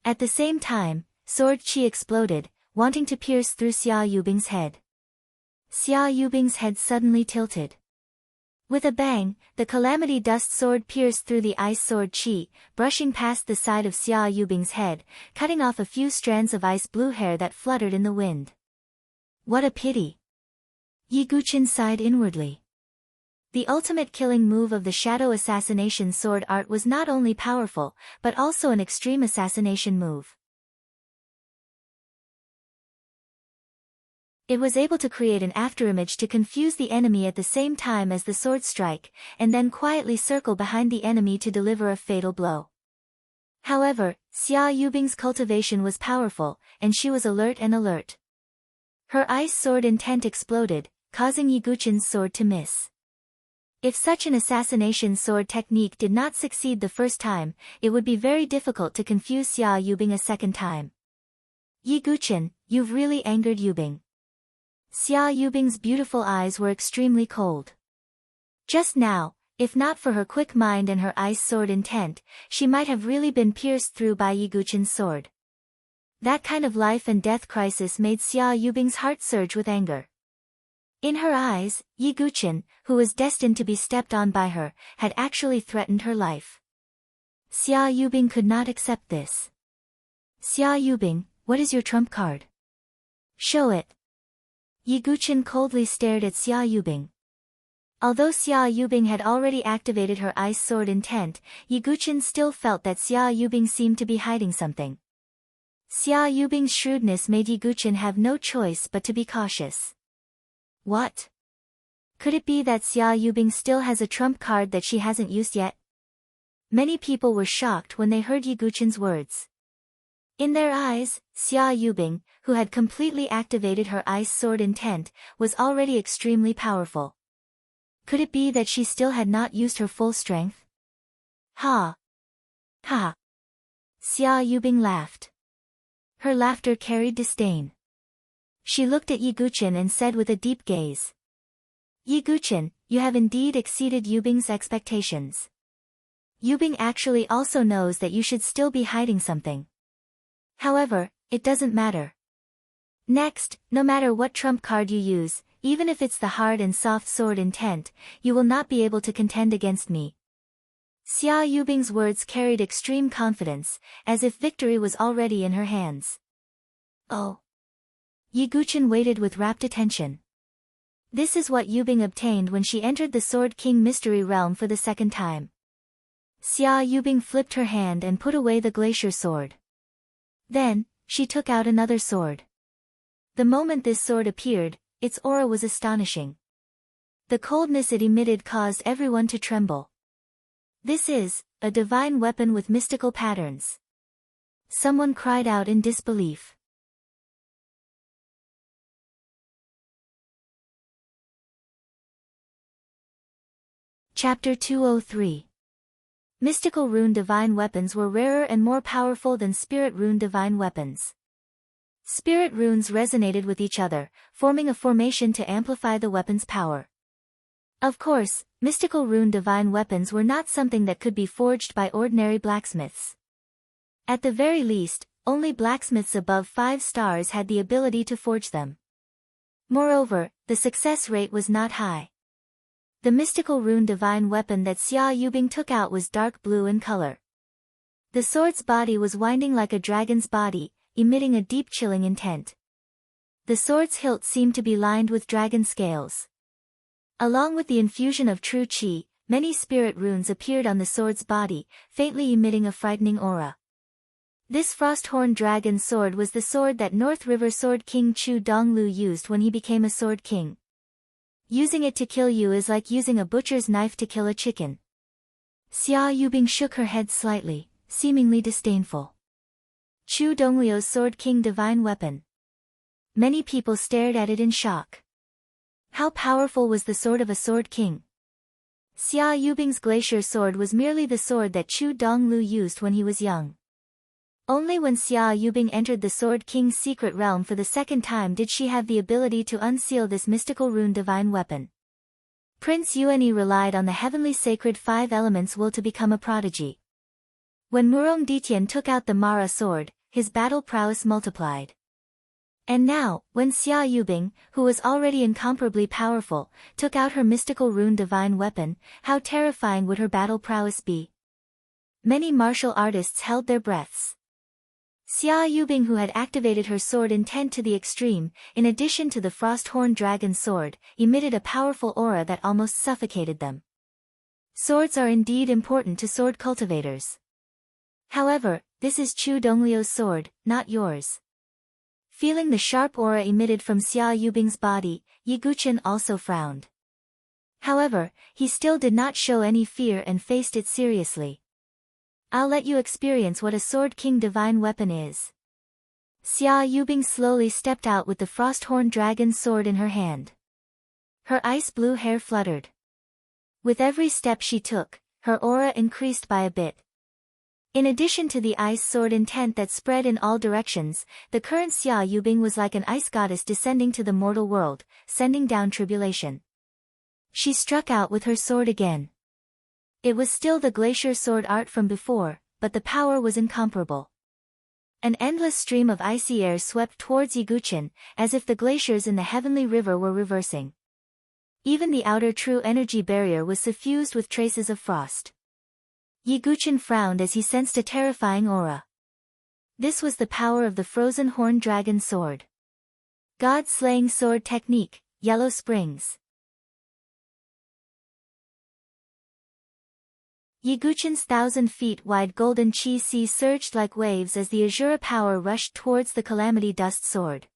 A: At the same time, sword chi exploded, wanting to pierce through Xia Yubing's head. Xia Yubing's head suddenly tilted. With a bang, the calamity dust sword pierced through the ice sword chi, brushing past the side of Xia Yubing's head, cutting off a few strands of ice blue hair that fluttered in the wind. What a pity! Yiguchin sighed inwardly. The ultimate killing move of the shadow assassination sword art was not only powerful, but also an extreme assassination move. It was able to create an afterimage to confuse the enemy at the same time as the sword strike, and then quietly circle behind the enemy to deliver a fatal blow. However, Xia Yubing's cultivation was powerful, and she was alert. Her ice sword intent exploded, causing Yiguchin's sword to miss. If such an assassination sword technique did not succeed the first time, it would be very difficult to confuse Xia Yubing a second time. Yiguchin, you've really angered Yubing. Xia Yubing's beautiful eyes were extremely cold. Just now, if not for her quick mind and her ice sword intent, she might have really been pierced through by Yiguchin's sword. That kind of life and death crisis made Xia Yubing's heart surge with anger. In her eyes, Yiguchin, who was destined to be stepped on by her, had actually threatened her life. Xia Yubing could not accept this. Xia Yubing, what is your trump card? Show it. Yiguchin coldly stared at Xia Yubing. Although Xia Yubing had already activated her ice sword intent, Yiguchin still felt that Xia Yubing seemed to be hiding something. Xia Yubing's shrewdness made Yiguchin have no choice but to be cautious. What? Could it be that Xia Yubing still has a trump card that she hasn't used yet? Many people were shocked when they heard Yiguchin's words. In their eyes, Xia Yubing, who had completely activated her ice sword intent, was already extremely powerful. Could it be that she still had not used her full strength? Ha! Ha! Xia Yubing laughed. Her laughter carried disdain. She looked at Yiguchin and said with a deep gaze. Yiguchin, you have indeed exceeded Yubing's expectations. Yubing actually also knows that you should still be hiding something. However, it doesn't matter. Next, no matter what trump card you use, even if it's the hard and soft sword intent, you will not be able to contend against me. Xia Yubing's words carried extreme confidence, as if victory was already in her hands. Oh. Yiguchin waited with rapt attention. This is what Yubing obtained when she entered the Sword King Mystery Realm for the second time. Xia Yubing flipped her hand and put away the glacier sword. Then, she took out another sword. The moment this sword appeared, its aura was astonishing. The coldness it emitted caused everyone to tremble. This is a divine weapon with mystical patterns. Someone cried out in disbelief. Chapter 203. Mystical rune divine weapons were rarer and more powerful than spirit rune divine weapons. Spirit runes resonated with each other, forming a formation to amplify the weapon's power. Of course, mystical rune divine weapons were not something that could be forged by ordinary blacksmiths. At the very least, only blacksmiths above 5 stars had the ability to forge them. Moreover, the success rate was not high. The mystical rune divine weapon that Xia Yubing took out was dark blue in color. The sword's body was winding like a dragon's body, emitting a deep chilling intent. The sword's hilt seemed to be lined with dragon scales. Along with the infusion of true qi, many spirit runes appeared on the sword's body, faintly emitting a frightening aura. This Frosthorn Dragon sword was the sword that North River Sword King Chu Donglu used when he became a Sword King. Using it to kill you is like using a butcher's knife to kill a chicken. Xia Yubing shook her head slightly, seemingly disdainful. Chu Donglio's Sword King divine weapon. Many people stared at it in shock. How powerful was the sword of a Sword King? Xia Yubing's glacier sword was merely the sword that Chu Donglu used when he was young. Only when Xia Yubing entered the Sword King's secret realm for the second time did she have the ability to unseal this mystical rune divine weapon. Prince Yuanyi relied on the heavenly sacred 5 elements will to become a prodigy. When Murong Ditian took out the Mara sword, his battle prowess multiplied. And now, when Xia Yubing, who was already incomparably powerful, took out her mystical rune divine weapon, how terrifying would her battle prowess be? Many martial artists held their breaths. Xia Yubing, who had activated her sword intent to the extreme, in addition to the Frosthorn Dragon sword, emitted a powerful aura that almost suffocated them. Swords are indeed important to sword cultivators. However, this is Chu Donglio's sword, not yours. Feeling the sharp aura emitted from Xia Yubing's body, Yi Guqian also frowned. However, he still did not show any fear and faced it seriously. I'll let you experience what a Sword King divine weapon is. Xia Yubing slowly stepped out with the Frosthorn Dragon sword in her hand. Her ice blue hair fluttered. With every step she took, her aura increased by a bit. In addition to the ice sword intent that spread in all directions, the current Xia Yubing was like an ice goddess descending to the mortal world, sending down tribulation. She struck out with her sword again. It was still the glacier sword art from before, but the power was incomparable. An endless stream of icy air swept towards Yi Guqian, as if the glaciers in the heavenly river were reversing. Even the outer true energy barrier was suffused with traces of frost. Yi Guqian frowned as he sensed a terrifying aura. This was the power of the Frozen Horn Dragon sword. God-slaying sword technique, Yellow Springs. Yi Guqian's 1,000 feet wide golden chi sea surged like waves as the Azura power rushed towards the Calamity Dust sword.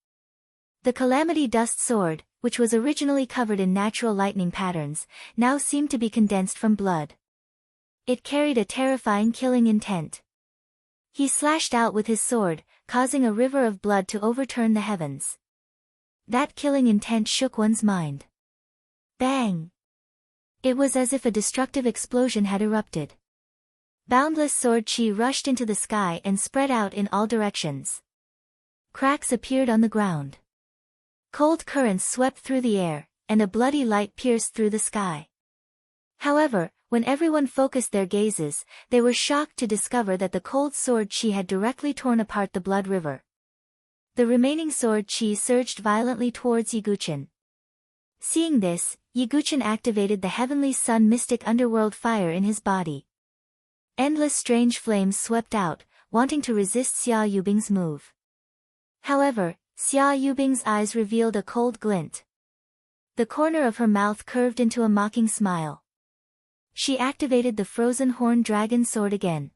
A: The Calamity Dust sword, which was originally covered in natural lightning patterns, now seemed to be condensed from blood. It carried a terrifying killing intent. He slashed out with his sword, causing a river of blood to overturn the heavens. That killing intent shook one's mind. Bang! It was as if a destructive explosion had erupted. Boundless sword chi rushed into the sky and spread out in all directions. Cracks appeared on the ground. Cold currents swept through the air, and a bloody light pierced through the sky. However, when everyone focused their gazes, they were shocked to discover that the cold sword chi had directly torn apart the blood river. The remaining sword chi surged violently towards Yi Guqian. Seeing this, Yi Guqian activated the heavenly sun mystic underworld fire in his body. Endless strange flames swept out, wanting to resist Xia Yubing's move. However, Xia Yubing's eyes revealed a cold glint. The corner of her mouth curved into a mocking smile. She activated the frozen horn dragon sword again.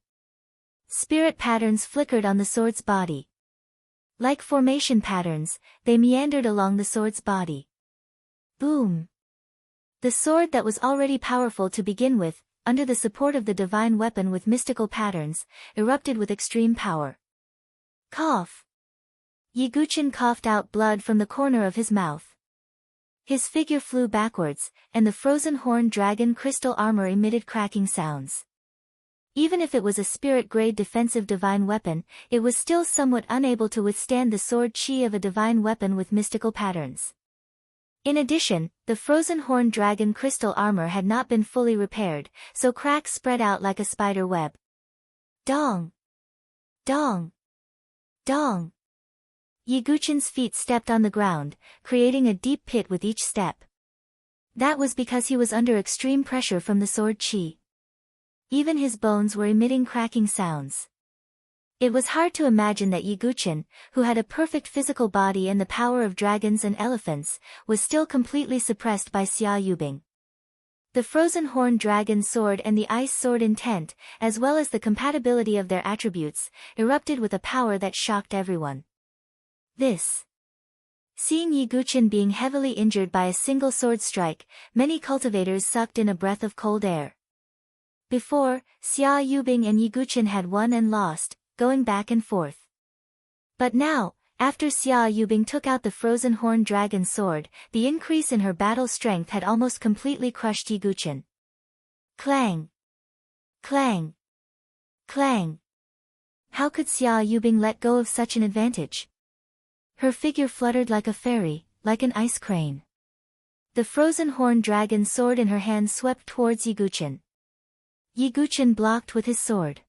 A: Spirit patterns flickered on the sword's body. Like formation patterns, they meandered along the sword's body. Boom! The sword that was already powerful to begin with, under the support of the divine weapon with mystical patterns, erupted with extreme power. Cough! Yiguchin coughed out blood from the corner of his mouth. His figure flew backwards, and the frozen horn dragon crystal armor emitted cracking sounds. Even if it was a spirit-grade defensive divine weapon, it was still somewhat unable to withstand the sword chi of a divine weapon with mystical patterns. In addition, the frozen horn dragon crystal armor had not been fully repaired, so cracks spread out like a spider web. Dong! Dong! Dong! Yiguchin's feet stepped on the ground, creating a deep pit with each step. That was because he was under extreme pressure from the sword chi. Even his bones were emitting cracking sounds. It was hard to imagine that Yiguchin, who had a perfect physical body and the power of dragons and elephants, was still completely suppressed by Xia Yubing. The frozen horn dragon sword and the ice sword intent, as well as the compatibility of their attributes, erupted with a power that shocked everyone. Seeing Yiguchin being heavily injured by a single sword strike, many cultivators sucked in a breath of cold air. Before, Xia Yubing and Yiguchin had won and lost, going back and forth. But now, after Xia Yubing took out the frozen horn dragon sword, the increase in her battle strength had almost completely crushed Yiguchin. Clang! Clang! Clang! How could Xia Yubing let go of such an advantage? Her figure fluttered like a fairy, like an ice crane. The frozen horn dragon sword in her hand swept towards Yiguchin. Yiguchin blocked with his sword.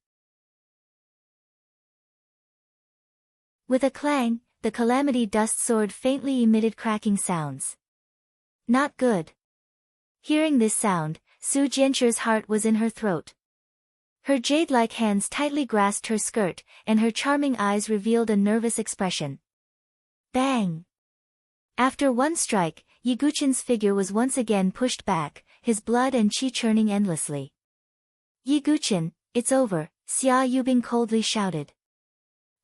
A: With a clang, the calamity dust sword faintly emitted cracking sounds. Not good. Hearing this sound, Su Jianchu's heart was in her throat. Her jade-like hands tightly grasped her skirt, and her charming eyes revealed a nervous expression. Bang! After one strike, Yiguchin's figure was once again pushed back, his blood and chi churning endlessly. Yiguchin, it's over, Xia Yubing coldly shouted.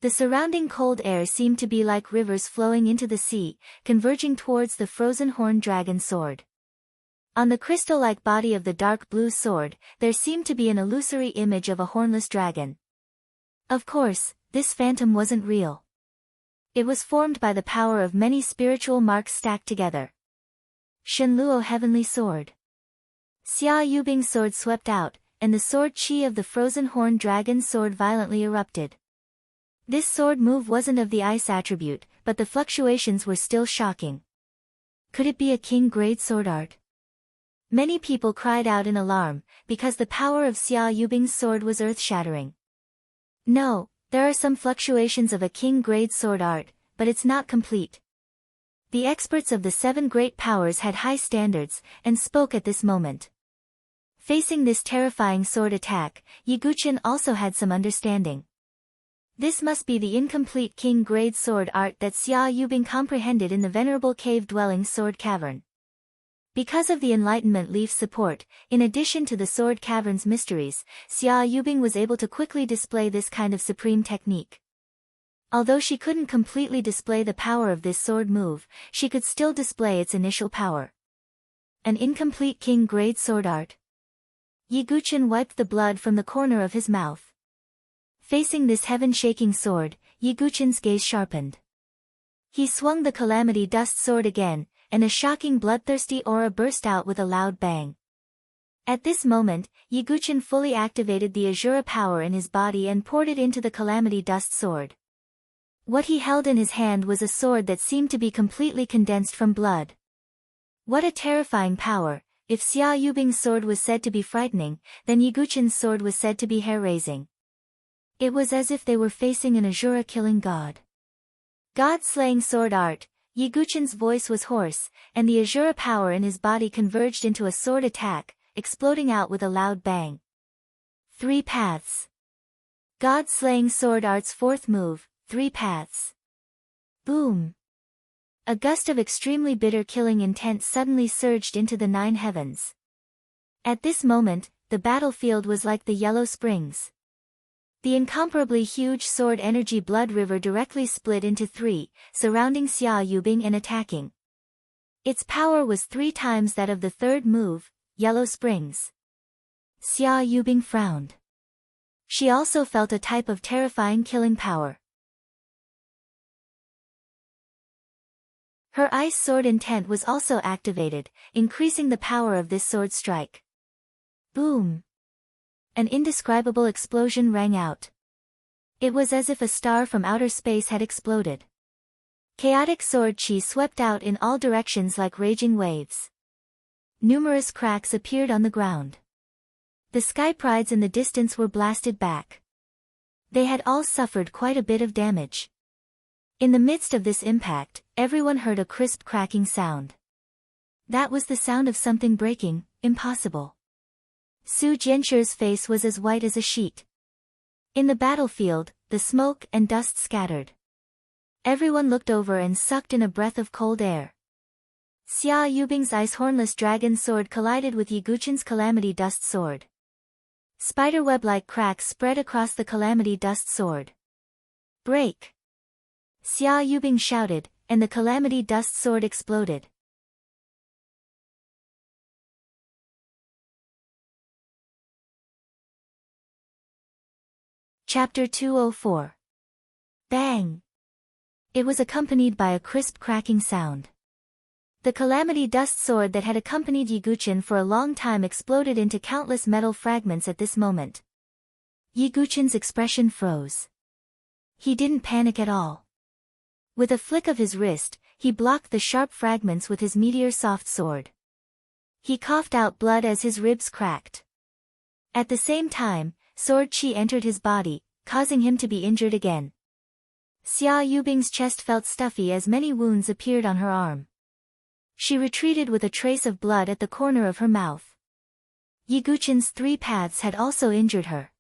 A: The surrounding cold air seemed to be like rivers flowing into the sea, converging towards the frozen horn dragon sword. On the crystal-like body of the dark blue sword, there seemed to be an illusory image of a hornless dragon. Of course, this phantom wasn't real. It was formed by the power of many spiritual marks stacked together. Shenluo Heavenly Sword. Xia Yubing's sword swept out, and the sword chi of the frozen horn dragon sword violently erupted. This sword move wasn't of the ice attribute, but the fluctuations were still shocking. Could it be a king-grade sword art? Many people cried out in alarm, because the power of Xia Yubing's sword was earth-shattering. No, there are some fluctuations of a king-grade sword art, but it's not complete. The experts of the 7 great powers had high standards, and spoke at this moment. Facing this terrifying sword attack, Yiguchin also had some understanding. This must be the incomplete king-grade sword art that Xia Yubing comprehended in the venerable cave-dwelling sword cavern. Because of the Enlightenment Leaf's support, in addition to the sword cavern's mysteries, Xia Yubing was able to quickly display this kind of supreme technique. Although she couldn't completely display the power of this sword move, she could still display its initial power. An incomplete king-grade sword art. Yiguchin wiped the blood from the corner of his mouth. Facing this heaven-shaking sword, Yiguchin's gaze sharpened. He swung the calamity dust sword again, and a shocking bloodthirsty aura burst out with a loud bang. At this moment, Yiguchin fully activated the Azura power in his body and poured it into the calamity dust sword. What he held in his hand was a sword that seemed to be completely condensed from blood. What a terrifying power! If Xia Yubing's sword was said to be frightening, then Yiguchin's sword was said to be hair-raising. It was as if they were facing an Azura-killing god. God-slaying sword art. Yiguchin's voice was hoarse, and the Azura power in his body converged into a sword attack, exploding out with a loud bang. 3 paths. God-slaying sword art's 4th move, 3 paths. Boom. A gust of extremely bitter killing intent suddenly surged into the nine heavens. At this moment, the battlefield was like the Yellow Springs. The incomparably huge sword energy blood river directly split into three, surrounding Xia Yubing and attacking. Its power was 3 times that of the third move, Yellow Springs. Xia Yubing frowned. She also felt a type of terrifying killing power. Her ice sword intent was also activated, increasing the power of this sword strike. Boom! An indescribable explosion rang out. It was as if a star from outer space had exploded. Chaotic sword chi swept out in all directions like raging waves. Numerous cracks appeared on the ground. The sky prides in the distance were blasted back. They had all suffered quite a bit of damage. In the midst of this impact, everyone heard a crisp cracking sound. That was the sound of something breaking. Impossible. Su Jianchu's face was as white as a sheet. In the battlefield, the smoke and dust scattered. Everyone looked over and sucked in a breath of cold air. Xia Yubing's ice hornless dragon sword collided with Yi Guqin's calamity dust sword. Spiderweb-like cracks spread across the calamity dust sword. Break! Xia Yubing shouted, and the calamity dust sword exploded. Chapter 204. Bang! It was accompanied by a crisp cracking sound. The calamity dust sword that had accompanied Yi Guqin for a long time exploded into countless metal fragments at this moment. Yi Guqin's expression froze. He didn't panic at all. With a flick of his wrist, he blocked the sharp fragments with his meteor soft sword. He coughed out blood as his ribs cracked. At the same time, sword chi entered his body, causing him to be injured again. Xia Yubing's chest felt stuffy as many wounds appeared on her arm. She retreated with a trace of blood at the corner of her mouth. Yi Guqin's 3 paths had also injured her.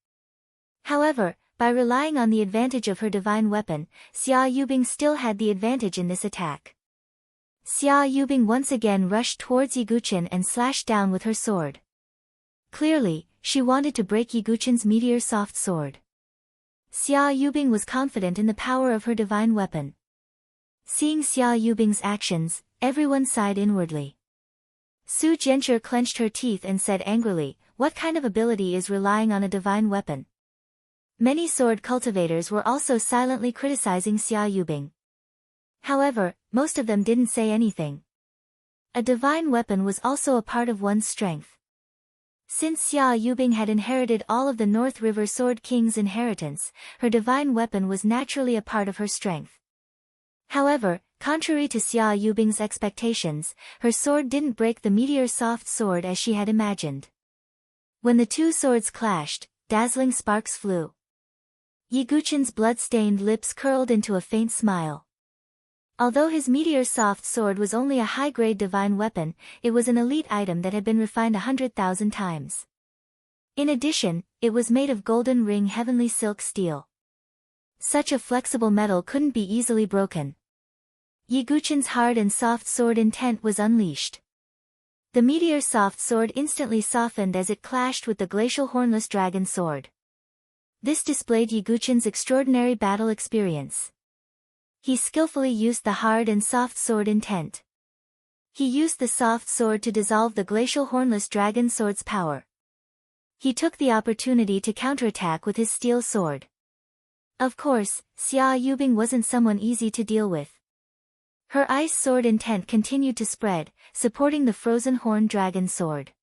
A: However, by relying on the advantage of her divine weapon, Xia Yubing still had the advantage in this attack. Xia Yubing once again rushed towards Yi Guqin and slashed down with her sword. Clearly, she wanted to break Yi Guqin's meteor soft sword. Xia Yubing was confident in the power of her divine weapon. Seeing Xia Yubing's actions, everyone sighed inwardly. Su Jianchu clenched her teeth and said angrily, "What kind of ability is relying on a divine weapon?" Many sword cultivators were also silently criticizing Xia Yubing. However, most of them didn't say anything. A divine weapon was also a part of one's strength. Since Xia Yubing had inherited all of the North River Sword King's inheritance, her divine weapon was naturally a part of her strength. However, contrary to Xia Yubing's expectations, her sword didn't break the meteor soft sword as she had imagined. When the 2 swords clashed, dazzling sparks flew. Yi Guqin's blood-stained lips curled into a faint smile. Although his meteor soft sword was only a high-grade divine weapon, it was an elite item that had been refined 100,000 times. In addition, it was made of golden ring heavenly silk steel. Such a flexible metal couldn't be easily broken. Yi Guqin's hard and soft sword intent was unleashed. The meteor soft sword instantly softened as it clashed with the glacial hornless dragon sword. This displayed Yi Guqin's extraordinary battle experience. He skillfully used the hard and soft sword intent. He used the soft sword to dissolve the glacial hornless dragon sword's power. He took the opportunity to counterattack with his steel sword. Of course, Xia Yubing wasn't someone easy to deal with. Her ice sword intent continued to spread, supporting the frozen horn dragon sword.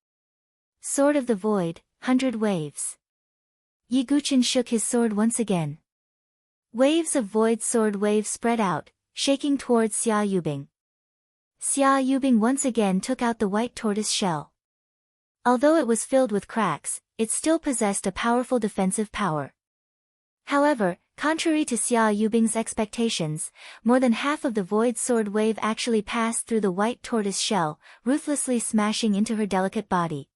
A: Sword of the Void, 100 waves. Yi Guqin shook his sword once again. Waves of void sword waves spread out, shaking towards Xia Yubing. Xia Yubing once again took out the white tortoise shell. Although it was filled with cracks, it still possessed a powerful defensive power. However, contrary to Xia Yubing's expectations, more than half of the void sword wave actually passed through the white tortoise shell, ruthlessly smashing into her delicate body.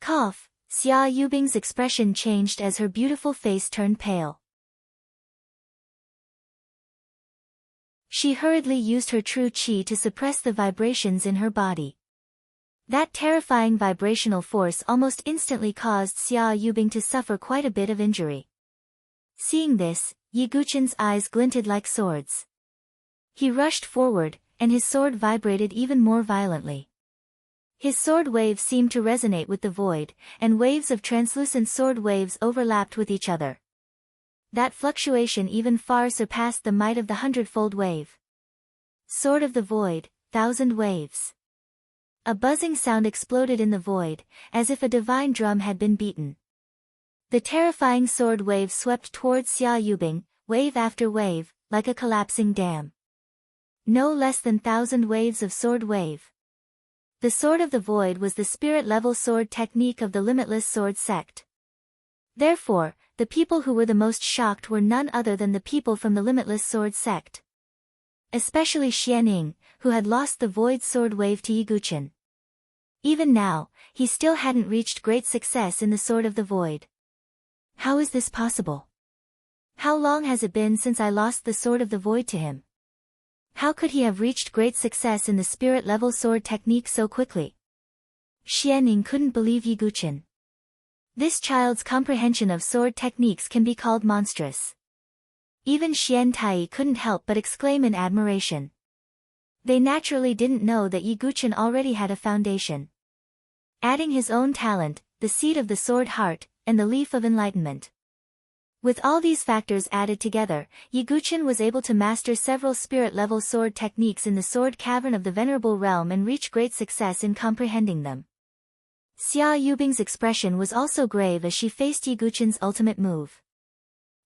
A: Cough! Xia Yubing's expression changed as her beautiful face turned pale. She hurriedly used her true qi to suppress the vibrations in her body. That terrifying vibrational force almost instantly caused Xia Yubing to suffer quite a bit of injury. Seeing this, Yi Guqin's eyes glinted like swords. He rushed forward, and his sword vibrated even more violently. His sword wave seemed to resonate with the void, and waves of translucent sword waves overlapped with each other. That fluctuation even far surpassed the might of the hundredfold wave. Sword of the void, thousand waves. A buzzing sound exploded in the void, as if a divine drum had been beaten. The terrifying sword wave swept towards Xia Yubing, wave after wave, like a collapsing dam. No less than 1,000 waves of sword wave. The sword of the void was the spirit-level sword technique of the limitless sword sect. Therefore, the people who were the most shocked were none other than the people from the limitless sword sect. Especially Xianing, who had lost the void sword wave to Yi Guqin. Even now, he still hadn't reached great success in the sword of the void. How is this possible? How long has it been since I lost the sword of the void to him? How could he have reached great success in the spirit-level sword technique so quickly? Xianing couldn't believe Yi Guqin. This child's comprehension of sword techniques can be called monstrous. Even Xian Tai couldn't help but exclaim in admiration. They naturally didn't know that Yi Guqin already had a foundation. Adding his own talent, the seed of the sword heart, and the leaf of enlightenment. With all these factors added together, Yi Guqin was able to master several spirit-level sword techniques in the sword cavern of the Venerable Realm and reach great success in comprehending them. Xia Yubing's expression was also grave as she faced Yi Guqin's ultimate move.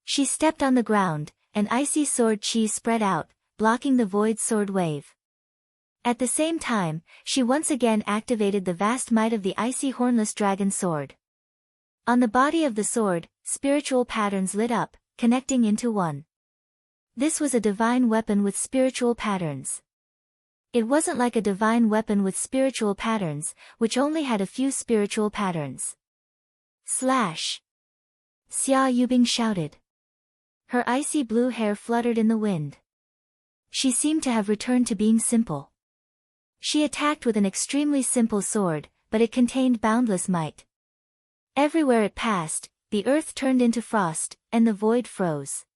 A: She stepped on the ground, and icy sword qi spread out, blocking the void sword wave. At the same time, she once again activated the vast might of the icy hornless dragon sword. On the body of the sword, spiritual patterns lit up, connecting into one. This was a divine weapon with spiritual patterns. It wasn't like a divine weapon with spiritual patterns, which only had a few spiritual patterns. Slash! Xia Yubing shouted. Her icy blue hair fluttered in the wind. She seemed to have returned to being simple. She attacked with an extremely simple sword, but it contained boundless might. Everywhere it passed, the earth turned into frost, and the void froze.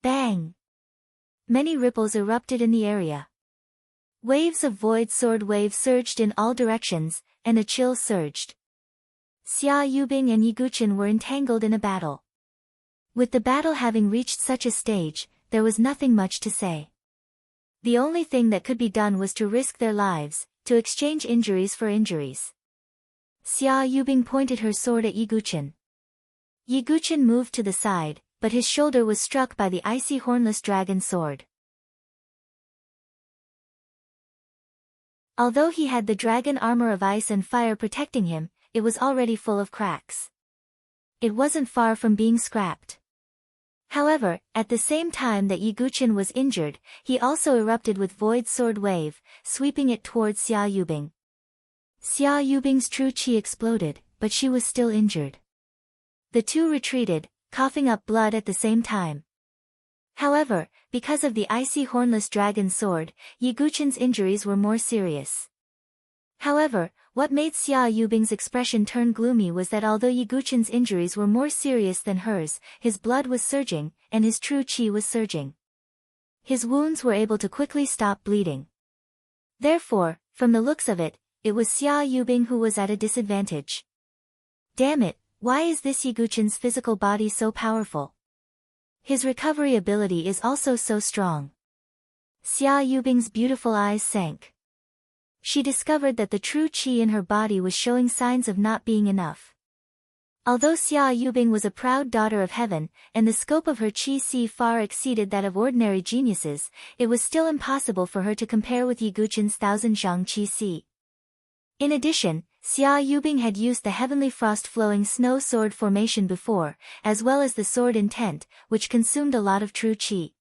A: Bang! Many ripples erupted in the area. Waves of void sword waves surged in all directions, and a chill surged. Xia Yubing and Yi Guqin were entangled in a battle. With the battle having reached such a stage, there was nothing much to say. The only thing that could be done was to risk their lives, to exchange injuries for injuries. Xia Yubing pointed her sword at Yi Guqin. Yi Guqin moved to the side, but his shoulder was struck by the icy hornless dragon sword. Although he had the dragon armor of ice and fire protecting him, it was already full of cracks. It wasn't far from being scrapped. However, at the same time that Yi Guqin was injured, he also erupted with void sword wave, sweeping it towards Xia Yubing. Xia Yubing's true qi exploded, but she was still injured. The two retreated, coughing up blood at the same time. However, because of the icy hornless dragon sword, Yi Guqin's injuries were more serious. However, what made Xia Yubing's expression turn gloomy was that although Yi Guqin's injuries were more serious than hers, his blood was surging, and his true qi was surging. His wounds were able to quickly stop bleeding. Therefore, from the looks of it, it was Xia Yubing who was at a disadvantage. Damn it, why is this Yi Guqin's physical body so powerful? His recovery ability is also so strong. Xia Yubing's beautiful eyes sank. She discovered that the true qi in her body was showing signs of not being enough. Although Xia Yubing was a proud daughter of heaven, and the scope of her qi far exceeded that of ordinary geniuses, it was still impossible for her to compare with Yi Guqin's 1,000 zhang qi. In addition, Xia Yubing had used the heavenly frost-flowing snow sword formation before, as well as the sword intent, which consumed a lot of true qi.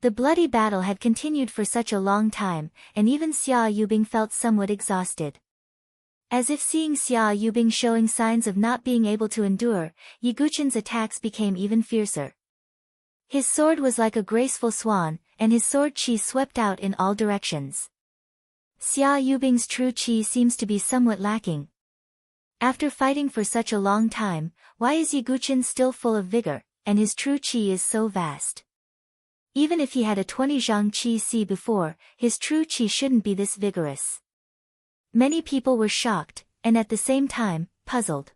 A: The bloody battle had continued for such a long time, and even Xia Yubing felt somewhat exhausted. As if seeing Xia Yubing showing signs of not being able to endure, Yi Guqin's attacks became even fiercer. His sword was like a graceful swan, and his sword qi swept out in all directions. Xia Yubing's true qi seems to be somewhat lacking. After fighting for such a long time, why is Ye Guqin still full of vigor, and his true qi is so vast? Even if he had a 20 zhang qi si before, his true qi shouldn't be this vigorous. Many people were shocked, and at the same time, puzzled.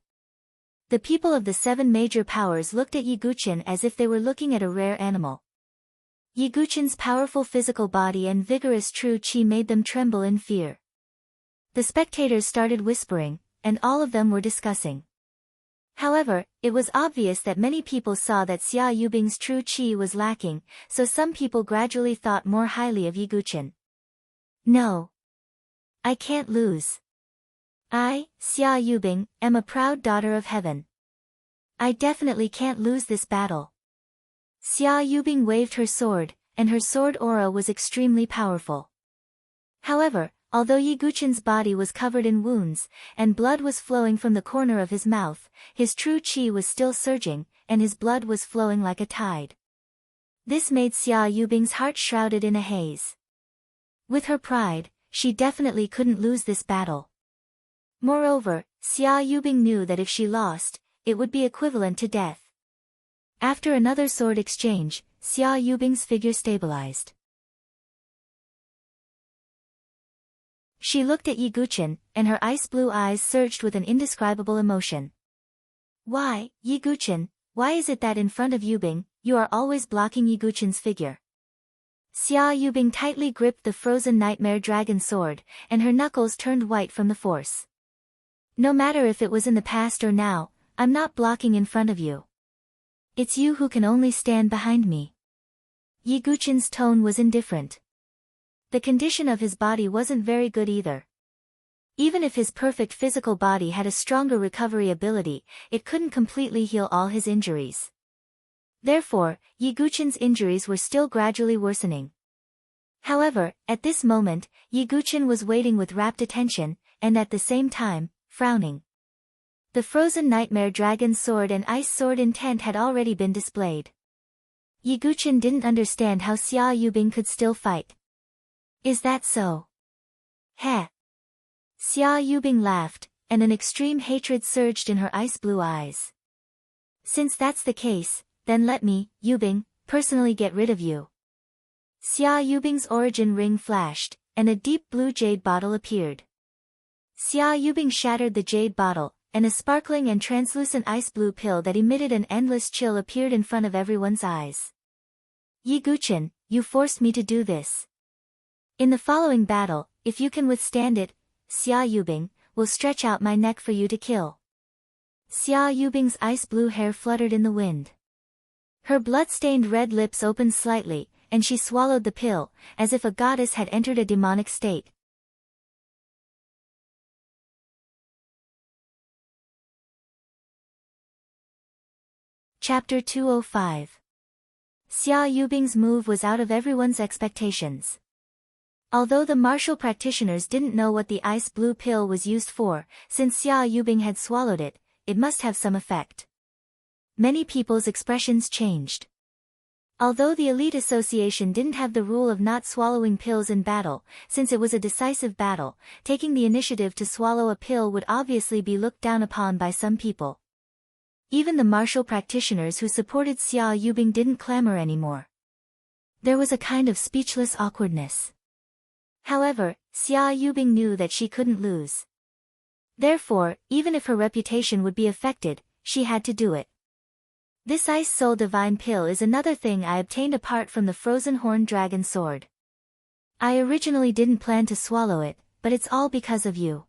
A: The people of the 7 major powers looked at Ye Guqin as if they were looking at a rare animal. Ye Guqin's powerful physical body and vigorous true qi made them tremble in fear. The spectators started whispering, and all of them were discussing. However, it was obvious that many people saw that Xia Yubing's true qi was lacking, so some people gradually thought more highly of Ye Guqin. No. I can't lose. I, Xia Yubing, am a proud daughter of heaven. I definitely can't lose this battle. Xia Yubing waved her sword, and her sword aura was extremely powerful. However, although Ye Guqin's body was covered in wounds, and blood was flowing from the corner of his mouth, his true qi was still surging, and his blood was flowing like a tide. This made Xia Yubing's heart shrouded in a haze. With her pride, she definitely couldn't lose this battle. Moreover, Xia Yubing knew that if she lost, it would be equivalent to death. After another sword exchange, Xia Yubing's figure stabilized. She looked at Ye Guqin, and her ice-blue eyes surged with an indescribable emotion. Why, Ye Guqin, why is it that in front of Yubing, you are always blocking Ye Guqin's figure? Xia Yubing tightly gripped the frozen nightmare dragon sword, and her knuckles turned white from the force. No matter if it was in the past or now, I'm not blocking in front of you. It's you who can only stand behind me. Ye Guqin's tone was indifferent. The condition of his body wasn't very good either. Even if his perfect physical body had a stronger recovery ability, it couldn't completely heal all his injuries. Therefore, Ye Guqin's injuries were still gradually worsening. However, at this moment, Ye Guqin was waiting with rapt attention, and at the same time, frowning. The frozen nightmare dragon sword and ice sword intent had already been displayed. Ye Guqin didn't understand how Xia Yubing could still fight. Is that so? Heh. Xia Yubing laughed, and an extreme hatred surged in her ice-blue eyes. Since that's the case, then let me, Yubing, personally get rid of you. Xia Yubing's origin ring flashed, and a deep blue jade bottle appeared. Xia Yubing shattered the jade bottle, and a sparkling and translucent ice-blue pill that emitted an endless chill appeared in front of everyone's eyes. Ye Guqin, you forced me to do this. In the following battle, if you can withstand it, Xia Yubing, will stretch out my neck for you to kill. Xia Yubing's ice-blue hair fluttered in the wind. Her blood-stained red lips opened slightly, and she swallowed the pill, as if a goddess had entered a demonic state. Chapter 205. Xia Yubing's move was out of everyone's expectations. Although the martial practitioners didn't know what the ice-blue pill was used for, since Xia Yubing had swallowed it, it must have some effect. Many people's expressions changed. Although the Elite Association didn't have the rule of not swallowing pills in battle, since it was a decisive battle, taking the initiative to swallow a pill would obviously be looked down upon by some people. Even the martial practitioners who supported Xia Yubing didn't clamor anymore. There was a kind of speechless awkwardness. However, Xia Yubing knew that she couldn't lose. Therefore, even if her reputation would be affected, she had to do it. This Ice Soul Divine Pill is another thing I obtained apart from the Frozen Horn Dragon Sword. I originally didn't plan to swallow it, but it's all because of you.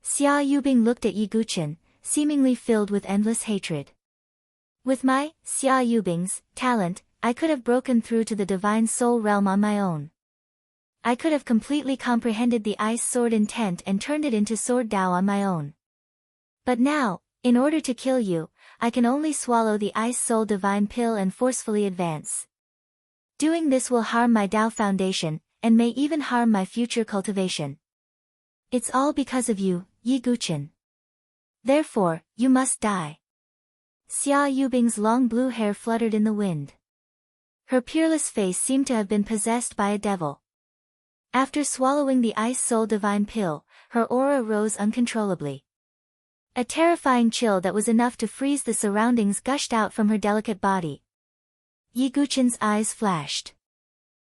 A: Xia Yubing looked at Ye Guqin, seemingly filled with endless hatred. With my, Xia Yubing's, talent, I could have broken through to the Divine Soul Realm on my own. I could have completely comprehended the Ice Sword intent and turned it into Sword Dao on my own. But now, in order to kill you, I can only swallow the Ice Soul Divine Pill and forcefully advance. Doing this will harm my Dao Foundation, and may even harm my future cultivation. It's all because of you, Ye Guqin. Therefore, you must die. Xia Yubing's long blue hair fluttered in the wind. Her peerless face seemed to have been possessed by a devil. After swallowing the Ice Soul Divine Pill, her aura rose uncontrollably. A terrifying chill that was enough to freeze the surroundings gushed out from her delicate body. Yi Guqin's eyes flashed.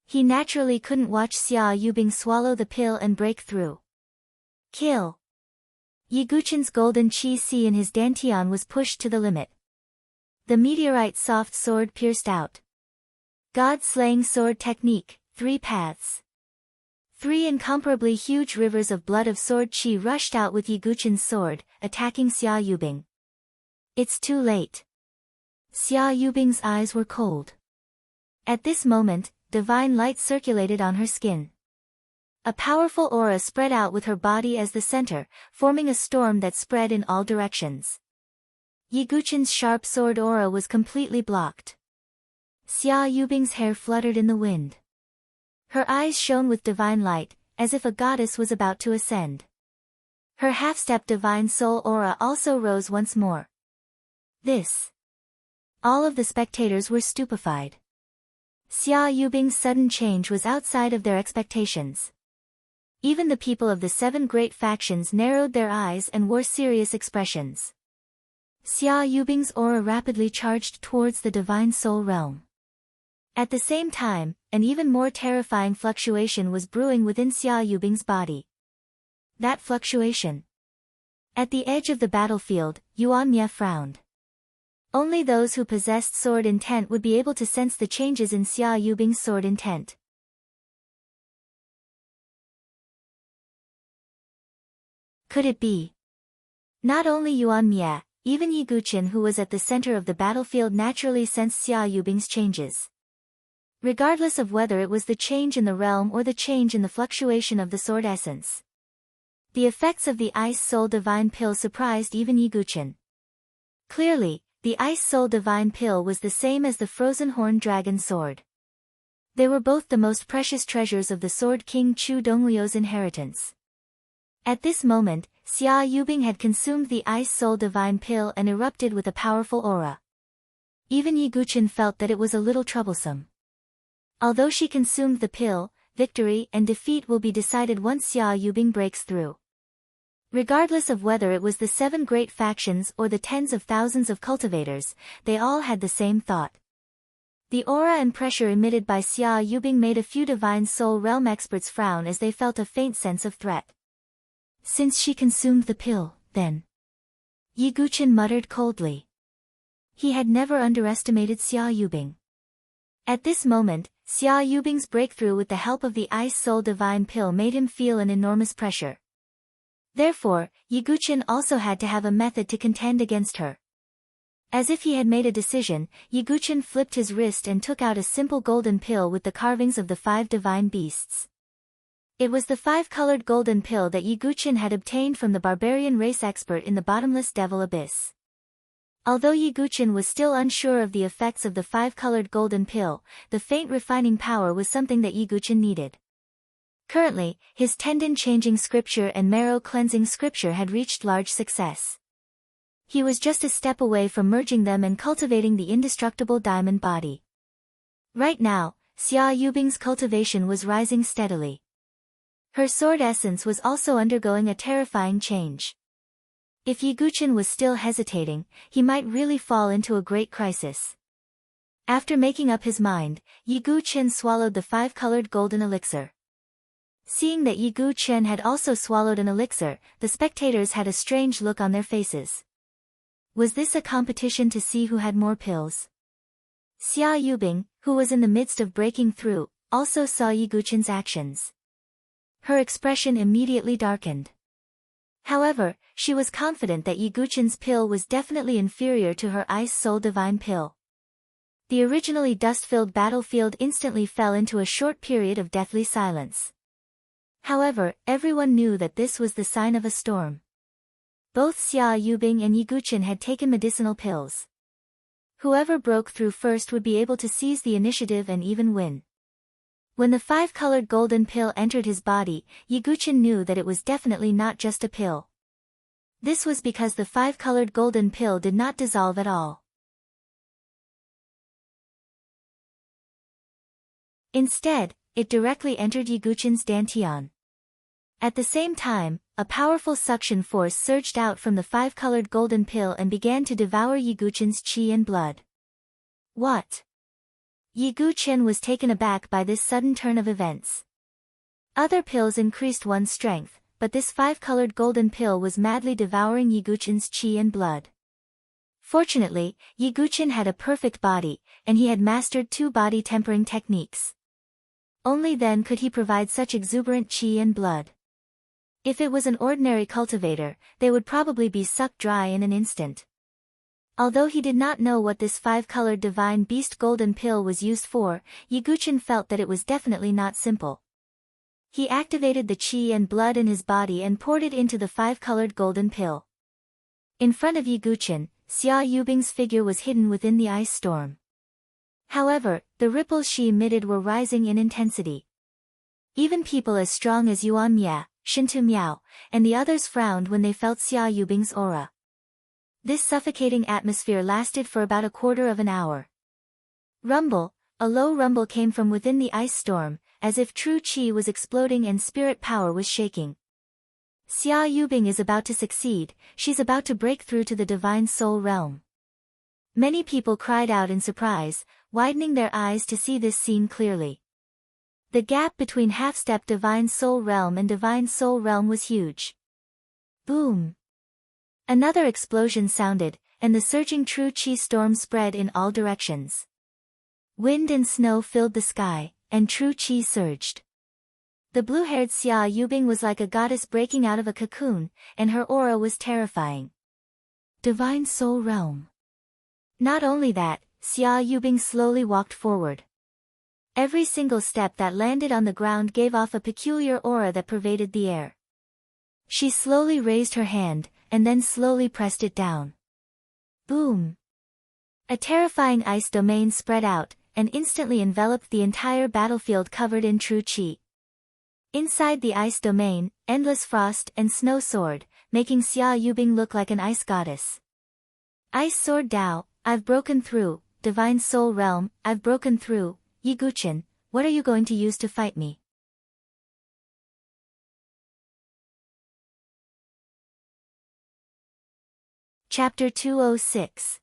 A: He naturally couldn't watch Xia Yubing swallow the pill and break through. Kill! Yi Guqin's golden chi si in his dantian was pushed to the limit. The meteorite soft sword pierced out. God-slaying sword technique, 3 paths. 3 incomparably huge rivers of blood of sword chi rushed out with Yi Guqin's sword, attacking Xia Yubing. It's too late. Xia Yubing's eyes were cold. At this moment, divine light circulated on her skin. A powerful aura spread out with her body as the center, forming a storm that spread in all directions. Yi Guqin's sharp sword aura was completely blocked. Xia Yubing's hair fluttered in the wind. Her eyes shone with divine light, as if a goddess was about to ascend. Her half-step divine soul aura also rose once more. All of the spectators were stupefied. Xia Yubing's sudden change was outside of their expectations. Even the people of the 7 great factions narrowed their eyes and wore serious expressions. Xia Yubing's aura rapidly charged towards the divine soul realm. At the same time, an even more terrifying fluctuation was brewing within Xia Yubing's body. That fluctuation. At the edge of the battlefield, Yuan Mie frowned. Only those who possessed sword intent would be able to sense the changes in Xia Yubing's sword intent. Could it be? Not only Yuan Mie, even Yi Guqin, who was at the center of the battlefield, naturally sensed Xia Yubing's changes. Regardless of whether it was the change in the realm or the change in the fluctuation of the sword essence. The effects of the Ice Soul Divine Pill surprised even Yi Guqin. Clearly, the Ice Soul Divine Pill was the same as the Frozen Horn Dragon Sword. They were both the most precious treasures of the Sword King Chu Dongliu's inheritance. At this moment, Xia Yubing had consumed the Ice Soul Divine Pill and erupted with a powerful aura. Even Yi Guqin felt that it was a little troublesome. Although she consumed the pill, victory and defeat will be decided once Xia Yubing breaks through. Regardless of whether it was the 7 great factions or the tens of thousands of cultivators, they all had the same thought. The aura and pressure emitted by Xia Yubing made a few Divine Soul Realm experts frown as they felt a faint sense of threat. Since she consumed the pill, then. Yi Guqin muttered coldly. He had never underestimated Xia Yubing. At this moment, Xia Yubing's breakthrough with the help of the Ice Soul Divine Pill made him feel an enormous pressure. Therefore, Yi Guqin also had to have a method to contend against her. As if he had made a decision, Yi Guqin flipped his wrist and took out a simple golden pill with the carvings of the 5 divine beasts. It was the 5-colored golden pill that Yi Guqin had obtained from the barbarian race expert in the bottomless devil abyss. Although Yi Guqin was still unsure of the effects of the 5-colored golden pill, the faint refining power was something that Yi Guqin needed. Currently, his tendon-changing scripture and marrow-cleansing scripture had reached large success. He was just a step away from merging them and cultivating the indestructible diamond body. Right now, Xia Yubing's cultivation was rising steadily. Her sword essence was also undergoing a terrifying change. If Yi Guqin was still hesitating, he might really fall into a great crisis. After making up his mind, Yi Guqin swallowed the 5-colored golden elixir. Seeing that Yi Guqin had also swallowed an elixir, the spectators had a strange look on their faces. Was this a competition to see who had more pills? Xia Yubing, who was in the midst of breaking through, also saw Yi Guqin's actions. Her expression immediately darkened. However, she was confident that Yi Guqin's pill was definitely inferior to her Ice Soul Divine Pill. The originally dust-filled battlefield instantly fell into a short period of deathly silence. However, everyone knew that this was the sign of a storm. Both Xia Yubing and Yi Guqin had taken medicinal pills. Whoever broke through first would be able to seize the initiative and even win. When the 5-colored golden pill entered his body, Yi Guqin knew that it was definitely not just a pill. This was because the 5-colored golden pill did not dissolve at all. Instead, it directly entered Yiguchen's dantian. At the same time, a powerful suction force surged out from the five-colored golden pill and began to devour Yiguchen's qi and blood. What? Yiguchen was taken aback by this sudden turn of events. Other pills increased one's strength, but this five-colored golden pill was madly devouring Yiguchen's qi and blood. Fortunately, Yiguchen had a perfect body, and he had mastered 2 body tempering techniques. Only then could he provide such exuberant qi and blood. If it was an ordinary cultivator, they would probably be sucked dry in an instant. Although he did not know what this five-colored divine beast golden pill was used for, Yiguchen felt that it was definitely not simple. He activated the qi and blood in his body and poured it into the five-colored golden pill. In front of Yiguchen, Xia Yubing's figure was hidden within the ice storm. However, the ripples she emitted were rising in intensity. Even people as strong as Yuan Mia, Shintu Miao, and the others frowned when they felt Xia Yubing's aura. This suffocating atmosphere lasted for about a quarter of an hour. Rumble, a low rumble came from within the ice storm, as if true qi was exploding and spirit power was shaking. Xia Yubing is about to succeed, she's about to break through to the divine soul realm. Many people cried out in surprise, widening their eyes to see this scene clearly. The gap between half-step divine soul realm and divine soul realm was huge. Boom! Another explosion sounded, and the surging true qi storm spread in all directions. Wind and snow filled the sky, and true qi surged. The blue-haired Xia Yubing was like a goddess breaking out of a cocoon, and her aura was terrifying. Divine Soul Realm. Not only that, Xia Yubing slowly walked forward. Every single step that landed on the ground gave off a peculiar aura that pervaded the air. She slowly raised her hand, and then slowly pressed it down. Boom! A terrifying ice domain spread out, and instantly enveloped the entire battlefield covered in true qi. Inside the ice domain, endless frost and snow soared, making Xia Yubing look like an ice goddess. Ice Sword Dao, I've broken through, Divine Soul Realm, I've broken through, Yiguchen, what are you going to use to fight me? Chapter 206.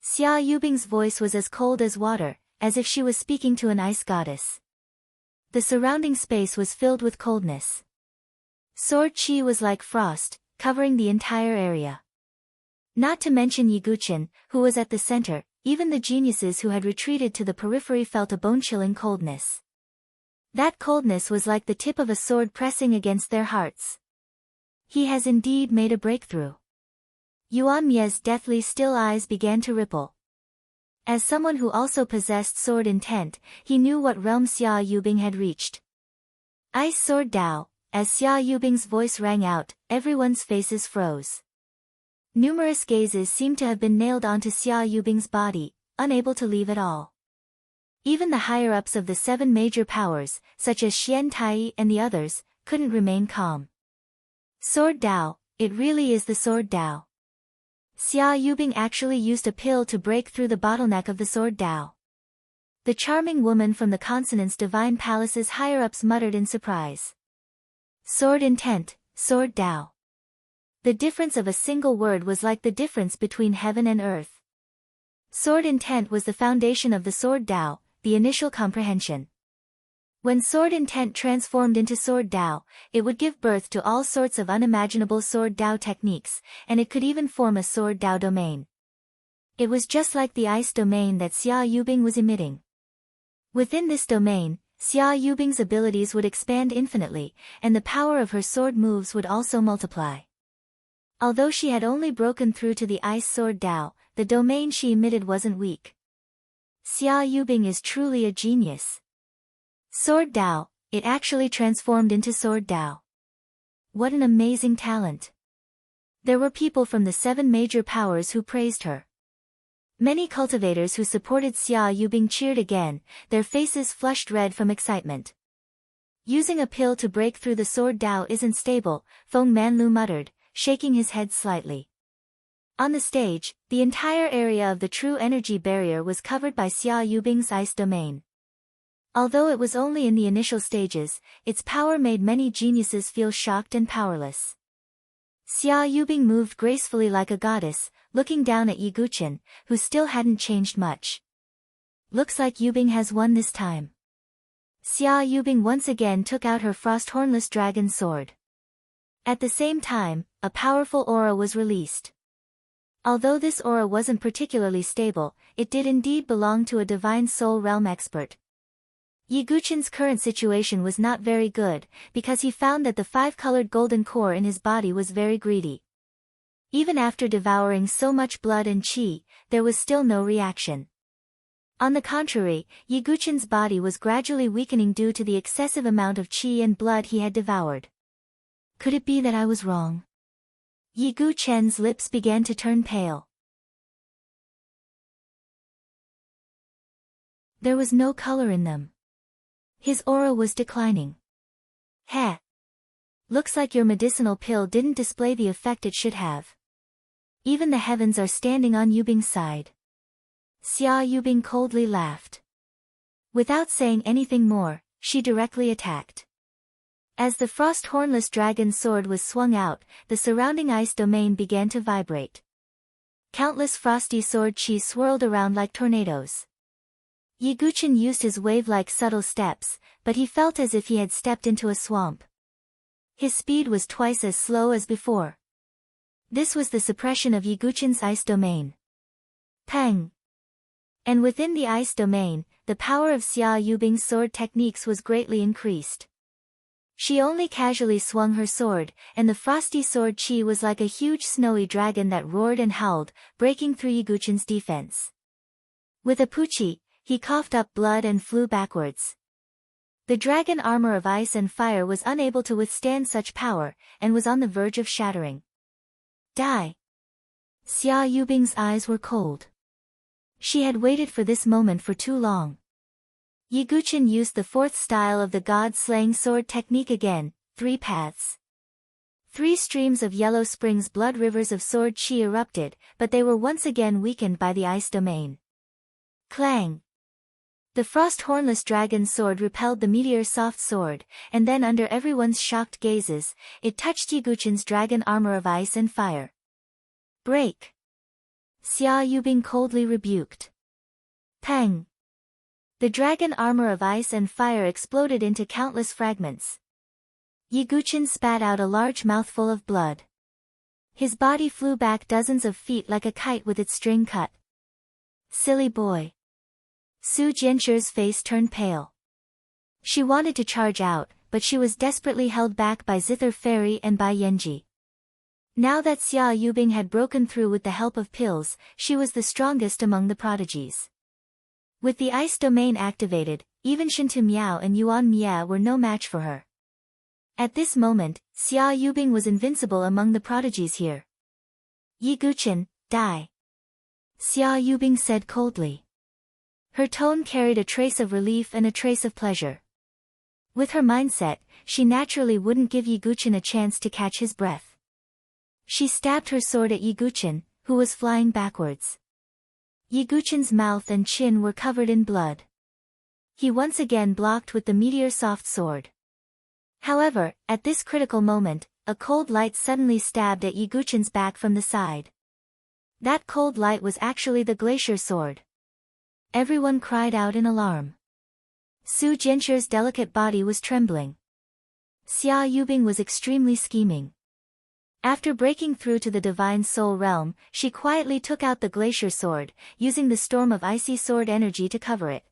A: Xia Yubing's voice was as cold as water, as if she was speaking to an ice goddess. The surrounding space was filled with coldness. Sword qi was like frost, covering the entire area. Not to mention Yiguchen, who was at the center, even the geniuses who had retreated to the periphery felt a bone-chilling coldness. That coldness was like the tip of a sword pressing against their hearts. He has indeed made a breakthrough. Yuan Mie's deathly still eyes began to ripple. As someone who also possessed sword intent, he knew what realm Xia Yubing had reached. Ice Sword Dao, as Xia Yubing's voice rang out, everyone's faces froze. Numerous gazes seemed to have been nailed onto Xia Yubing's body, unable to leave at all. Even the higher-ups of the 7 major powers, such as Xian Tai and the others, couldn't remain calm. Sword Dao, it really is the Sword Dao. Xia Yubing actually used a pill to break through the bottleneck of the Sword Dao. The charming woman from the consonant's divine palace's higher-ups muttered in surprise. Sword intent, Sword Dao. The difference of a single word was like the difference between heaven and earth. Sword intent was the foundation of the Sword Dao, the initial comprehension. When sword intent transformed into Sword Dao, it would give birth to all sorts of unimaginable Sword Dao techniques, and it could even form a Sword Dao domain. It was just like the ice domain that Xia Yubing was emitting. Within this domain, Xia Yubing's abilities would expand infinitely, and the power of her sword moves would also multiply. Although she had only broken through to the ice Sword Dao, the domain she emitted wasn't weak. Xia Yubing is truly a genius. Sword Dao, it actually transformed into Sword Dao. What an amazing talent. There were people from the 7 major powers who praised her. Many cultivators who supported Xia Yubing cheered again, their faces flushed red from excitement. Using a pill to break through the Sword Dao isn't stable, Feng Manlu muttered, shaking his head slightly. On the stage, the entire area of the true energy barrier was covered by Xia Yubing's ice domain. Although it was only in the initial stages, its power made many geniuses feel shocked and powerless. Xia Yubing moved gracefully like a goddess, looking down at Yi Guqin, who still hadn't changed much. Looks like Yubing has won this time. Xia Yubing once again took out her frost-hornless dragon sword. At the same time, a powerful aura was released. Although this aura wasn't particularly stable, it did indeed belong to a divine soul realm expert. Yi Guqin's current situation was not very good, because he found that the five-colored golden core in his body was very greedy. Even after devouring so much blood and qi, there was still no reaction. On the contrary, Yi Guqin's body was gradually weakening due to the excessive amount of qi and blood he had devoured. Could it be that I was wrong? Yi Guqin's lips began to turn pale. There was no color in them. His aura was declining. Heh. Looks like your medicinal pill didn't display the effect it should have. Even the heavens are standing on Yubing's side. Xia Yubing coldly laughed. Without saying anything more, she directly attacked. As the frost-hornless dragon sword was swung out, the surrounding ice domain began to vibrate. Countless frosty sword chi swirled around like tornadoes. Yi Guqin used his wave-like subtle steps, but he felt as if he had stepped into a swamp. His speed was twice as slow as before. This was the suppression of Yi Guqin's ice domain. Peng! And within the ice domain, the power of Xia Yubing's sword techniques was greatly increased. She only casually swung her sword, and the frosty sword chi was like a huge snowy dragon that roared and howled, breaking through Yi Guqin's defense. With a puchi, he coughed up blood and flew backwards. The dragon armor of ice and fire was unable to withstand such power, and was on the verge of shattering. Die! Xia Yubing's eyes were cold. She had waited for this moment for too long. Yi Guqin used the fourth style of the god-slaying sword technique again, 3 paths. 3 streams of yellow springs blood rivers of sword chi erupted, but they were once again weakened by the ice domain. Clang! The frost-hornless dragon sword repelled the meteor soft sword, and then under everyone's shocked gazes, it touched Yi Guqin's dragon armor of ice and fire. Break! Xia Yubing coldly rebuked. Peng! The dragon armor of ice and fire exploded into countless fragments. Yi Guqin spat out a large mouthful of blood. His body flew back dozens of feet like a kite with its string cut. Silly boy. Su Jianzhi's face turned pale. She wanted to charge out, but she was desperately held back by Zither Fairy and by Yanji. Now that Xia Yubing had broken through with the help of pills, she was the strongest among the prodigies. With the ice domain activated, even Shintu Miao and Yuan Mia were no match for her. At this moment, Xia Yubing was invincible among the prodigies here. Yi Guqin, die! Xia Yubing said coldly. Her tone carried a trace of relief and a trace of pleasure. With her mindset, she naturally wouldn't give Yi Guqin a chance to catch his breath. She stabbed her sword at Yi Guqin, who was flying backwards. Yi Guqin's mouth and chin were covered in blood. He once again blocked with the meteor soft sword. However, at this critical moment, a cold light suddenly stabbed at Yi Guqin's back from the side. That cold light was actually the glacier sword. Everyone cried out in alarm. Su Jianzhi's delicate body was trembling. Xia Yubing was extremely scheming. After breaking through to the divine soul realm, she quietly took out the glacier sword, using the storm of icy sword energy to cover it.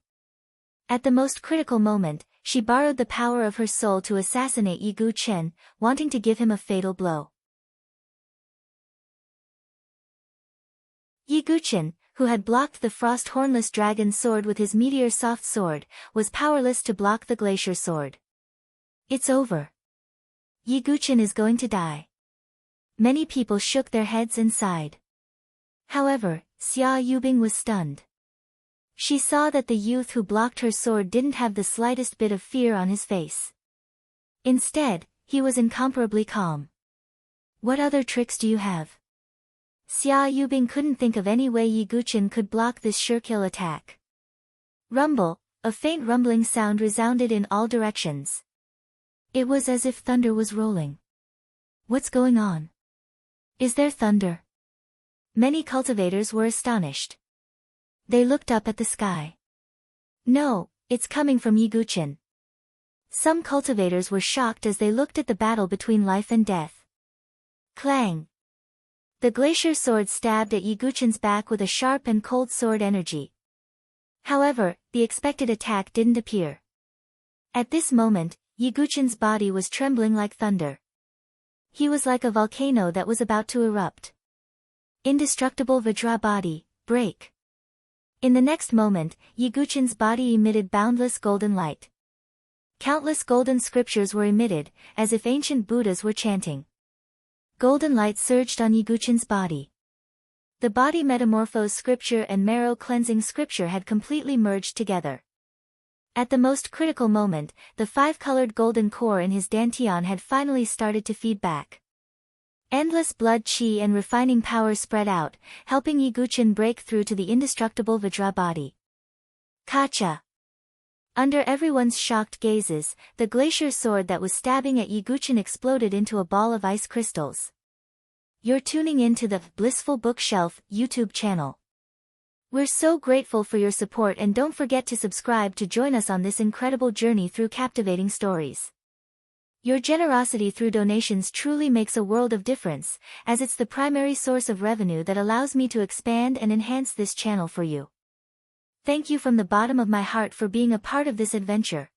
A: At the most critical moment, she borrowed the power of her soul to assassinate Yi Guqin, wanting to give him a fatal blow. Yi Guqin, who had blocked the frost-hornless dragon sword with his meteor soft sword, was powerless to block the glacier sword. It's over. Yi Guqin is going to die. Many people shook their heads and sighed. However, Xia Yubing was stunned. She saw that the youth who blocked her sword didn't have the slightest bit of fear on his face. Instead, he was incomparably calm. What other tricks do you have? Xia Yubing couldn't think of any way Yi Guqin could block this sure-kill attack. Rumble, a faint rumbling sound resounded in all directions. It was as if thunder was rolling. What's going on? Is there thunder? Many cultivators were astonished. They looked up at the sky. No, it's coming from Yiguchin. Some cultivators were shocked as they looked at the battle between life and death. Clang! The glacier sword stabbed at Yiguchin's back with a sharp and cold sword energy. However, the expected attack didn't appear. At this moment, Yiguchin's body was trembling like thunder. He was like a volcano that was about to erupt. Indestructible Vajra body, break. In the next moment, Yiguchin's body emitted boundless golden light. Countless golden scriptures were emitted, as if ancient Buddhas were chanting. Golden light surged on Yiguchin's body. The body metamorphosed scripture and marrow cleansing scripture had completely merged together. At the most critical moment, the five-colored golden core in his dantian had finally started to feed back. Endless blood chi and refining power spread out, helping Yiguchin break through to the indestructible Vajra body. Kacha! Under everyone's shocked gazes, the glacier sword that was stabbing at Yiguchin exploded into a ball of ice crystals. You're tuning in to the Blissful Bookshelf YouTube channel. We're so grateful for your support, and don't forget to subscribe to join us on this incredible journey through captivating stories. Your generosity through donations truly makes a world of difference, as it's the primary source of revenue that allows me to expand and enhance this channel for you. Thank you from the bottom of my heart for being a part of this adventure.